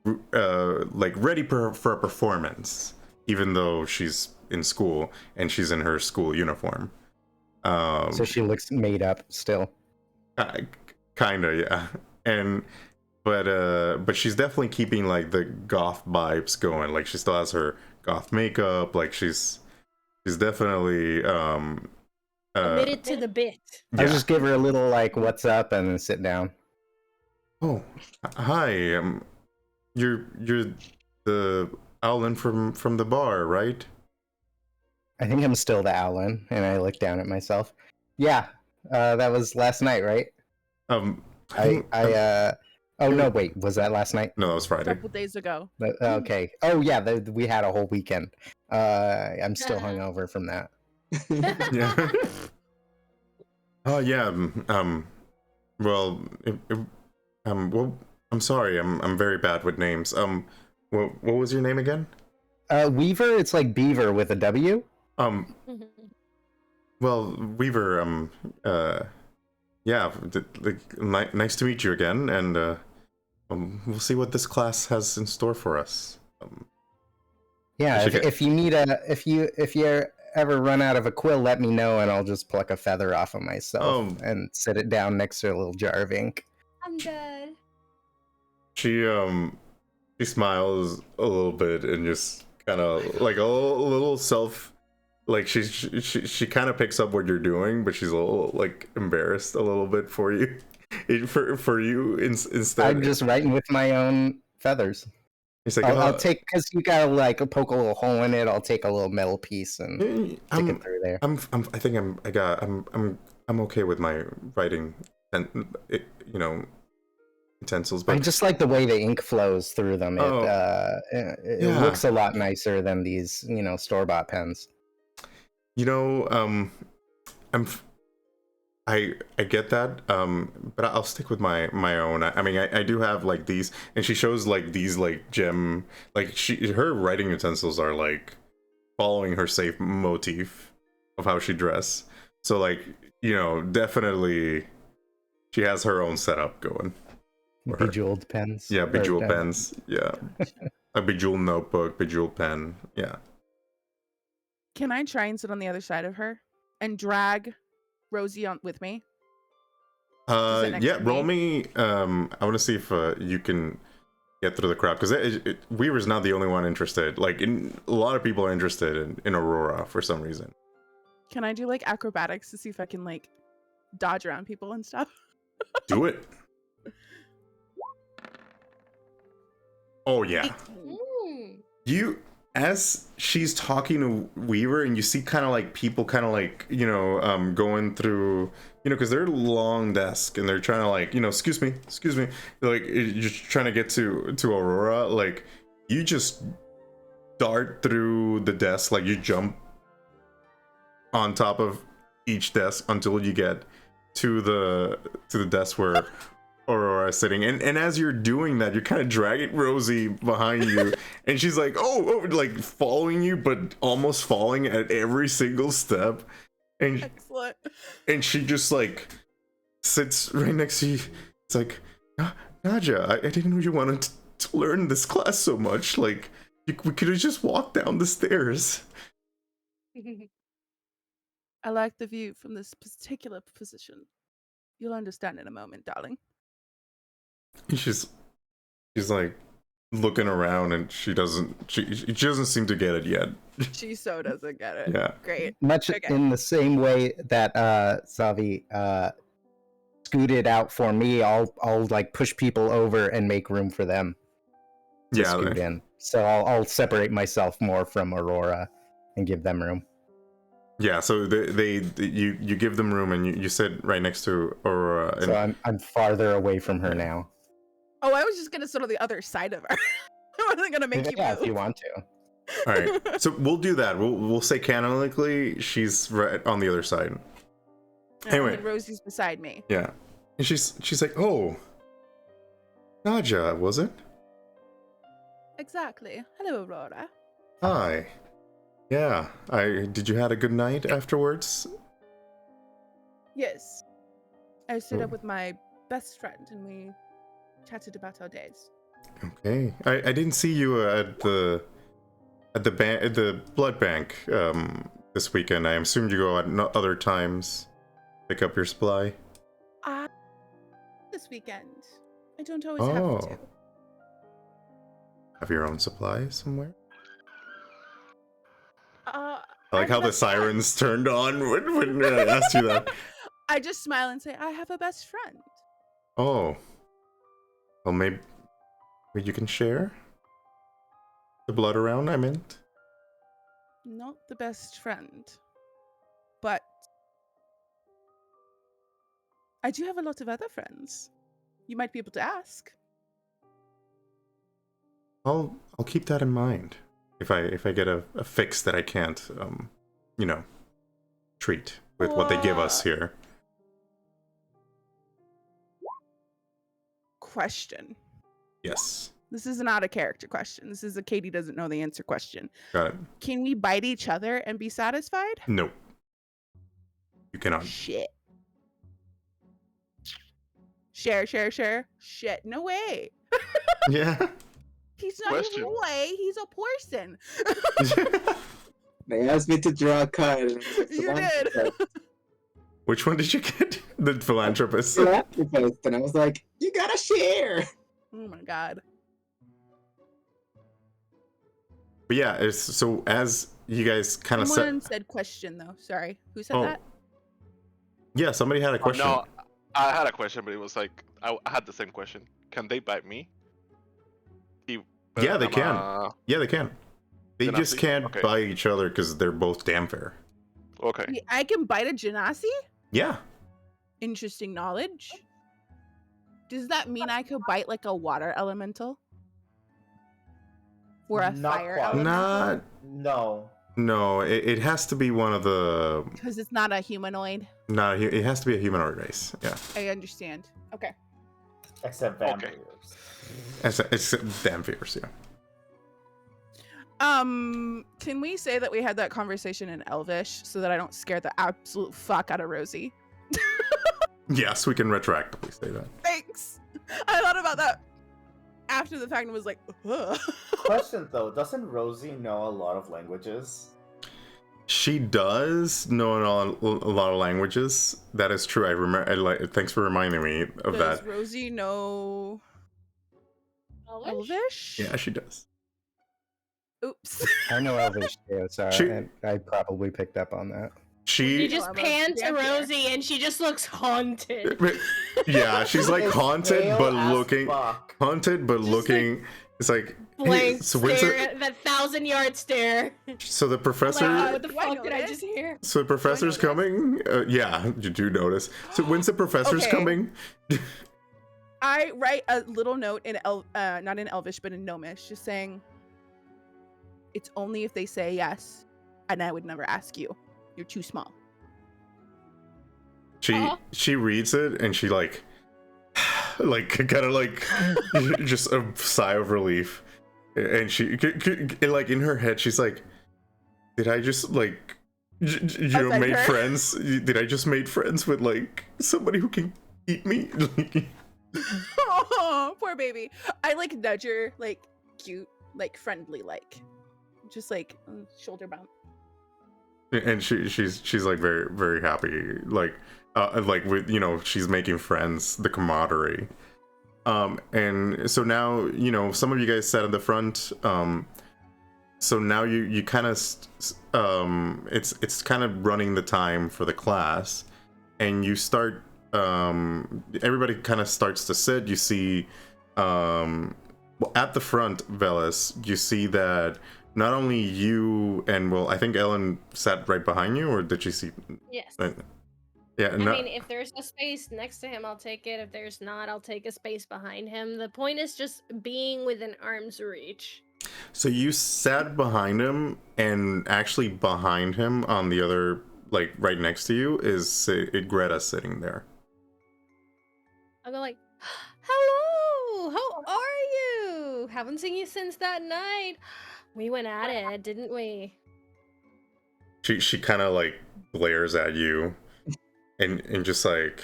S3: like ready for a performance, even though she's in school and she's in her school uniform.
S6: So she looks made up still.
S3: Kinda, yeah. But she's definitely keeping like the goth vibes going. Like she still has her goth makeup. Like she's definitely
S4: Committed to the bit.
S3: Yeah.
S6: I'll just give her a little like "What's up?" and then sit down.
S3: Oh, hi. You're the Owlin from the bar, right?
S6: I think I'm still the Owlin, and I look down at myself. Yeah, that was last night, right?
S3: Oh
S6: no, wait, was that last night?
S3: No, that was
S2: A
S3: Friday.
S2: couple days ago.
S6: Okay. Oh yeah, we had a whole weekend. I'm still hungover from that.
S3: Yeah. Oh yeah. Well, Well, I'm sorry. I'm very bad with names. What was your name again?
S6: Weaver. It's like beaver with a W.
S3: Well, Weaver. Yeah. Nice to meet you again, and we'll see what this class has in store for us.
S6: Yeah. If you need if you ever run out of a quill, let me know, and I'll just pluck a feather off of myself and set it down next to a little jar of ink.
S4: I'm dead.
S3: She smiles a little bit and just kind of like a little self, like she kind of picks up what you're doing, but she's a little like embarrassed a little bit for you, for you instead.
S6: I'm just writing with my own feathers.
S3: He's like,
S6: I'll take, because you gotta like poke a little hole in it. I'll take a little metal piece and stick it through there.
S3: I think I'm okay with my writing, and utensils. But
S6: I just like the way the ink flows through them. It looks a lot nicer than these, store-bought pens.
S3: I get that, but I'll stick with my own. I mean, I do have like these, and she shows like these like gem, like her writing utensils are like following her safe motif of how she dress. So like, definitely she has her own setup going.
S6: Bejeweled pens.
S3: Yeah, bejeweled pens. Yeah, a bejeweled notebook, bejeweled pen. Yeah.
S2: Can I try and sit on the other side of her and drag Rosie on with me?
S3: Yeah, roll me. I want to see if you can get through the crowd, because Weaver's not the only one interested. Like, a lot of people are interested in Aurora for some reason.
S2: Can I do like acrobatics to see if I can like dodge around people and stuff?
S3: Do it. Oh yeah. You, as she's talking to Weaver, and you see kind of like people kind of like, going through, because they're long desk and they're trying to like, excuse me, they're like, you're just trying to get to Aurora. Like, you just dart through the desk, like you jump on top of each desk until you get to the desk where Aurora is sitting, and as you're doing that, you're kind of dragging Rosie behind you, and she's like, oh, like following you, but almost falling at every single step. And
S2: excellent. And
S3: she just like sits right next to you. It's like, Naja, I didn't know you wanted to learn this class so much. Like, we could have just walked down the stairs.
S2: I like the view from this particular position. You'll understand in a moment, darling.
S3: She's like looking around, and she doesn't seem to get it yet.
S2: She so doesn't get it.
S3: Yeah.
S2: Great.
S6: Much in the same way that Xavi scooted out for me, I'll like push people over and make room for them to scoot in. So I'll separate myself more from Aurora and give them room.
S3: Yeah, so you give them room, and you sit right next to Aurora. And...
S6: So I'm farther away from her now.
S2: Oh, I was just gonna sit on the other side of her. I wasn't gonna make you move.
S6: If you want to.
S3: All right, so we'll do that. We'll say canonically she's right on the other side. Anyway,
S2: and Rosie's beside me.
S3: Yeah, and she's like, oh, Naja, was it?
S2: Exactly. Hello, Aurora.
S3: Hi. Yeah, did you had a good night afterwards?
S2: Yes. I stood up with my best friend and we chatted about our days.
S3: Okay. I didn't see you at the blood bank this weekend. I assumed you go at other times pick up your supply.
S2: This weekend. I don't always have to.
S3: Have your own supply somewhere?
S2: I
S3: like how the sirens turned on when I asked you that.
S2: I just smile and say, I have a best friend.
S3: Oh. Well, maybe you can share the blood around, I meant.
S2: Not the best friend, but I do have a lot of other friends. You might be able to ask.
S3: I'll keep that in mind. If I get a fix that I can't, treat with what they give us here.
S2: question.
S3: Yes.
S2: This is not a character question. This is a Katie doesn't know the answer question.
S3: Got it.
S2: Can we bite each other and be satisfied?
S3: No. You cannot.
S2: Shit. Share. Shit. No way.
S3: Yeah.
S2: He's not
S5: Question.
S2: a boy. He's a person.
S7: They asked me to draw a card. And I was like,
S2: You did.
S3: Which one did you get? The philanthropist.
S7: Philanthropist. And I was like, you gotta share.
S2: Oh my god.
S3: But yeah, it's, so as you guys kind of
S2: Someone said question though. Sorry. Who said that?
S3: Yeah, somebody had a question.
S5: No, I had a question, but it was like I had the same question. Can they bite me?
S3: Yeah, they can. Yeah, they can. They
S5: Genasi?
S3: just can't
S5: Okay.
S3: bite each other because they're both damn fair.
S5: Okay.
S2: I can bite a Genasi?
S3: Yeah.
S2: Interesting knowledge. Does that mean I could bite like a water elemental? Or a
S1: Not
S2: fire
S1: quite.
S2: elemental?
S3: No, it has to be one of the.
S2: Because it's not a humanoid.
S3: No, it has to be a humanoid race. Yeah.
S2: I understand. Okay.
S1: Except
S5: Okay.
S1: vampires.
S3: It's damn fierce, yeah.
S2: Can we say that we had that conversation in Elvish so that I don't scare the absolute fuck out of Rosie?
S3: Yes, we can retroactively say that.
S2: Thanks. I thought about that after the fact and was like, ugh.
S1: Question though, doesn't Rosie know a lot of languages?
S3: She does know a lot of languages. That is true. I remember. Thanks for reminding me of
S2: Does
S3: that.
S2: Rosie know Elvish?
S3: Yeah, she does.
S2: Oops.
S6: I know Elvish too, so I probably picked up on that.
S4: You
S3: She,
S4: just
S2: I'm a
S4: pan to
S2: vampire.
S4: Rosie and she just looks haunted.
S3: yeah, she's like
S1: It's
S3: haunted,
S1: pale
S3: but
S1: as
S3: looking
S1: fuck.
S3: haunted, but
S4: Just
S3: looking. It's like
S4: Blank
S3: so when's
S4: stare, that 1,000-yard stare.
S3: so the professor.
S4: Like, what the
S2: Do I
S4: fuck did I
S2: notice?
S4: just hear?
S3: So the professor's
S2: notice?
S3: coming. Yeah, you do notice. So when's the professor's
S2: Okay.
S3: coming?
S2: I write a little note in not in Elvish, but in Gnomish, just saying, it's only if they say yes, and I would never ask you. You're too small.
S3: She reads it and she like kind of like just a sigh of relief, and she like in her head she's like, did I just like
S2: Offend
S3: made
S2: her?
S3: friends? Did I just made friends with like somebody who can eat me?
S2: Oh, poor baby. I like nudge her, like cute, like friendly, like just like shoulder bump.
S3: And she's like very very happy, like with, you know, she's making friends, the camaraderie. And so now, you know, some of you guys sat in the front. So now you kind of it's kind of running the time for the class, and you start everybody kind of starts to sit. You see well, at the front, Veles, you see that not only you and, well, I think Ellen sat right behind you, or did she see?
S4: Yes.
S3: Yeah.
S4: I mean, if there's a space next to him, I'll take it. If there's not, I'll take a space behind him. The point is just being within arm's reach.
S3: So you sat behind him, and actually behind him on the other, like right next to you, is Greta sitting there.
S4: I'll go like, hello, how are you? Haven't seen you since that night. We went at it, didn't we?
S3: She kind of like glares at you, and just like,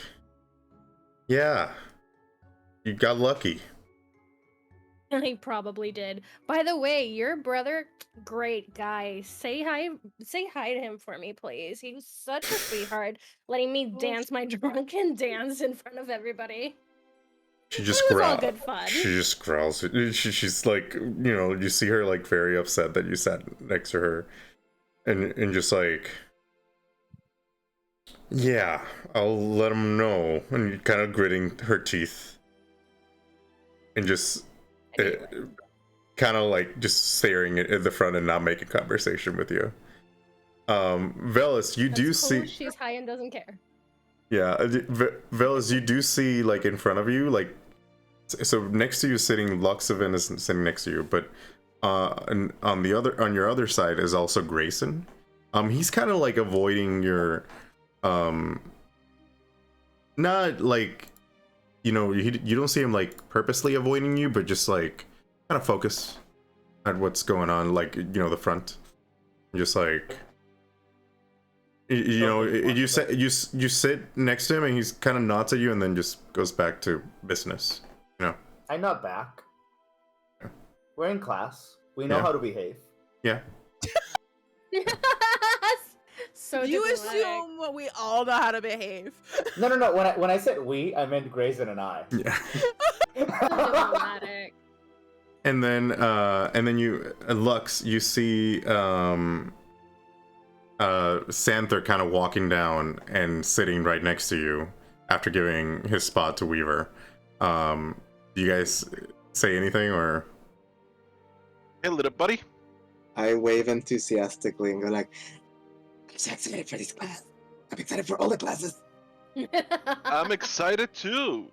S3: yeah, you got lucky.
S4: I probably did. By the way, your brother, great guy. Say hi to him for me, please. He was such a sweetheart, letting me dance my drunken dance in front of everybody.
S3: She just
S4: It was all
S3: growls.
S4: good fun.
S3: She just growls. She's like, you know, you see her like very upset that you sat next to her, and just like, yeah, I'll let him know, and kind of gritting her teeth, and just kind of like just staring at the front and not making conversation with you. Veles, you
S4: That's
S3: do
S4: cool.
S3: see.
S4: She's high and doesn't care.
S3: Yeah, Veles, you do see, like, in front of you, like, so next to you sitting, Luxoven is sitting next to you, but and on your other side is also Grayson. He's kind of like avoiding your not like you know, you don't see him like purposely avoiding you, but just like kind of focus at what's going on, like, you know, the front. Just like, you know, you sit next to him and he's kind of nods at you and then just goes back to business, you know.
S1: I nod back.
S3: Yeah.
S1: We're in class. We know
S3: Yeah.
S1: how to behave.
S3: Yeah.
S4: So
S2: You
S4: diplomatic.
S2: assume we all know how to behave.
S1: No. When I said we, I meant Grayson and I.
S3: Yeah.
S4: So diplomatic.
S3: And then you, Lux, you see Zanther kind of walking down and sitting right next to you after giving his spot to Weaver. Do you guys say anything or?
S5: Hey, little buddy.
S7: I wave enthusiastically and go like, I'm so excited for this class. I'm excited for all the classes.
S5: I'm excited too.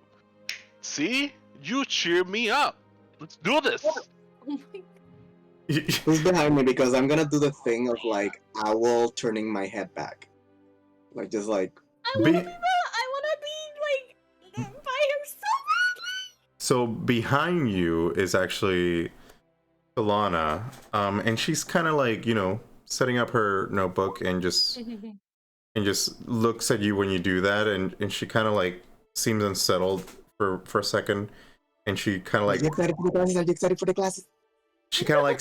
S5: See? You cheer me up. Let's do this.
S4: Oh my
S7: Who's behind me? Because I'm gonna do the thing of like Owl turning my head back. Like just like
S4: I wanna be like by him so badly.
S3: So behind you is actually Alana, and she's kind of like, you know, setting up her notebook and just looks at you when you do that, and she kind of like seems unsettled for a second, and she kind of like,
S7: Are you excited for the classes? Are you excited for the classes?
S3: she kind of like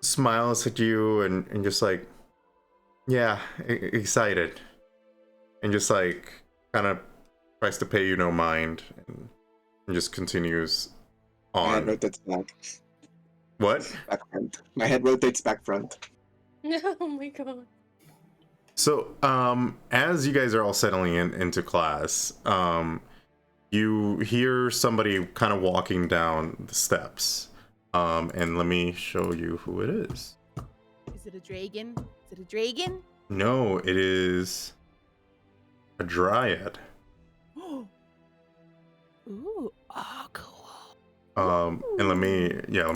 S3: smiles at you and just like, yeah, excited, and just like kind of tries to pay you no mind and just continues
S7: My head
S3: on.
S7: rotates back.
S3: What?
S7: Back front. My head rotates back front.
S4: Oh my god.
S3: So, as you guys are all settling into class, you hear somebody kind of walking down the steps. And let me show you who it is.
S2: Is it a dragon? Is it a dragon?
S3: No, it is a dryad.
S2: Ooh, oh, cool.
S3: And let me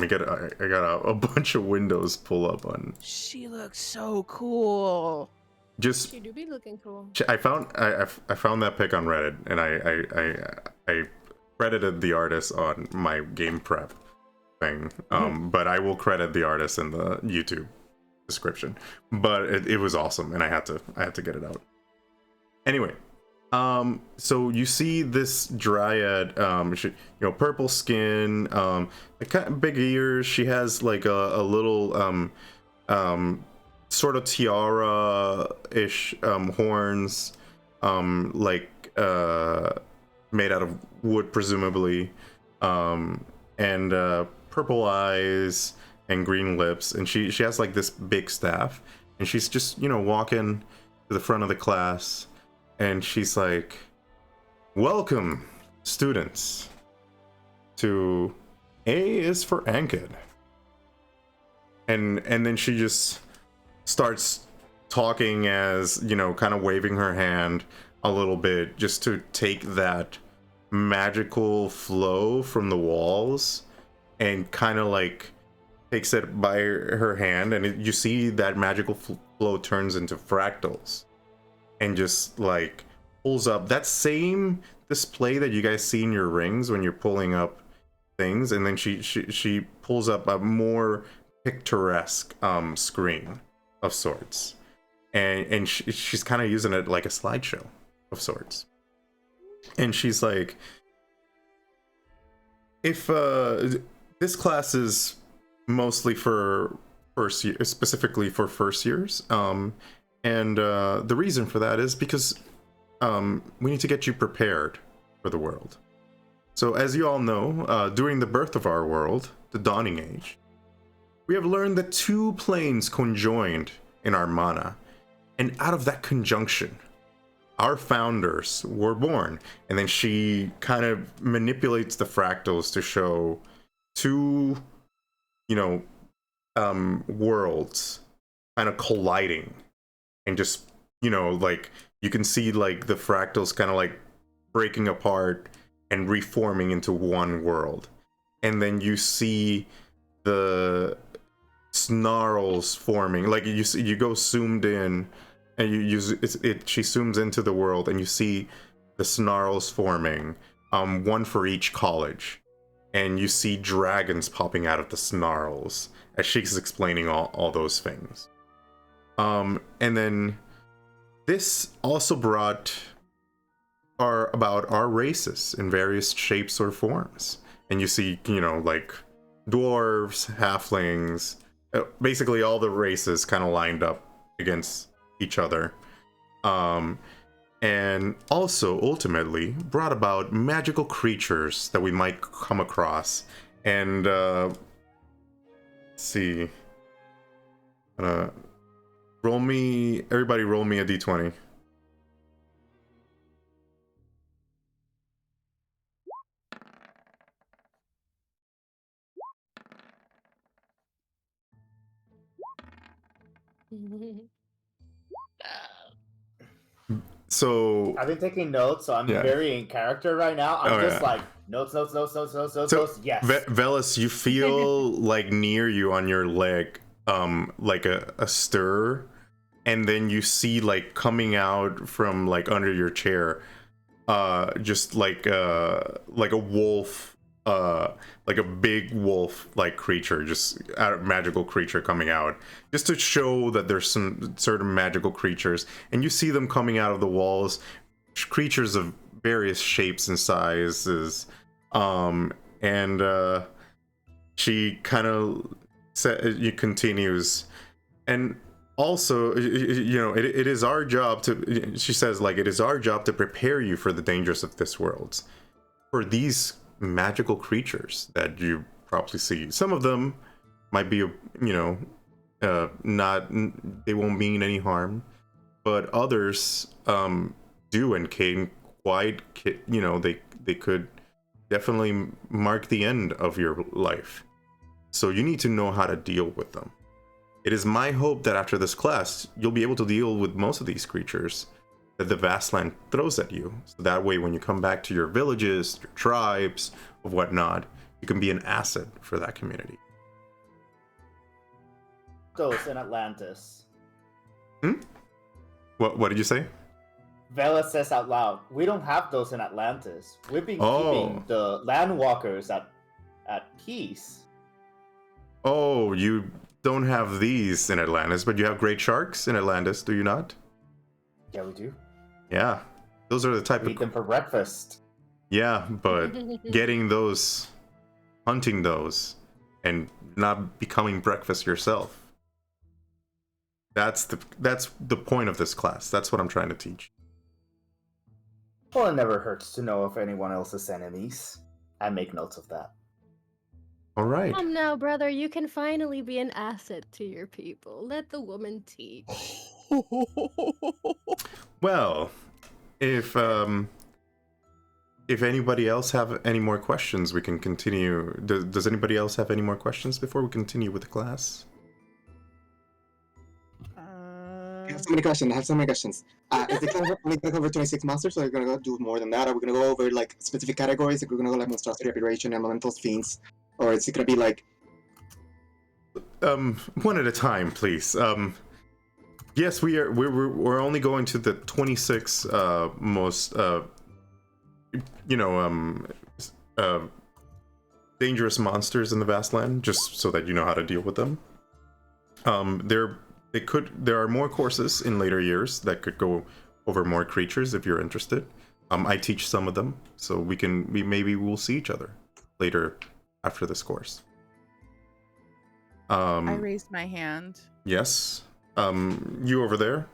S3: get, I got a bunch of windows pull up on.
S2: She looks so cool.
S3: Just,
S4: You do be looking cool.
S3: I found that pic on Reddit, and I credited the artist on my game prep thing. But I will credit the artist in the YouTube description. But it was awesome, and I had to get it out. Anyway, so you see this dryad, she, you know, purple skin, kind of big ears. She has like a little sort of tiara-ish horns, like made out of wood presumably, and purple eyes and green lips, and she has like this big staff, and she's just, you know, walking to the front of the class, and she's like, welcome students to A is for Anchet. And then she just starts talking, as, you know, kind of waving her hand a little bit just to take that magical flow from the walls and kind of like takes it by her hand, and you see that magical flow turns into fractals and just like pulls up that same display that you guys see in your rings when you're pulling up things, and then she pulls up a more picturesque screen of sorts, and she's kind of using it like a slideshow of sorts, and she's like, if this class is mostly for first year, specifically for first years, and the reason for that is because we need to get you prepared for the world. So as you all know, during the birth of our world, the Dawning Age, we have learned that two planes conjoined in our mana, and out of that conjunction, our founders were born. And then she kind of manipulates the fractals to show two, you know, worlds kind of colliding, and just, you know, like you can see like the fractals kind of like breaking apart and reforming into one world. And then you see the snarls forming, like you go zoomed in, and she zooms into the world, and you see the snarls forming, one for each college, and you see dragons popping out of the snarls as she's explaining all those things. And then this also brought about our races in various shapes or forms, and you see, you know, like dwarves, halflings, basically all the races kind of lined up against each other. And also ultimately brought about magical creatures that we might come across. And let's see, everybody roll me a d20. So
S1: I've been taking notes, so I'm very in character right now. I'm just like notes. Yes.
S3: Veles, you feel like near you on your leg, like a stir, and then you see like coming out from like under your chair, just like a wolf, like a big wolf like creature, just a magical creature coming out, just to show that there's some certain magical creatures, and you see them coming out of the walls, creatures of various shapes and sizes. And she kind of continues, and also, you know, it is our job to, she says, like, it is our job to prepare you for the dangers of this world, for these magical creatures that you probably see. Some of them might be, you know, they won't mean any harm, but others do and can quite, you know, they could definitely mark the end of your life. So you need to know how to deal with them. It is my hope that after this class, you'll be able to deal with most of these creatures that the vast land throws at you. So that way, when you come back to your villages, your tribes, or whatnot, you can be an asset for that community.
S1: Those in Atlantis.
S3: What did you say?
S1: Veles says out loud, "We don't have those in Atlantis. We've been keeping the landwalkers at peace."
S3: Oh, you don't have these in Atlantis, but you have great sharks in Atlantis, do you not?
S1: Yeah, we do.
S3: Yeah, those are the type
S1: we eat them for breakfast.
S3: Yeah, but getting those, hunting those, and not becoming breakfast yourself. That's the point of this class. That's what I'm trying to teach.
S1: Well, it never hurts to know of anyone else's enemies. I make notes of that.
S3: All right.
S4: Come now, brother. You can finally be an asset to your people. Let the woman teach.
S3: Well, if anybody else have any more questions, we can continue. Does anybody else have any more questions before we continue with the class?
S7: I have so many questions. Is the class only going to cover 26 monsters, or are we going to go do more than that? Are we going to go over like specific categories? Are we going to go like monstrosity, aberration, elementals, fiends, or is it going to be like
S3: one at a time, please? Yes, we're only going to the 26 most dangerous monsters in the vast land, just so that you know how to deal with them. There are more courses in later years that could go over more creatures if you're interested. I teach some of them, so maybe we'll see each other later after this course.
S2: I raised my hand.
S3: Yes. You over there?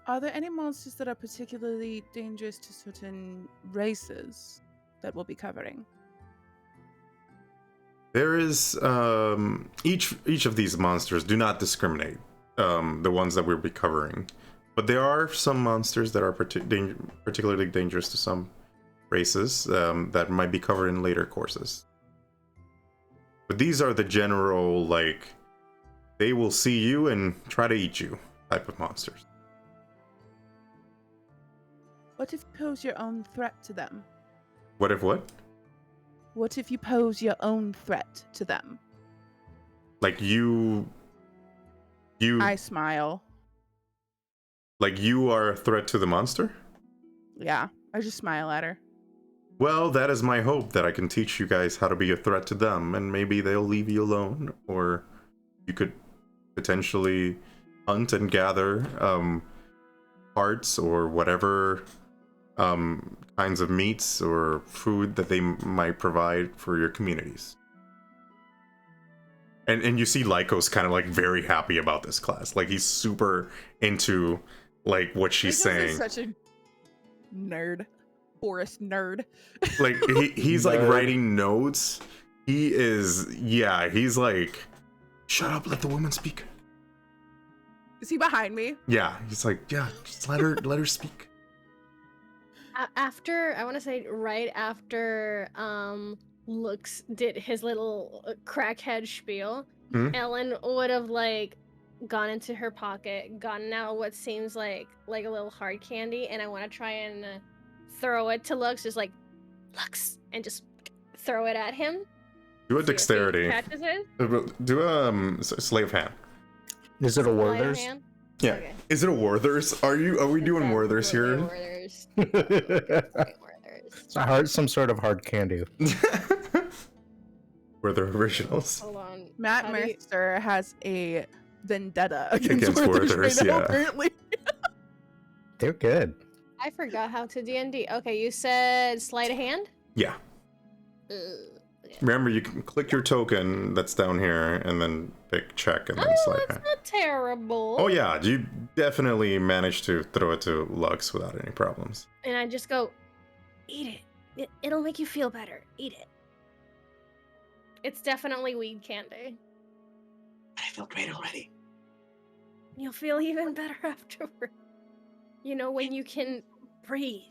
S2: Are there any monsters that are particularly dangerous to certain races that we'll be covering?
S3: There is each of these monsters do not discriminate, the ones that we'll be covering, but there are some monsters that are particularly dangerous to some races that might be covered in later courses. But these are the general, like, they will see you and try to eat you type of monsters.
S2: What if you pose your own threat to them?
S3: What if what?
S2: What if you pose your own threat to them?
S3: Like you...
S2: I smile.
S3: Like you are a threat to the monster?
S2: Yeah, I just smile at her.
S3: Well, that is my hope, that I can teach you guys how to be a threat to them, and maybe they'll leave you alone, or you could potentially hunt and gather parts or whatever kinds of meats or food that they might provide for your communities. And you see Lyco's kind of like very happy about this class. Like he's super into like what she's saying.
S2: Is such a nerd. Forest nerd.
S3: Like he's like writing notes. He is, yeah, he's like, shut up, let the woman speak.
S2: Is he behind me?
S3: Yeah, he's like, yeah, just let her speak.
S4: After, I want to say right after Lux did his little crackhead spiel, Ellen would have like gone into her pocket, gotten out what seems like a little hard candy, and I want to try and throw it to Lux, just like, Lux, and just throw it at him.
S3: Do a dexterity.
S4: Catches it.
S3: Do a slave hand.
S6: Is it a Werther's?
S3: Yeah.
S4: Okay.
S3: Is it a Werther's? Are we doing Werther's here?
S4: Werther's.
S6: It's some sort of hard candy.
S3: Werther originals.
S4: Hold on.
S2: Matt Mercer has a vendetta against
S3: Werther's
S2: right now,
S3: yeah.
S2: apparently.
S6: They're good.
S4: I forgot how to D&D. Okay, you said sleight of hand?
S3: Yeah. Remember, you can click your token that's down here and then pick check and then slide
S4: that's
S3: hand.
S4: not terrible.
S3: Oh yeah, you definitely managed to throw it to Lux without any problems.
S4: And I just go, eat it. It'll make you feel better. Eat it. It's definitely weed candy.
S7: I feel great already.
S4: You'll feel even better afterward. You know, when you can breathe.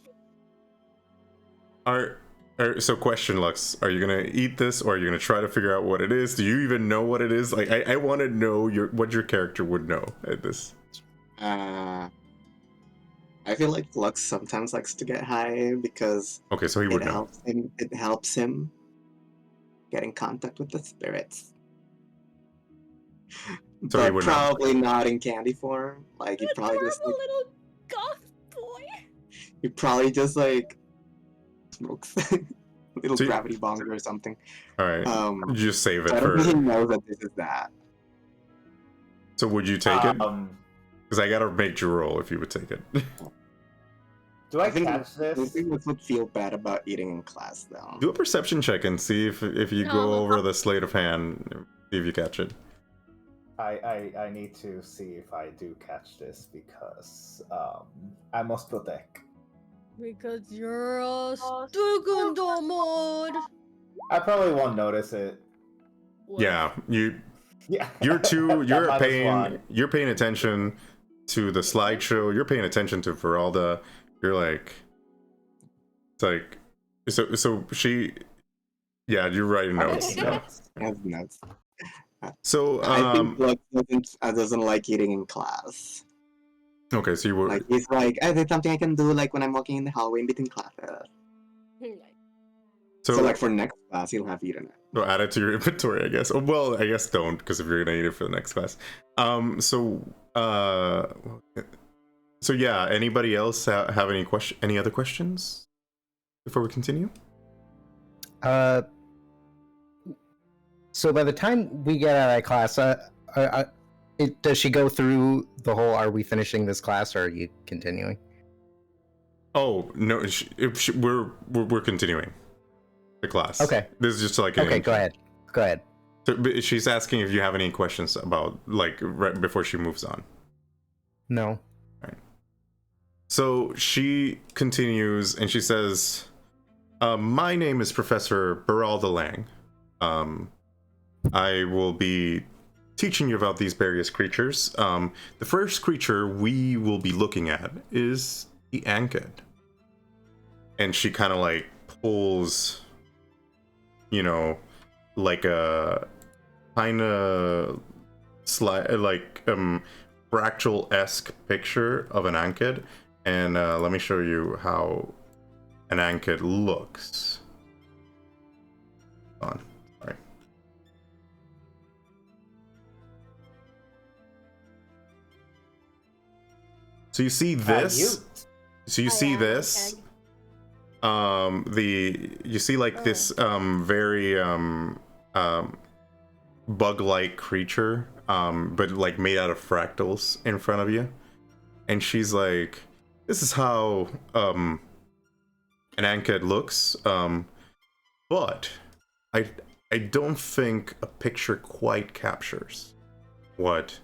S3: So question, Lux, are you gonna eat this or are you gonna try to figure out what it is? Do you even know what it is? Like, I want to know what your character would know at this.
S7: I feel like Lux sometimes likes to get high because
S3: Okay, so he would know.
S7: It helps him get in contact with the spirits.
S3: So he
S7: but
S3: would know.
S7: probably not in candy form. Like he probably just like,
S4: little goth boy.
S7: he probably just like smokes little
S3: So
S7: gravity bonger or something.
S3: All right, just save it
S7: I don't
S3: for.
S7: think he knows that this is that.
S3: So would you take it? Because I gotta make you roll if you would take it.
S1: Do I
S7: think
S1: catch
S7: I
S1: this?
S7: think this would feel bad about eating in class though.
S3: Do a perception check and see if you go over the sleight of hand, see if you catch it.
S1: I need to see if I do catch this because I must protect.
S4: Because you're a second mode.
S1: I probably won't notice it.
S3: Yeah,
S1: Yeah.
S3: you're
S1: -1.
S3: you're paying attention to the slideshow. You're paying attention to Veralda. You're like, it's like, so she, yeah, you're writing notes.
S7: That's nuts.
S3: So
S7: I think Lux doesn't like eating in class.
S3: okay, so you were
S7: Like he's like, oh, there's something I can do like when I'm walking in the hallway in between classes. So like for next class, he'll have eaten it.
S3: So add it to your inventory, I guess. Oh, well, I guess don't, because if you're gonna eat it for the next class. So yeah. Anybody else have any other questions before we continue?
S6: So by the time we get out of class, does she go through the whole? Are we finishing this class, or are you continuing?
S3: Oh no, we're continuing the class.
S6: Okay.
S3: This is just like
S6: Okay, go ahead.
S3: So, but she's asking if you have any questions about like right before she moves on.
S6: No.
S3: Right. So she continues and she says, "My name is Professor Beralda Lang. I will be teaching you about these various creatures. The first creature we will be looking at is the Anchet." And she kind of like pulls, you know, like a kind of like fractal-esque picture of an Anchet. And let me show you how an Anchet looks. Hold on. Sorry. So you see this. So you see this. you see like this very bug-like creature, but like made out of fractals in front of you, and she's like, "This is how an Anchet looks, but I don't think a picture quite captures what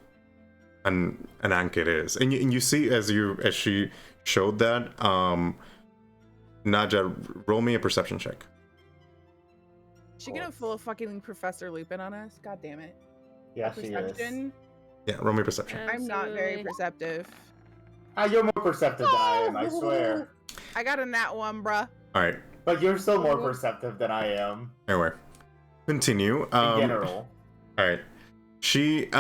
S3: an Anchet is." And you see as she showed that, Naja, roll me a perception check.
S2: She gonna full fucking Professor Lupin on us? God damn it.
S1: Yeah, she is.
S2: Perception?
S3: Yeah, roll me a perception.
S2: I'm not very
S4: Absolutely.
S2: perceptive.
S1: You're more perceptive than I am, I swear.
S2: I got a nat 1, bruh.
S3: All right.
S1: But you're still more perceptive than I am.
S3: Anyway, continue.
S1: In general.
S3: All right. She's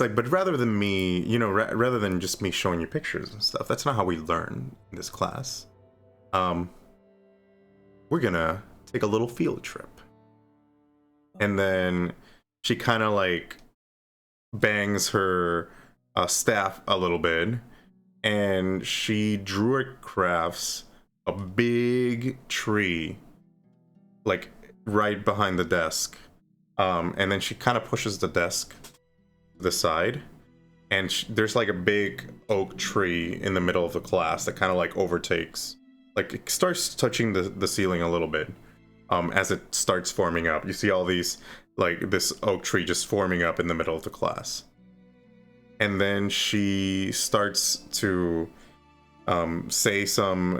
S3: like, but rather than me, rather than just me showing you pictures and stuff, that's not how we learn in this class. We're gonna take a little field trip. And then she kind of like bangs her staff a little bit, and she druid crafts a big tree like right behind the desk, and then she kind of pushes the desk to the side, and there's like a big oak tree in the middle of the class that kind of like overtakes, like it starts touching the ceiling a little bit. As it starts forming up, you see all these, like this oak tree just forming up in the middle of the class. And then she starts to say some,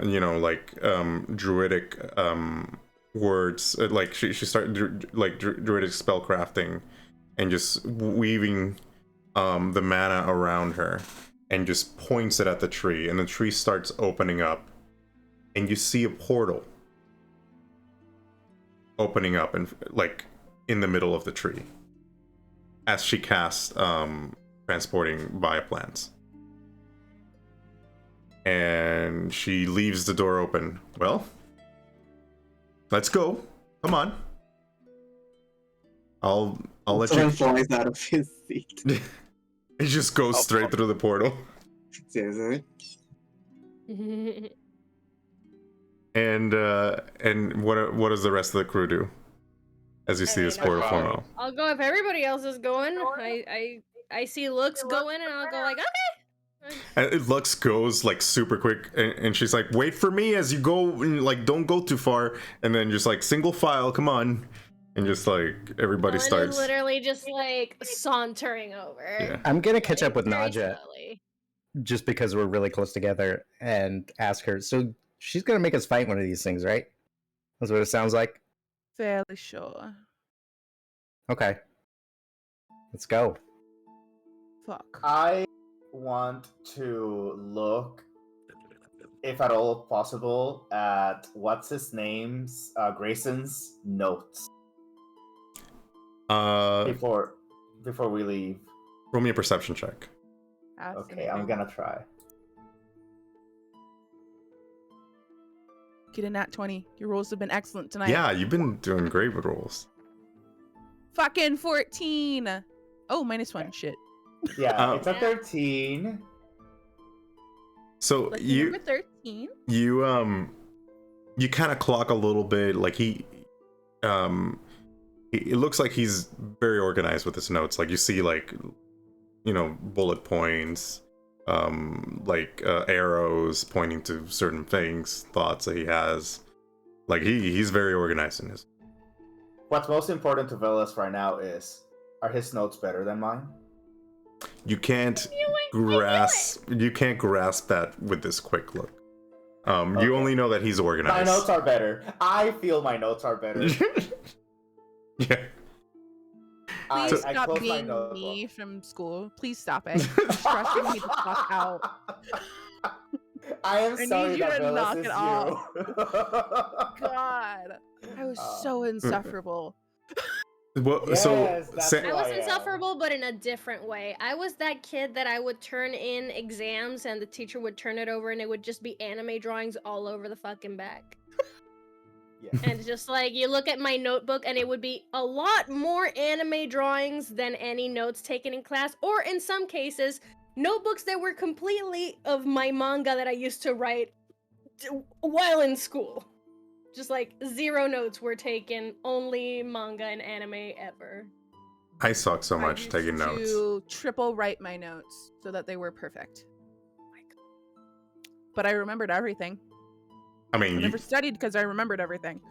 S3: druidic words. Like she started druidic spellcrafting and just weaving the mana around her and just points it at the tree. And the tree starts opening up. And you see a portal opening up and like in the middle of the tree as she casts transporting bioplants, and she leaves the door open. Well, let's go. Come on. I'll let you.
S7: Flies out of his seat.
S3: It just goes straight through the portal.
S7: Seriously?
S3: And what does the rest of the crew do as you see this portal form out?
S4: I'll go if everybody else is going. I see Lux going, and I'll go like, okay.
S3: And Lux goes like super quick, and she's like, "Wait for me as you go, and, like don't go too far." And then just like single file, come on, and just like everybody starts.
S4: Literally just like sauntering over.
S3: Yeah.
S6: I'm gonna catch up with
S4: very
S6: Naja
S4: slowly.
S6: just because we're really close together and ask her. So she's gonna make us fight one of these things, right? That's what it sounds like.
S2: Fairly sure.
S6: Okay, let's go.
S2: Fuck.
S1: I want to look, if at all possible, at what's his name's Grayson's notes before we leave.
S3: Roll me a perception check.
S1: Okay, I'm gonna try.
S2: Get a nat 20. Your rolls have been excellent tonight.
S3: Yeah, you've been doing great with rolls.
S2: Fucking 14. Oh, -1. Shit.
S1: Yeah, it's a 13.
S3: So
S2: Lucky
S3: you
S2: number 13.
S3: you kind of clock a little bit. Like it looks like he's very organized with his notes. Like you see like bullet points, arrows pointing to certain things, thoughts that he has. Like he's very organized in his.
S1: What's most important to Veles right now is, are his notes better than mine?
S3: You can't grasp that with this quick look.
S1: Okay.
S3: You only know that he's organized.
S1: My notes are better. I feel my notes are better.
S3: Yeah.
S2: Please
S1: I
S2: stop
S1: close my
S2: being
S1: notebook.
S2: me from school. Please stop it. You're stressing me the fuck out.
S1: I am
S2: I
S1: sorry
S2: need you
S1: that
S2: to
S1: Veles
S2: knock
S1: is
S2: it
S1: you.
S2: God. I was so insufferable.
S3: Well,
S1: Yes,
S3: so
S1: that's
S3: Sa-
S1: who
S4: I was
S1: I am.
S4: insufferable, but in a different way. I was that kid that I would turn in exams and the teacher would turn it over and it would just be anime drawings all over the fucking back.
S1: Yeah.
S4: And just like, you look at my notebook and it would be a lot more anime drawings than any notes taken in class, or in some cases, notebooks that were completely of my manga that I used to write while in school. Just like 0 notes were taken, only manga and anime ever.
S3: I suck so
S2: I
S3: much
S2: used
S3: taking notes.
S2: to triple write my notes so that they were perfect. But I remembered everything.
S3: I
S2: I
S3: mean,
S2: never studied because I remembered everything.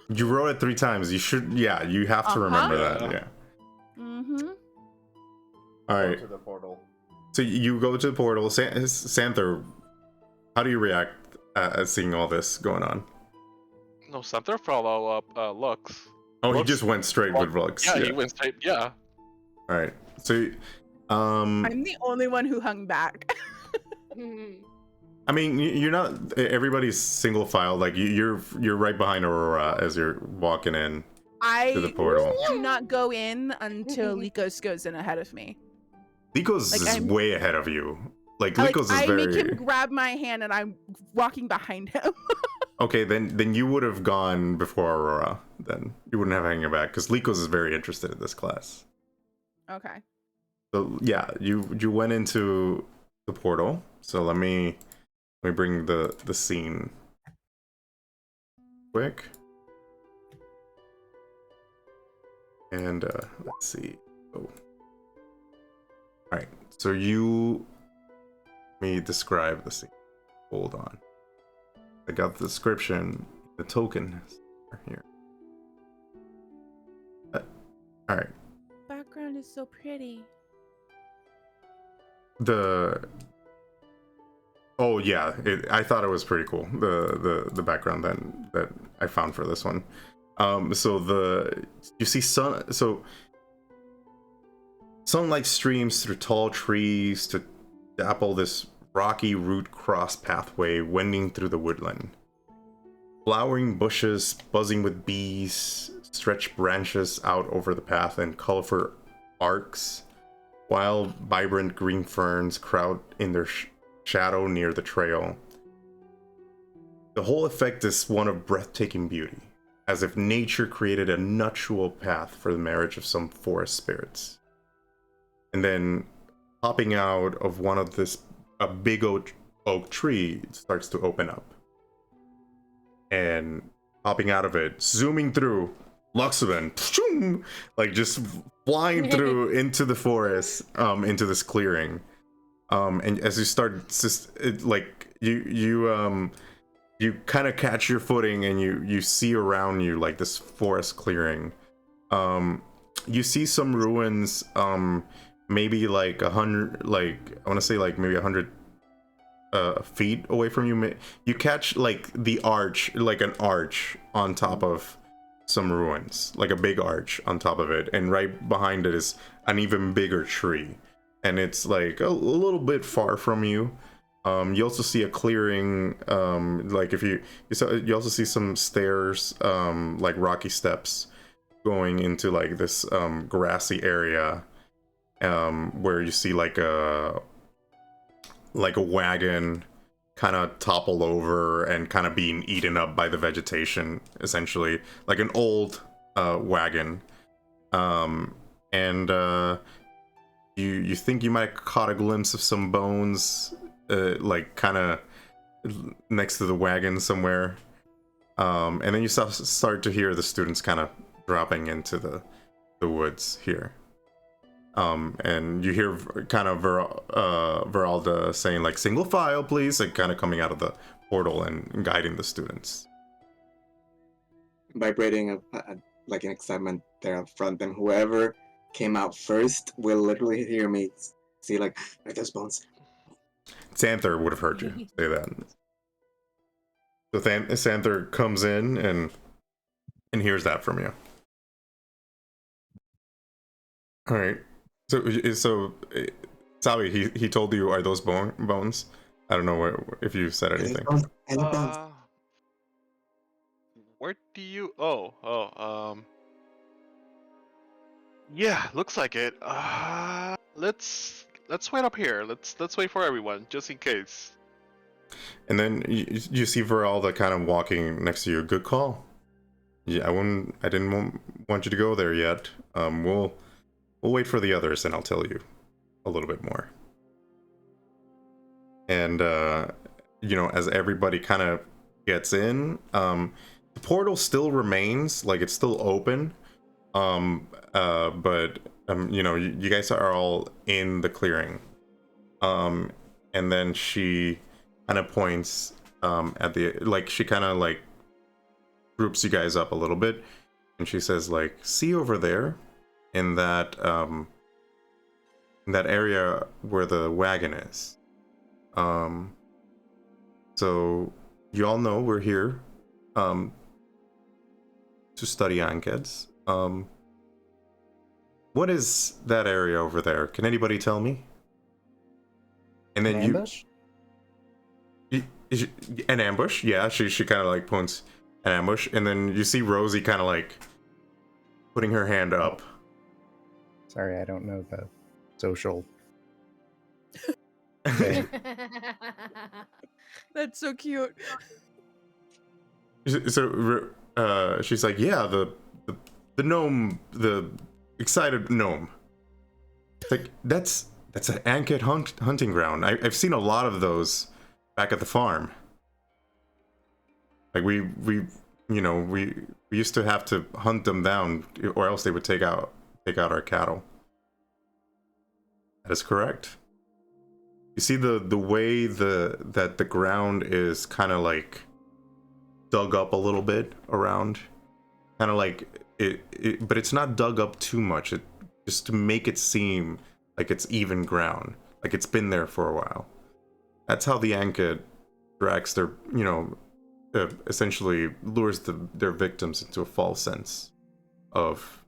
S3: you wrote it 3 times. You should, yeah, you have to remember that.
S5: Yeah.
S3: Yeah.
S2: Mm-hmm.
S3: All
S1: Go
S3: right.
S1: to the portal.
S3: So you go to the portal. Zanther, how do you react at seeing all this going on?
S5: No, Zanther follow up Lux.
S3: Oh, he
S5: Lux-
S3: just went straight with Lux.
S5: Yeah, he went straight. Yeah.
S3: All right. So,
S2: I'm the only one who hung back.
S3: I mean, you're not. Everybody's single file. Like you're right behind Aurora as you're walking in to the
S2: I
S3: portal.
S2: do not go in until Likos goes in ahead of me.
S3: Likos
S2: Like,
S3: is
S2: I'm-
S3: way ahead of you. Like
S2: I
S3: Likos is
S2: make
S3: very
S2: him grab my hand and I'm walking behind him.
S3: okay. Then you would have gone before Aurora. Then you wouldn't have hanging back because Likos is very interested in this class.
S2: Okay.
S3: So yeah, you went into the portal. So let me bring the scene quick. And let's see. Oh. Alright, so let me describe the scene. Hold on. I got the description, the token here. Alright.
S2: Background is so pretty.
S3: Oh yeah, I thought it was pretty cool. The background that I found for this one. So you see sunlight streams through tall trees to dapple this rocky root cross pathway wending through the woodland. Flowering bushes buzzing with bees stretch branches out over the path in colorful arcs, while vibrant green ferns crowd in their shadow near the trail. The whole effect is one of breathtaking beauty, as if nature created a nuptial path for the marriage of some forest spirits. And then, popping out of one of a big oak tree starts to open up. And popping out of it, zooming through, Luxoven, like just flying through into the forest, into this clearing. And as you start, you kind of catch your footing and you see around you like this forest clearing. You see some ruins, maybe like 100, like I want to say like maybe 100 feet away from you. You catch like the arch, like an arch on top of some ruins, like a big arch on top of it, and right behind it is an even bigger tree, and it's like a little bit far from you. You also see a clearing, like if you also see some stairs, like rocky steps going into like this grassy area, where you see like a wagon kind of toppled over and kind of being eaten up by the vegetation, essentially like an old wagon. And you think you might have caught a glimpse of some bones, like kind of next to the wagon somewhere, and then you start to hear the students kind of dropping into the woods here. And you hear kind of Veralda saying like single file please, like kind of coming out of the portal and guiding the students.
S7: Vibrating like an excitement there up front, and whoever came out first will literally hear me see like there's bones.
S3: Zanther would have heard you say that. So Zanther comes in and hears that from you. All right. So Xavi, he told you, are those bones? I don't know if you said anything.
S5: Where do you? Yeah, looks like it. Let's wait up here. Let's wait for everyone, just in case.
S3: And then you see Veralda kind of walking next to you. Good call. Yeah, I didn't want you to go there yet. We'll wait for the others, and I'll tell you a little bit more. And as everybody kind of gets in, the portal still remains, like it's still open, but you guys are all in the clearing, and then she kind of points at the, like, she kind of like groups you guys up a little bit, and she says, like, see over there in that area where the wagon is. So you all know we're here to study Anchets. What is that area over there? Can anybody tell me? And then
S6: ambush?
S3: An ambush? Yeah, she kind of like points an ambush, and then you see Rosie kind of like putting her hand up.
S6: Sorry, I don't know the social.
S2: That's so cute.
S3: So she's like, yeah, the gnome, the excited gnome. It's like, that's an Anchet hunting ground. I've seen a lot of those back at the farm. Like we used to have to hunt them down, or else they would take out our cattle. That is correct. You see the way that the ground is kind of like dug up a little bit around, kind of like it, but it's not dug up too much. It just to make it seem like it's even ground, like it's been there for a while. That's how the Anchet drags their, essentially lures their victims into a false sense of,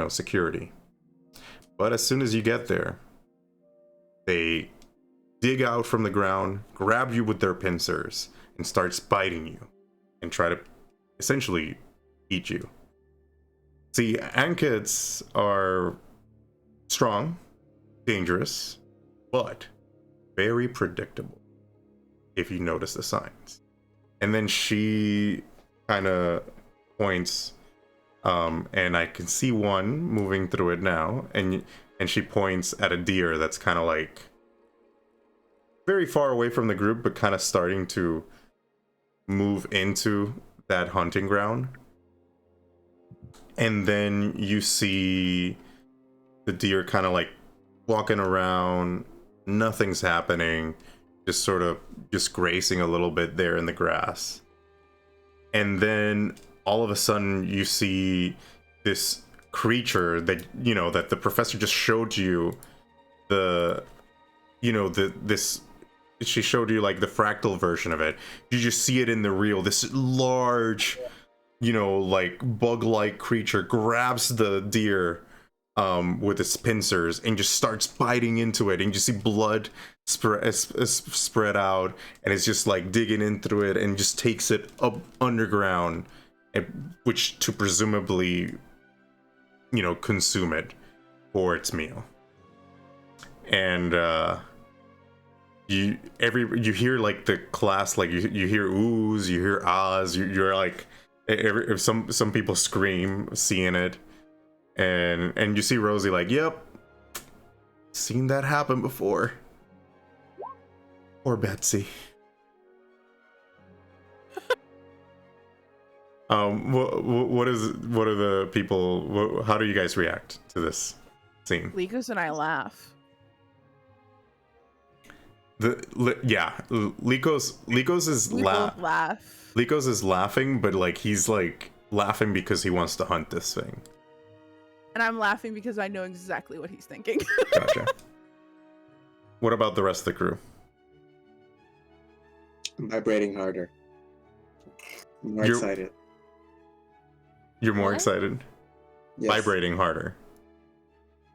S3: security. But as soon as you get there, they dig out from the ground, grab you with their pincers, and starts biting you, and try to essentially eat you. See, Anchets are strong, dangerous, but very predictable if you notice the signs. And then she kind of points, and I can see one moving through it now, and she points at a deer that's kind of like very far away from the group, but kind of starting to move into that hunting ground. And then you see the deer kind of like walking around, nothing's happening, just sort of just grazing a little bit there in the grass. And then all of a sudden you see this creature that that the professor just showed you, she showed you like the fractal version of it. You just see it in the real, this large, like bug-like creature grabs the deer with its pincers and just starts biting into it, and you just see blood spread out, and it's just like digging in through it and just takes it up underground, which to presumably consume it for its meal. And you hear like the class, like you hear oohs, you hear ahs, you're like, some people scream seeing it, and you see Rosie like, yep, seen that happen before. Or Betsy. What are the people? How do you guys react to this scene?
S2: Likos and I laugh.
S3: Likos is
S2: laugh.
S3: Likos is laughing, but like he's like laughing because he wants to hunt this thing.
S2: And I'm laughing because I know exactly what he's thinking.
S3: Gotcha. What about the rest of the crew?
S7: I'm vibrating harder. I'm more excited.
S3: You're more excited? Yes. Vibrating harder.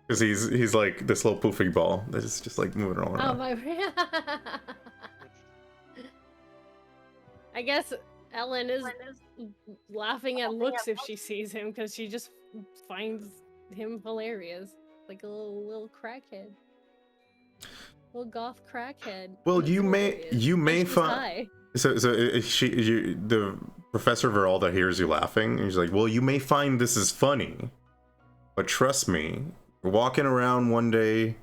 S3: Because he's like this little poofy ball that is just like moving all around.
S4: I guess Ellen is laughing at Lux if she sees him, because she just finds him hilarious, like a little crackhead, little goth crackhead.
S3: Well, you may find the Professor Veralda hears you laughing, and he's like, "Well, you may find this is funny, but trust me, you're walking around one day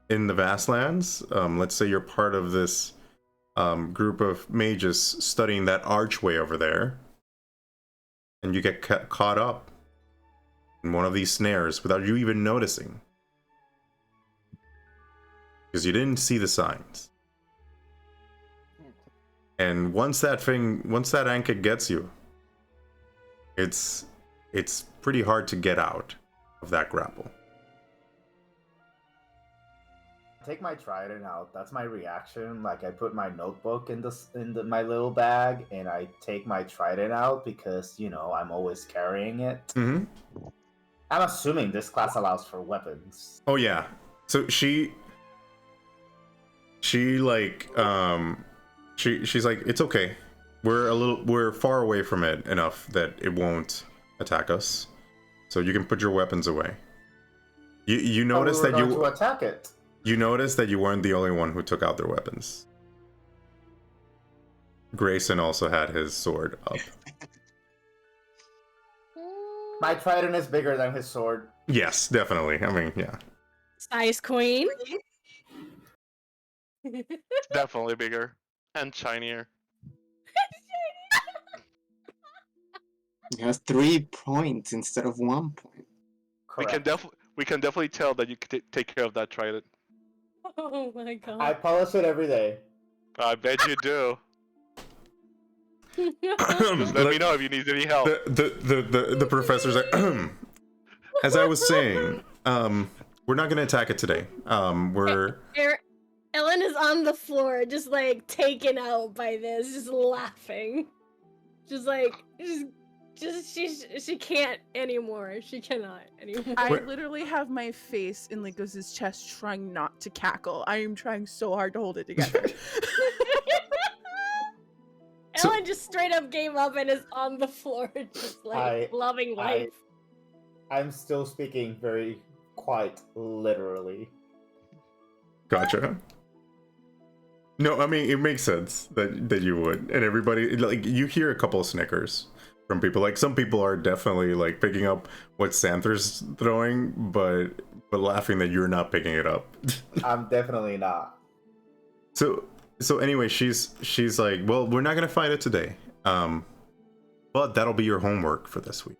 S3: in the Vastlands. Let's say you're part of this group of mages studying that archway over there, and you get caught up in one of these snares without you even noticing, because you didn't see the signs. And once that Anchet gets you, it's pretty hard to get out of that grapple.
S1: Take my Triton out. That's my reaction. Like, I put my notebook in my little bag, and I take my Triton out because, you know, I'm always carrying it.
S3: Mm-hmm.
S1: I'm assuming this class allows for weapons.
S3: Oh yeah. So she's like, she's like, it's okay. We're far away from it enough that it won't attack us. So you can put your weapons away. You notice that you
S1: to attack it.
S3: You notice that you weren't the only one who took out their weapons. Grayson also had his sword up.
S1: My Triton is bigger than his sword.
S3: Yes, definitely. I mean, yeah.
S4: Size queen.
S5: Definitely bigger and shinier.
S7: It has 3 points instead of 1 point.
S1: Correct.
S5: We can definitely tell that you can take care of that Triton.
S4: Oh my god.
S1: I polish it every day.
S5: I bet you do. Just let me know if you need any help.
S3: The professor's like, as I was saying, we're not gonna attack it today. Ellen
S4: is on the floor, just like taken out by this, just laughing. Just like, she can't anymore. She cannot anymore.
S2: I literally have my face in Lycos's chest trying not to cackle. I am trying so hard to hold it together.
S4: Ellen just straight up gave up and is on the floor, just like loving life.
S1: I'm still speaking very quite literally.
S3: Gotcha. No, I mean, it makes sense that you would. And everybody, like, you hear a couple of snickers from people. Like, some people are definitely like picking up what Zanther's throwing, but laughing that you're not picking it up.
S1: I'm definitely not.
S3: So anyway, she's like, well, we're not gonna fight it today, but that'll be your homework for this week.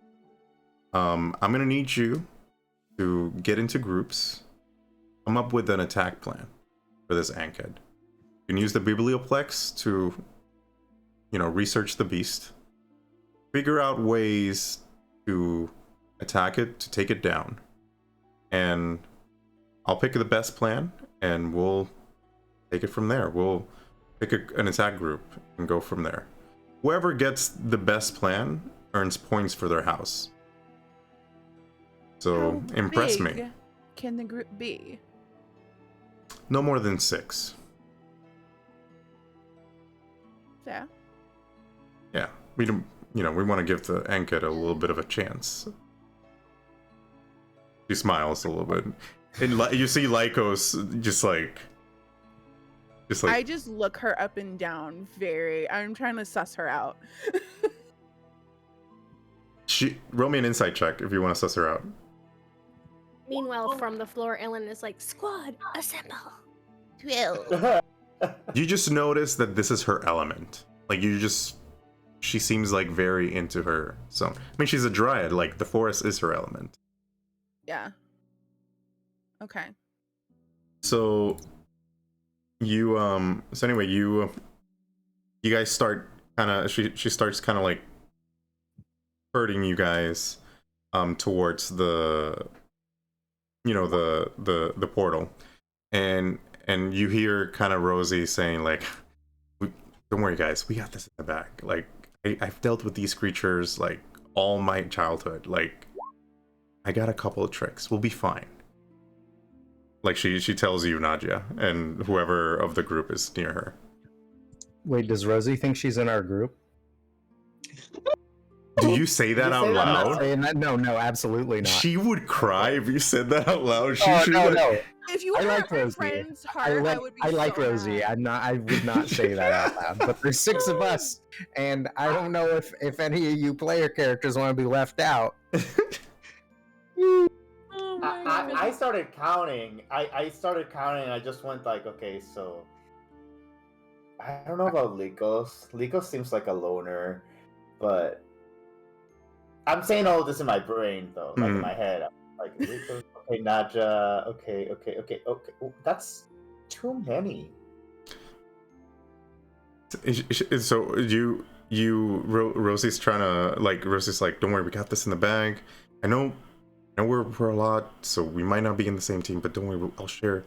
S3: I'm gonna need you to get into groups, come up with an attack plan for this Anchet. You can use the Biblioplex to, you know, research the beast, figure out ways to attack it, to take it down, and I'll pick the best plan, and we'll take it from there. We'll pick an attack group and go from there. Whoever gets the best plan earns points for their house. So
S2: How
S3: impress
S2: big
S3: me.
S2: Can the group be?
S3: No more than 6.
S2: Yeah.
S3: Yeah, we don't. You know, we want to give the Anchet a little bit of a chance. She smiles a little bit, and you see Lycos just like.
S2: I just look her up and down. I'm trying to suss her out.
S3: Roll me an insight check if you want to suss her out.
S4: Meanwhile, from the floor, Ellen is like, "Squad, assemble."
S2: 12.
S3: You just notice that this is her element. Like, she seems like very into her. So, I mean, she's a dryad. Like, the forest is her element.
S2: Yeah. Okay.
S3: So you anyway, you guys start kind of, she starts kind of like herding you guys towards the, you know, the portal, and you hear kind of Rosie saying like, don't worry guys, we got this in the bag. Like, I've dealt with these creatures like all my childhood. Like, I got a couple of tricks, we'll be fine. Like, she tells you, Nadia, and whoever of the group is near her.
S6: Wait, does Rosie think she's in our group?
S3: Do you say that out
S6: I'm not
S3: loud?
S6: saying that. No, absolutely not.
S3: She would cry if you said that out loud.
S6: No.
S2: If you
S6: I
S2: hurt
S6: like
S2: my
S6: Rosie.
S2: friend's heart, I would be
S6: I like
S2: so
S6: Rosie.
S2: mad.
S6: I would not say that out loud. But there's 6 of us, and I don't know if any of you player characters want to be left out.
S1: I started counting. I started counting. I just went like, okay, so I don't know about Likos. Likos seems like a loner, but I'm saying all this in my brain though, like in my head. Like Likos, okay, Naja, okay. Oh, that's too many.
S3: So Rosie's trying to Rosie's like, don't worry, we got this in the bag. I know we're a lot, so we might not be in the same team, but don't worry, I'll share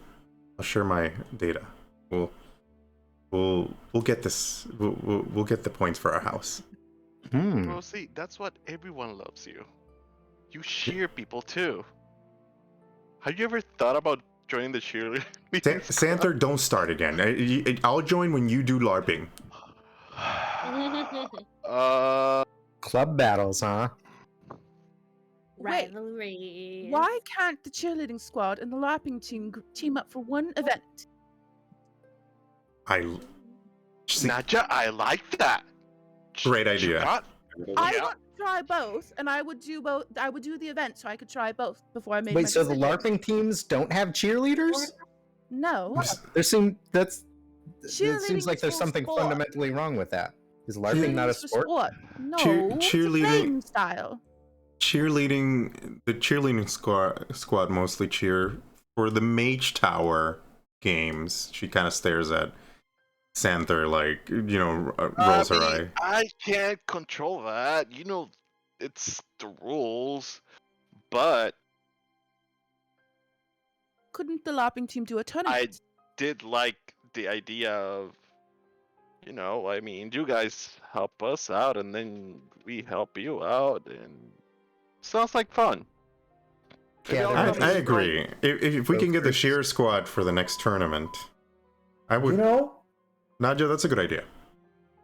S3: my data. We'll get this. We'll get the points for our house.
S5: Rosie, that's what everyone loves you. You cheer people too. Have you ever thought about joining the cheerleader?
S3: Zanther, don't start again. I'll join when you do LARPing.
S6: Club battles, huh?
S2: Wait,
S4: Rivalries.
S2: why can't the cheerleading squad and the LARPing team up for one event?
S5: Naja, I like that.
S3: Great idea.
S2: I want to try both, and I would do both. I would do the event so I could try both before I made my
S6: Wait, so the
S2: decision.
S6: LARPing teams don't have cheerleaders?
S2: No.
S6: It seems like
S2: Cheerleading
S6: there's
S2: is
S6: something
S2: sport.
S6: fundamentally wrong with that. Is LARPing not a
S2: Cheerleading's for
S6: sport?
S2: No,
S3: Cheerleading-
S2: it's a playing style.
S3: The cheerleading squad mostly cheer for the Mage Tower games. She kind of stares at Zanther, like, rolls her eye.
S5: I can't control that. It's the rules. But
S2: Couldn't the LARPing team do a tournament?
S5: I did like the idea of, you guys help us out and then we help you out, and sounds like fun.
S6: Yeah,
S3: I agree. If we can get the cheer squad for the next tournament, I would. Naja, that's a good idea.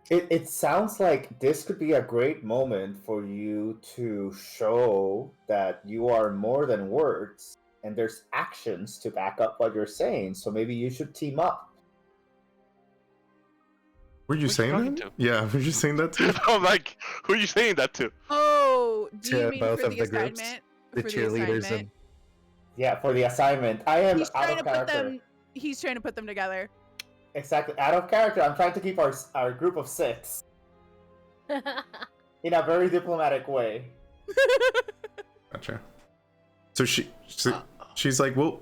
S1: It sounds like this could be a great moment for you to show that you are more than words, and there's actions to back up what you're saying. So maybe you should team up.
S3: Were you saying that? Yeah, were you saying that too?
S5: I'm like, who are you saying that to?
S2: Oh, do you
S6: To
S2: mean
S6: both
S2: for
S6: of
S2: the
S6: the groups?
S2: assignment?
S6: The
S2: For
S6: cheerleaders
S2: assignment?
S6: and
S1: Yeah, for the assignment. I am
S2: He's
S1: out
S2: trying
S1: of
S2: to put
S1: character.
S2: them. He's trying to put them together.
S1: Exactly, out of character. I'm trying to keep our group of 6 in a very diplomatic way.
S3: Gotcha. So she's like, we'll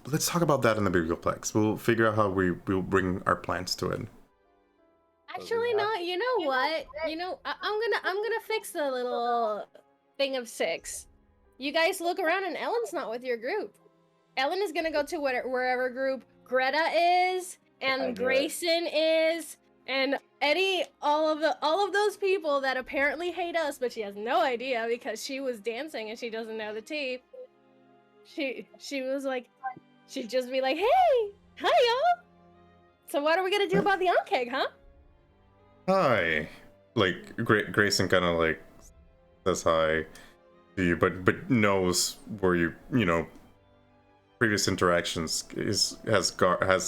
S3: let's talk about that in the Biblioplex. We'll figure out how we'll bring our plans to it.
S4: Actually, no. You know what? I'm gonna fix the little thing of 6. You guys look around, and Ellen's not with your group. Ellen is gonna go to wherever group Greta is, and Grayson is, and Eddie. All of those people that apparently hate us, but she has no idea because she was dancing and she doesn't know the tea. She was like, she'd just be like, "Hey, hi y'all. So what are we gonna do about the Anchet, huh?"
S3: Hi. Like Grayson kind of like says hi to you, but knows where previous interactions has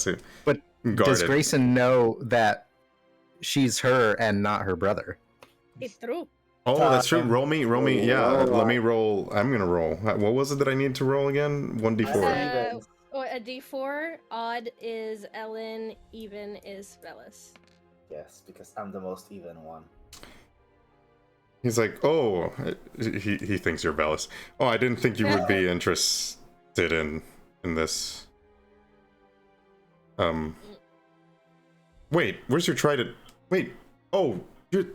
S3: it.
S6: But
S3: guarded.
S6: Does Grayson know that she's her and not her brother?
S4: It's true.
S3: Oh, that's true. Roll me. Yeah, let me roll. I'm gonna roll. What was it that I need to roll again? 1d4.
S4: A d4. Odd is Ellen. Even is Veles.
S1: Yes, because I'm the most even one.
S3: He's like, oh, he thinks you're Veles. Oh, I didn't think you would be interested in this. Wait, where's your Triton? Wait, oh, you're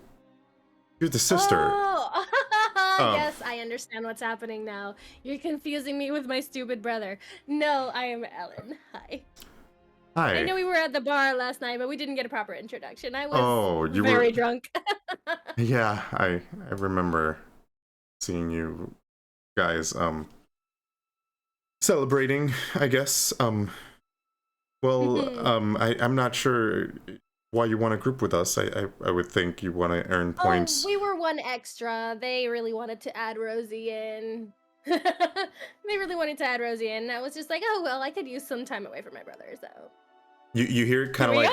S3: the sister.
S4: Oh, yes, I understand what's happening now. You're confusing me with my stupid brother. No, I am Ellen. Hi.
S3: Hi.
S4: I know we were at the bar last night, but we didn't get a proper introduction. I was very drunk.
S3: Yeah, I remember seeing you guys celebrating, I guess. I'm not sure why you want to group with us. I would think you want to earn points.
S4: Oh, we were one extra. They really wanted to add Rosie in. They really wanted to add Rosie in. I was just like, oh well, I could use some time away from my brother, so.
S3: You hear kind of like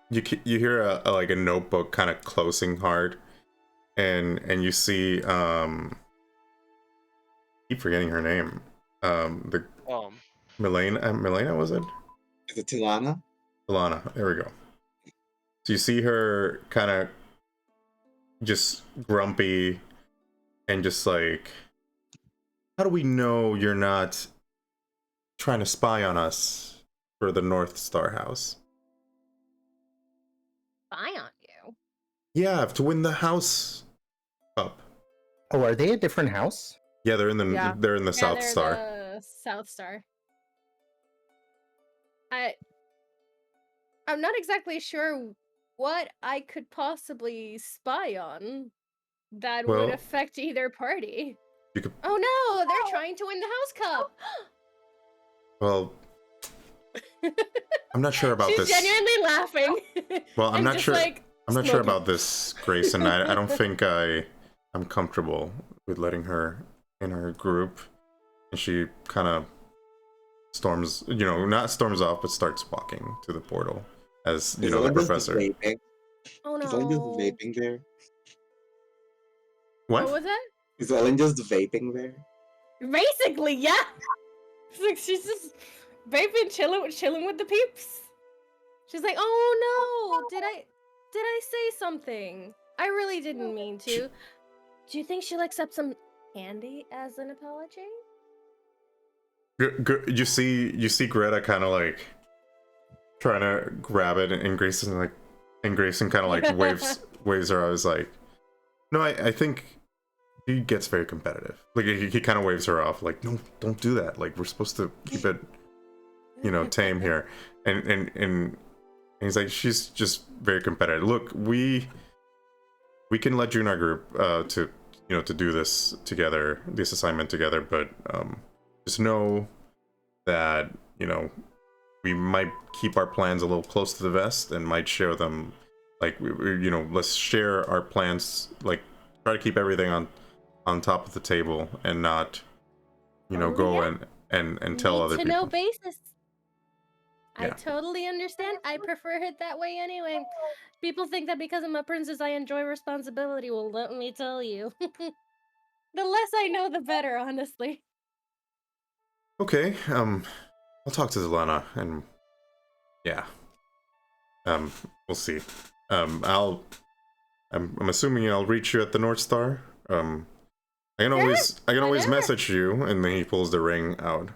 S3: you hear a like a notebook kind of closing hard, and you see keep forgetting her name. Milena was it?
S7: Is it Tilana?
S3: Tilana, there we go. So you see her kind of just grumpy and just like, how do we know you're not trying to spy on us for the North Star house?
S4: Spy on you?
S3: Yeah, to win the house up.
S6: Oh, are they a different house?
S3: Yeah, they're in the
S2: Yeah.
S3: South
S4: they're
S3: Star.
S4: The South Star. I'm not exactly sure what I could possibly spy on that would
S3: Well,
S4: affect either party.
S3: you could.
S4: Oh no, they're trying to win the house cup.
S3: Well, I'm not sure about
S4: She's
S3: this.
S4: genuinely laughing.
S3: Well, I'm not
S4: just
S3: sure.
S4: like,
S3: I'm not sure
S4: smoking.
S3: about this, Grayson. I don't think I'm comfortable with letting her in our group. And she kind of storms, not storms off, but starts walking to the portal as,
S7: Is
S3: the
S7: Owlin just
S3: professor.
S7: vaping?
S4: Oh
S7: Is Owlin just
S4: no.
S7: vaping there?
S4: What
S3: What?
S4: was that?
S7: Is Owlin just vaping there?
S4: Basically, yeah. It's like she's just vaping, chilling with the peeps. She's like, oh no, did I say something? I really didn't mean to. Do you think she'll accept some candy as an apology?
S3: You see Greta kind of like trying to grab it, and Grayson kind of like waves her. I was like, no, I think he gets very competitive. Like he kind of waves her off, like, no, don't do that. Like we're supposed to keep it, tame here. And he's like, she's just very competitive. Look, we can let you in our group to do this together, this assignment together, but just know that we might keep our plans a little close to the vest and might share them, like let's share our plans, like try to keep everything on top of the table and not go and tell other
S4: Need to
S3: people.
S4: know basis. I
S3: Yeah.
S4: totally understand. I prefer it that way anyway. People think that because I'm a princess I enjoy responsibility. Well, let me tell you. The less I know, the better, honestly.
S3: Okay, I'll talk to Zelena and yeah. We'll see. I'm assuming I'll reach you at the North Star. I can always
S4: whenever.
S3: message you, and then he pulls the ring out.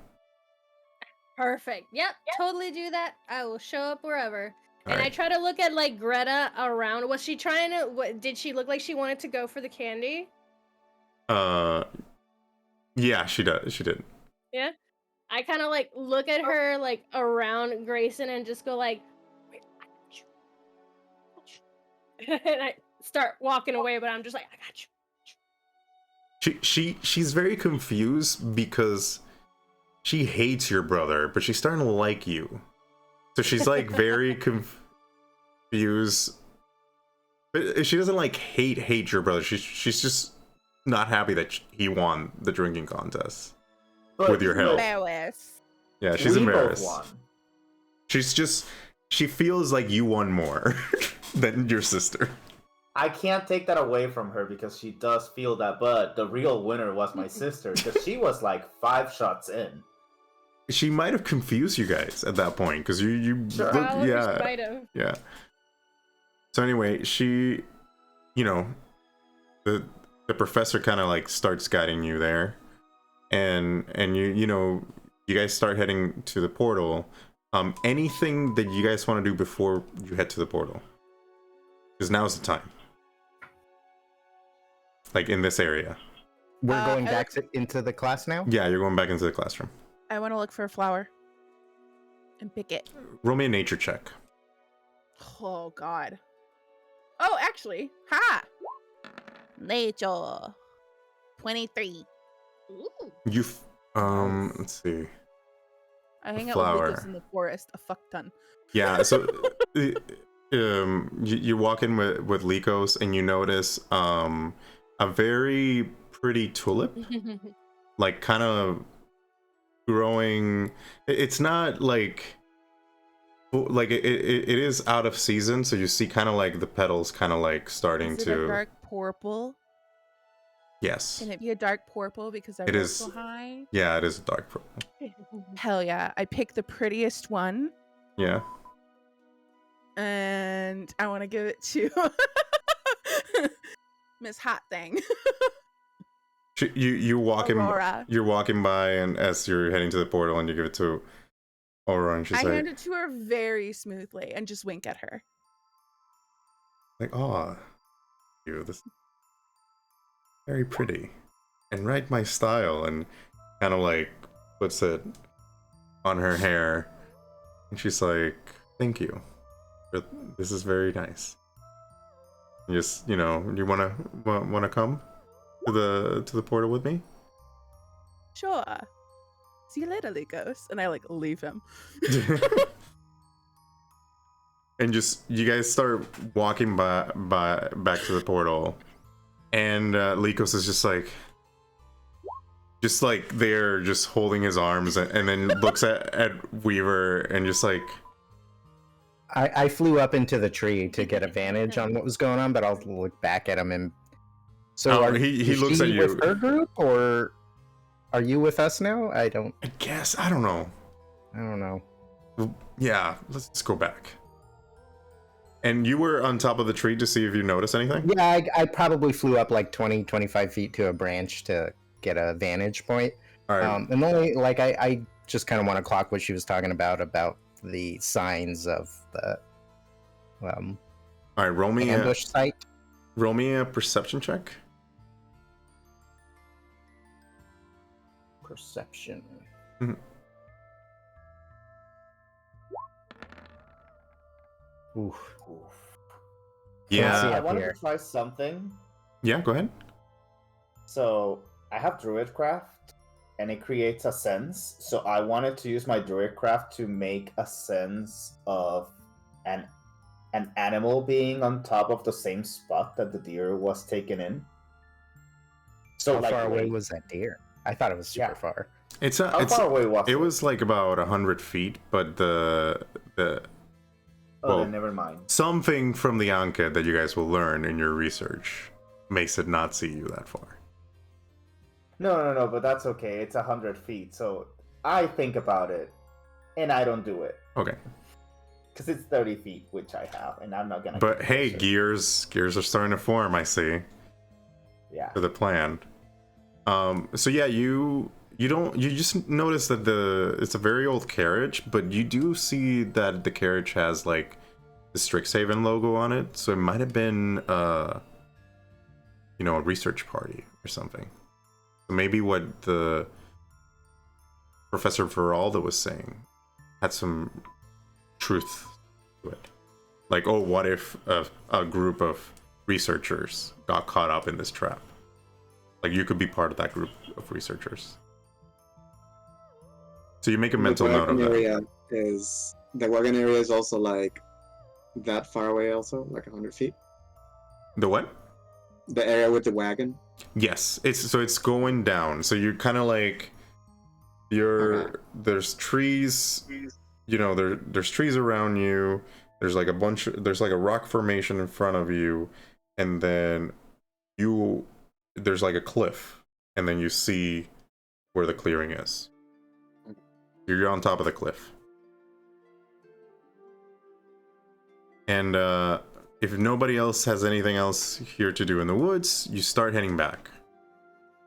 S4: Perfect. Yep, totally do that. I will show up wherever. And I
S3: Alright.
S4: try to look at like Greta around. Was she trying to? Did she look like she wanted to go for the candy?
S3: Yeah, she did.
S4: Yeah. I kind of like look at her like around Grayson and just go like, and I start walking away, but I'm just like, I got you.
S3: She's very confused because she hates your brother, but she's starting to like you. So she's like very confused. But she doesn't like hate your brother. She's just not happy that he won the drinking contest with your help. Yeah, she's
S1: We both
S3: embarrassed.
S1: won.
S3: She feels like you won more than your sister.
S1: I can't take that away from her because she does feel that, but the real winner was my sister because she was like 5 shots in.
S3: She might have confused you guys at that point because you
S1: Sure.
S3: look,
S4: She might have.
S3: yeah. So anyway, she, the professor kind of like starts guiding you there, and you guys start heading to the portal. Anything that you guys want to do before you head to the portal? Because now's the time. Like in this area.
S6: We're going back into the class now?
S3: Yeah, you're going back into the classroom.
S2: I want to look for a flower and pick it.
S3: Roll me a nature check.
S2: Oh, God. Oh, actually. Ha! Nature. 23.
S4: Ooh.
S3: Let's see.
S2: I hang out
S3: flower.
S2: with Lucas in the forest a fuck ton.
S3: Yeah, so you walk in with Lycos and you notice a very pretty tulip, like kind of growing. It's not like it is out of season, so you see kind of like the petals kind of like starting
S2: Is it
S3: to.
S2: a dark purple?
S3: Yes.
S2: Can it be a dark purple because I
S3: It
S2: rolled
S3: is.
S2: so high?
S3: Yeah, it is a dark purple.
S2: Hell yeah. I picked the prettiest one
S3: Yeah.
S2: and I want to give it to Miss Hot Thing.
S3: You're walking by, and as you're heading to the portal, and you give it to Aurora, and she's
S2: I
S3: like,
S2: hand it to her very smoothly and just wink at her.
S3: oh, this is very pretty and right my style, and kind of like puts it on her hair, and she's like, thank you, this is very nice. Just, you wanna come to the portal with me?
S2: Sure. See you later, Lucas. And I like leave him.
S3: And just, you guys start walking back to the portal, and Lycos is just like there, just holding his arms, and then looks at Weaver and just like,
S6: I flew up into the tree to get a vantage on what was going on, but I'll look back at him. And so
S3: he looks at you
S6: with her group, or are you with us now? I don't know.
S3: Yeah, let's just go back. And you were on top of the tree to see if you noticed anything?
S6: Yeah, I probably flew up like 20-25 feet to a branch to get a vantage point.
S3: All right.
S6: And only like I just kind of want to clock what she was talking about the signs of the
S3: all right, roll me
S6: ambush site.
S3: Roll me a perception check.
S6: Perception.
S3: Mm-hmm.
S6: Oof.
S3: Yeah.
S1: I wanted to try something.
S3: Yeah, go ahead.
S1: So I have Druidcraft, and it creates a sense. So I wanted to use my Druidcraft to make a sense of an animal being on top of the same spot that the deer was taken in. So
S6: how far away was that deer? I thought it was super far.
S1: How far away was it?
S3: It was like about 100 feet, but
S1: then never mind.
S3: Something from the Anchet that you guys will learn in your research makes it not see you that far.
S1: No, but that's okay. It's 100 feet, so I think about it, and I don't do it.
S3: Okay.
S1: Because it's 30 feet, which I have, and I'm not gonna.
S3: But hey, gears are starting to form. I see.
S1: Yeah.
S3: For the plan. So yeah, you just notice that it's a very old carriage, but you do see that the carriage has like the Strixhaven logo on it, so it might have been a research party or something. So maybe what the Professor Veralda was saying had some truth to it. Like, oh, what if a group of researchers got caught up in this trap? Like, you could be part of that group of researchers. So you make a mental note of that.
S7: The wagon area is also like that far away, also like 100 feet.
S3: The what?
S7: The area with the wagon.
S3: Yes, it's going down. So you're kind of like there's trees. There's trees around you. There's like a rock formation in front of you, and then there's like a cliff, and then you see where the clearing is. You're on top of the cliff. And if nobody else has anything else here to do in the woods, you start heading back.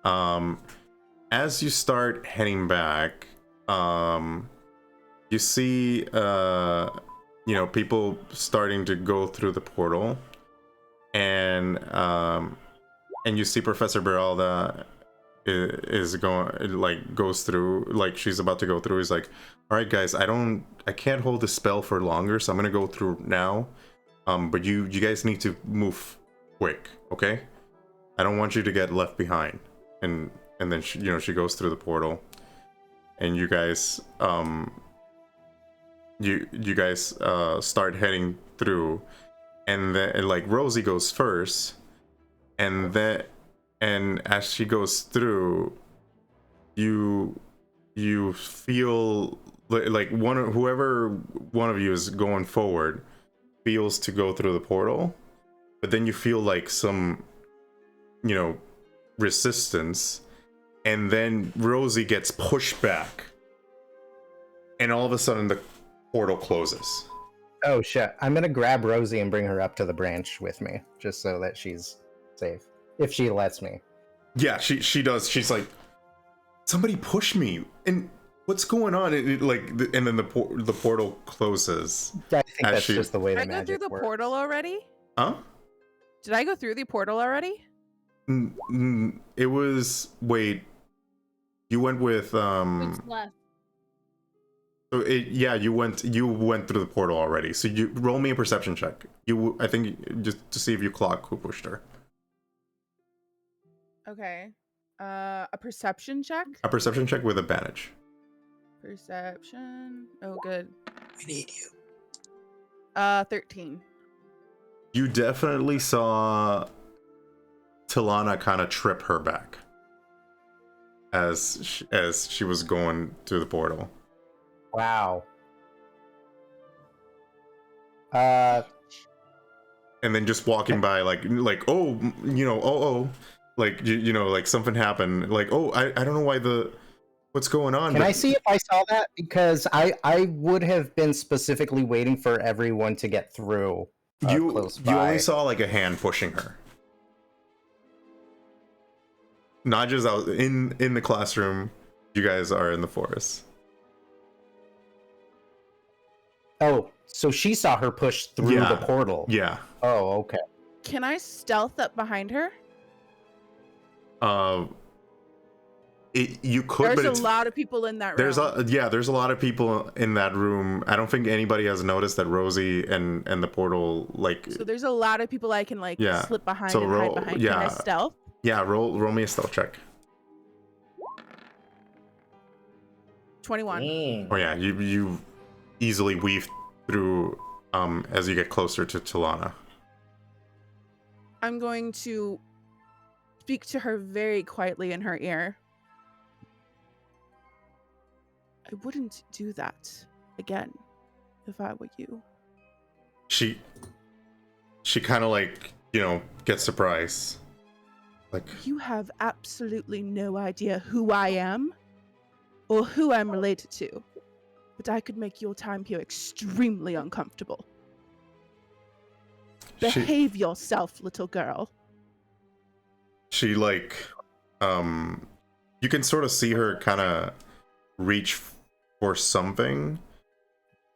S3: As you start heading back, you see people starting to go through the portal, and you see Professor Beralda goes through, like she's about to go through. He's like, all right guys, I can't hold the spell for longer, so I'm gonna go through now. But you guys need to move quick, okay? I don't want you to get left behind. And then she goes through the portal, and you guys start heading through, and then like Rosie goes first, and as she goes through, you feel like whoever one of you is going forward feels to go through the portal, but then you feel like some resistance, and then Rosie gets pushed back, and all of a sudden the portal closes.
S6: Oh shit! I'm gonna grab Rosie and bring her up to the branch with me, just so that she's safe, if she lets me.
S3: Yeah, she does. She's like, somebody push me, and what's going on? And then the portal closes.
S6: I think that's just the way the
S2: Did I go
S6: magic
S2: through the
S6: works.
S2: portal already?
S3: Huh?
S2: Did I go through the portal already?
S3: It was you went with
S4: Who's left?
S3: So you went through the portal already. So you roll me a perception check. I think just to see if you clock who pushed her.
S2: Okay. A perception check?
S3: A perception check with advantage.
S2: Perception. Oh, good.
S7: We need you.
S2: 13.
S3: You definitely saw Tilana kind of trip her back as she was going through the portal.
S6: Wow.
S3: And then just walking by like oh, like something happened, like, oh, I don't know what's going on.
S6: Can I see if I saw that? Because I would have been specifically waiting for everyone to get through. Close by.
S3: You only saw like a hand pushing her. Not just out in the classroom. You guys are in the forest.
S6: Oh, so she saw her push through the portal.
S3: Yeah.
S6: Oh, okay.
S2: Can I stealth up behind her?
S3: You could.
S2: There's a lot of people in that room.
S3: There's a lot of people in that room. I don't think anybody has noticed that Rosie and the portal
S2: So there's a lot of people I can slip behind and hide behind.
S3: Yeah.
S2: Can I stealth?
S3: Yeah, roll me a stealth check.
S2: 21.
S3: Oh yeah, you easily weave through as you get closer to Tilana.
S2: I'm going to speak to her very quietly in her ear. I wouldn't do that again if I were you.
S3: She kind of gets surprised. Like,
S2: you have absolutely no idea who I am or who I'm related to, but I could make your time here extremely uncomfortable. Behave yourself, little girl.
S3: She you can sort of see her kind of reach for something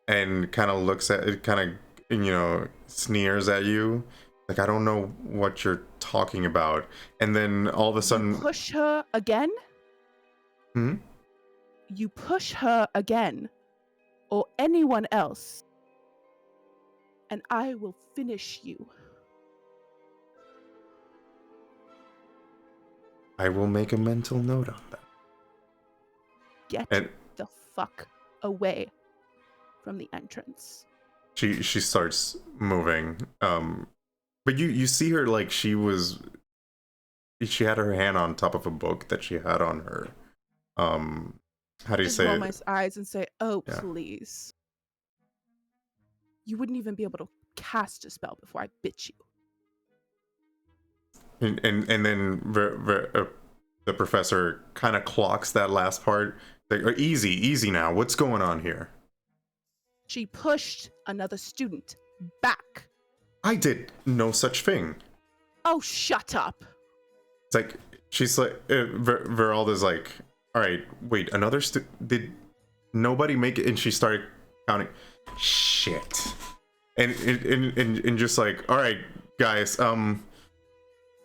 S3: and kind of looks at it, kind of sneers at you, like, I don't know what you're talking about. And then all of a sudden,
S2: you push her again. You push her again, or anyone else, and I will finish you.
S3: I will make a mental note on that.
S2: Get the fuck away from the entrance.
S3: She starts moving. But you see her like she had her hand on top of a book that she had on her. How do you say it?
S2: Roll my eyes and say, "Oh, please." You wouldn't even be able to cast a spell before I bit you.
S3: And then the professor kind of clocks that last part. Like, easy now. What's going on here?
S2: She pushed another student back.
S3: I did no such thing.
S2: Oh, shut up.
S3: It's like, she's like, Veralda's like, all right, wait, another did nobody make it? And she started counting. Shit. And just like, all right, guys,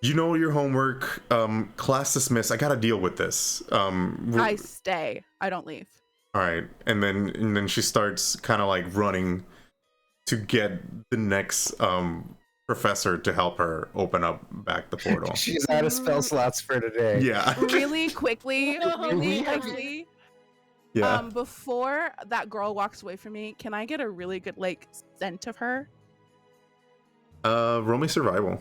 S3: you know your homework, class dismissed. I gotta deal with this.
S2: I stay. I don't leave.
S3: All right, and then she starts kind of like running to get the next professor to help her open up back the portal.
S6: She's out of spell slots for today.
S3: Yeah.
S2: Really quickly.
S3: Yeah.
S2: Before that girl walks away from me, can I get a really good scent of her?
S3: Roll me survival.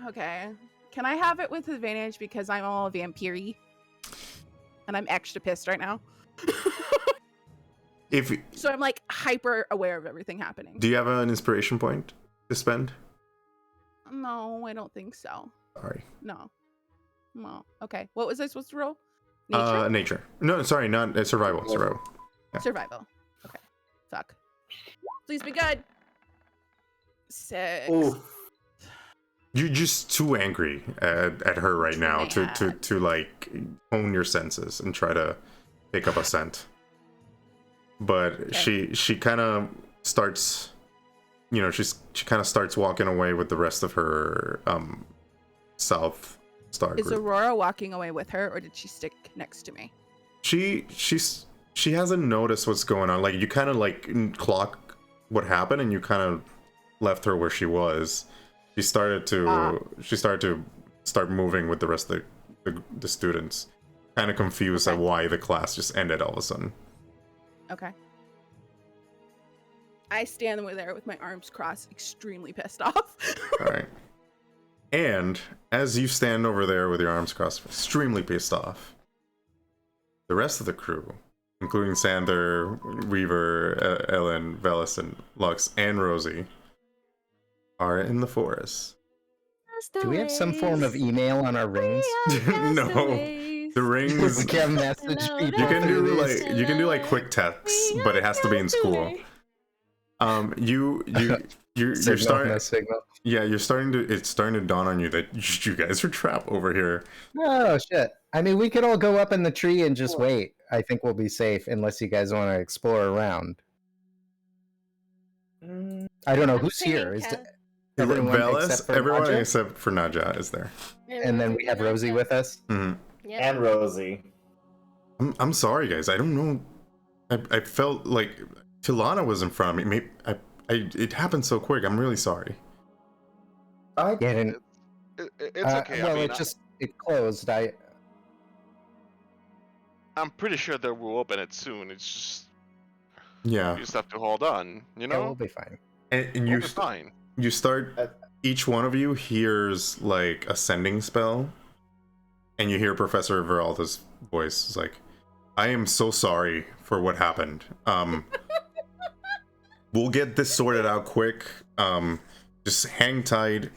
S2: Okay. Can I have it with advantage because I'm all vampire-y? And I'm extra pissed right now. So I'm hyper aware of everything happening.
S3: Do you have an inspiration point to spend?
S2: No, I don't think so.
S3: Sorry.
S2: No. Okay. What was I supposed to roll? Nature?
S3: Nature. No, sorry, not survival. Survival.
S2: Survival. Okay. Fuck. Please be good. 6.
S1: Ooh.
S3: You're just too angry at her right now to like hone your senses and try to pick up a scent. But she kind of starts, you know, she kind of starts walking away with the rest of her South Star group.
S2: Is Aurora walking away with her, or did she stick next to me?
S3: She hasn't noticed what's going on. Like, you kind of like clock what happened, and you kind of left her where she was. She started to start moving with the rest of the students, kind of confused at why the class just ended all of a sudden.
S2: Okay. I stand there with my arms crossed, extremely pissed off.
S3: All right. And as you stand over there with your arms crossed, extremely pissed off, the rest of the crew, including Zanther, Weaver, Ellen, Veles, and Lux, and Rosie, are in the forest.
S6: Do we have some form of email on our rings?
S3: No, the rings.
S6: We can message people.
S3: You can
S6: through
S3: do
S6: these.
S3: like quick texts, but it has to be in school. You're starting.
S6: No signal.
S3: Yeah, it's starting to dawn on you that you guys are trapped over here.
S6: Oh shit! I mean, we could all go up in the tree and just wait. I think we'll be safe unless you guys want to explore around. I don't know who's here. Is everyone
S3: Everyone
S6: Nadja?
S3: except for Nadja is there.
S6: And then we have Rosie with us.
S3: Mm-hmm.
S4: Yep.
S1: And Rosie.
S3: I'm sorry, guys. I don't know. I felt like Tilana was in front of me. It happened so quick. I'm really sorry.
S6: Yeah, and,
S5: It's okay.
S6: well,
S5: I mean,
S6: it closed.
S5: I'm pretty sure they will open it soon. It's just
S3: Yeah.
S5: you just have to hold on. You
S6: Yeah, we'll
S5: know,
S6: be fine.
S3: And
S5: we'll be fine.
S3: you start. Each one of you hears like a sending spell, and you hear Professor Veralda's voice. It's like, "I am so sorry for what happened. We'll get this sorted out quick. Just hang tight.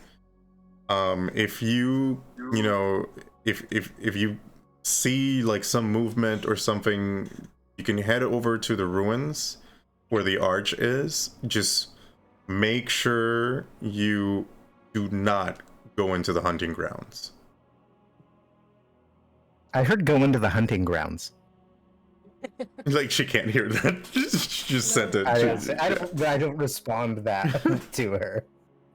S3: If you know, if you see like some movement or something, you can head over to the ruins where the arch is. Just make sure you do not go into the hunting grounds."
S6: I heard go into the hunting grounds.
S3: Like, she can't hear that. She just sent it.
S6: I don't respond that to her.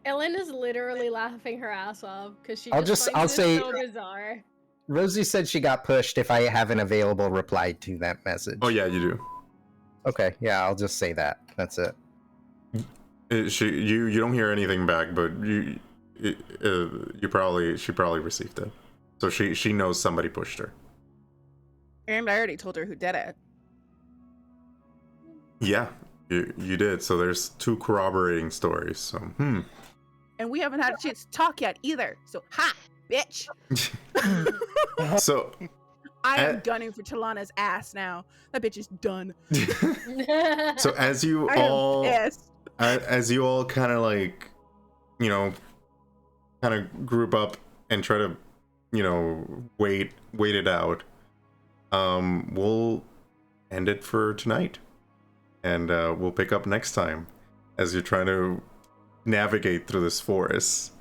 S4: Ellen is literally laughing her ass off because she
S6: I'll
S4: finds
S6: say-
S4: it so bizarre.
S6: Rosie said she got pushed if I have an available reply to that message.
S3: Oh yeah, you do.
S6: Okay, yeah, I'll just say that. That's it.
S3: You don't hear anything back, but she probably received it. So she knows somebody pushed her.
S2: And I already told her who did it.
S3: Yeah, you did. So there's 2 corroborating stories. So
S2: And we haven't had a chance to talk yet either. So, ha, bitch.
S3: So
S2: I am gunning for Talana's ass now. That bitch is done.
S3: so as you
S2: I
S3: all
S2: am pissed.
S3: as you all kind of like, you know, kind of group up and try to, you know, wait it out, we'll end it for tonight, and we'll pick up next time as you're trying to navigate through this forest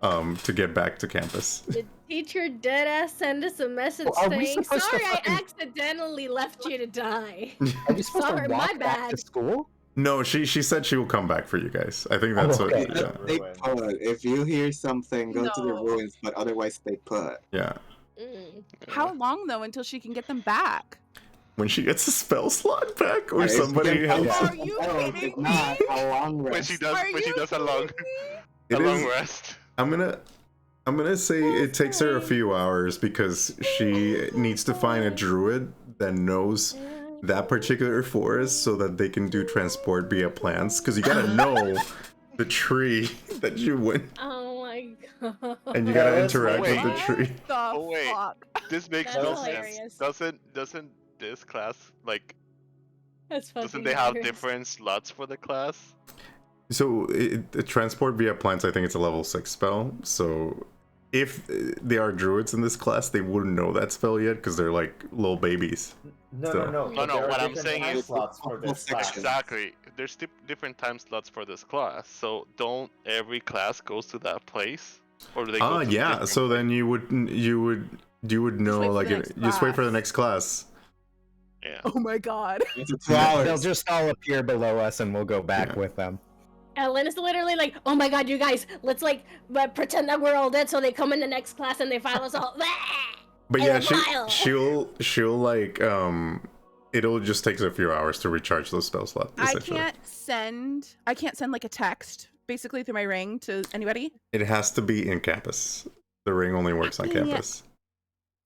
S3: to get back to campus.
S4: The teacher deadass send us a message
S6: Well, are we
S4: saying,
S6: supposed to
S4: "Sorry, I
S6: fucking-
S4: accidentally left you to die."
S6: Are we supposed
S4: Sorry,
S6: to
S4: my
S6: walk back to
S4: bad.
S6: school?
S3: No, she said she will come back for you guys. I think that's
S6: okay.
S3: what. Yeah.
S7: Stay put. If you hear something, go to the
S2: No.
S7: ruins, but otherwise stay put.
S3: Yeah.
S2: How long, though, until she can get them back?
S3: When she gets a spell slot back, or
S7: Yeah, if
S3: somebody
S7: you can
S3: helps.
S7: find
S2: Are you
S7: something else,
S2: kidding
S7: if not, a long
S5: When
S7: rest.
S5: she does,
S2: Are
S5: when she
S2: you
S5: does a long,
S2: kidding me?
S3: It
S5: a long
S3: is-
S5: rest.
S3: I'm gonna say it takes her a few hours because she needs to find a druid that knows that particular forest so that they can do transport via plants. Because you gotta know the tree that you went,
S4: Oh my god.
S3: and you gotta
S1: Yeah,
S3: interact with the
S5: wait.
S3: tree.
S2: The
S5: Oh, wait.
S2: fuck?
S5: This makes
S4: That's
S5: no
S4: hilarious.
S5: sense. Doesn't this class like?
S4: That's fucking
S5: Doesn't they have
S4: hilarious.
S5: different slots for the class?
S3: So the transport via plants, I think it's a level 6 spell. So if they are druids in this class, they wouldn't know that spell yet because they're like little babies.
S1: No,
S3: So-
S1: no.
S5: No,
S1: There are
S5: what I'm
S1: different
S5: saying
S1: time
S5: is-
S1: slots for this class.
S5: Exactly. There's different time slots for this class, so don't every class goes to that place, or do they? Go to
S3: Yeah.
S5: different
S3: So then
S5: place?
S3: you would know
S2: wait for
S3: like
S2: the next
S3: just wait for the
S2: class.
S3: next class.
S5: Yeah.
S2: Oh my god.
S7: It's 2 hours.
S6: They'll just all appear below us, and we'll go back
S3: Yeah.
S6: with them.
S4: Ellen is literally like, oh my god, you guys, let's like pretend that we're all dead so they come in the next class and they file us all.
S3: But
S4: And
S3: yeah,
S4: a vial.
S3: she'll like it'll just take a few hours to recharge those spell slots.
S2: I
S3: Essentially,
S2: can't send like a text basically through my ring to anybody.
S3: it has to be in campus. The ring only works on
S2: Dang it.
S3: campus.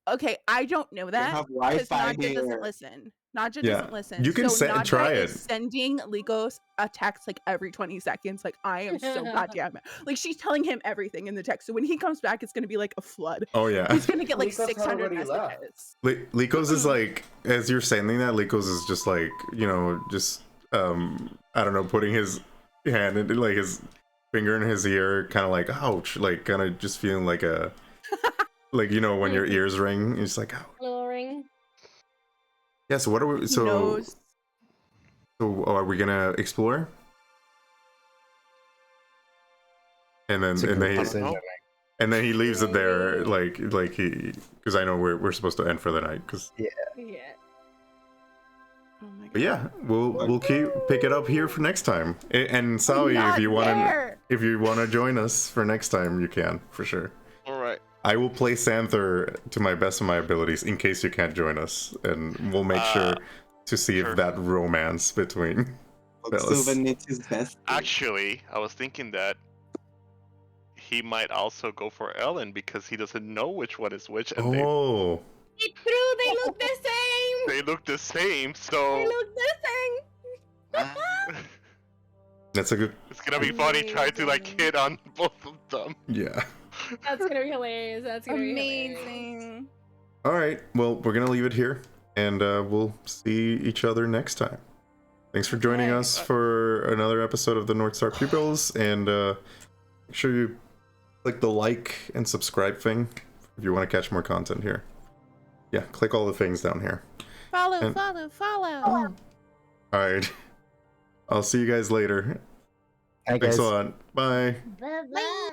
S2: Okay, I don't know that
S7: have
S2: because
S7: Wi-Fi
S2: Nadja doesn't
S7: here.
S2: listen. Nadja
S3: Yeah,
S2: doesn't listen.
S3: you can
S2: so Nadja
S3: try
S2: is
S3: it.
S2: sending Likos a text like every 20 seconds. Like, I am so goddamn mad. Like, she's telling him everything in the text. So when he comes back, it's gonna be like a flood.
S3: Oh yeah.
S2: He's gonna get like
S1: Likos
S2: 600
S1: already left.
S2: messages.
S3: Likos is like, as you're sending that, Likos is just like, just I don't know, putting his hand into like his finger in his ear, kind of like ouch, like kind of just feeling like a like when your ears ring, it's like ouch.
S4: Little ring.
S3: Yeah. So what are we?
S2: He
S3: So
S2: knows.
S3: are we gonna explore? And then
S6: It's a
S3: and
S6: good
S3: then
S6: decision.
S3: and then he leaves it there, like he, because I know we're supposed to end for the night, because.
S4: Yeah.
S2: Oh my god.
S3: But yeah, we'll pick it up here for next time. And Sawi,
S2: not
S3: if
S2: there.
S3: you wanna join us for next time, you can for sure.
S5: All right.
S3: I will play Zanther to my best of my abilities in case you can't join us, and we'll make sure to see
S5: sure.
S3: if that romance between.
S7: Luxoven needs his best.
S5: Actually, I was thinking that he might also go for Ellen because he doesn't know which one is which, and
S3: Oh,
S4: It's true, they look the same!
S5: they look the same.
S4: They
S5: So
S4: look the same!
S3: that's a good.
S5: it's gonna be funny trying to like
S4: Amazing.
S5: hit on both of them.
S3: Yeah.
S4: That's gonna be hilarious. That's gonna be hilarious.
S2: Amazing.
S3: All right. Well, we're gonna leave it here, and we'll see each other next time. Thanks for joining
S2: Okay.
S3: us for another episode of the North Star Pupils, and make sure you click the like and subscribe thing if you want to catch more content here. Yeah, click all the things down here.
S2: Follow,
S3: And-
S2: follow.
S3: All right. I'll see you guys later.
S6: Hi,
S3: Thanks
S6: guys.
S3: a lot. Bye.
S4: Bye-bye.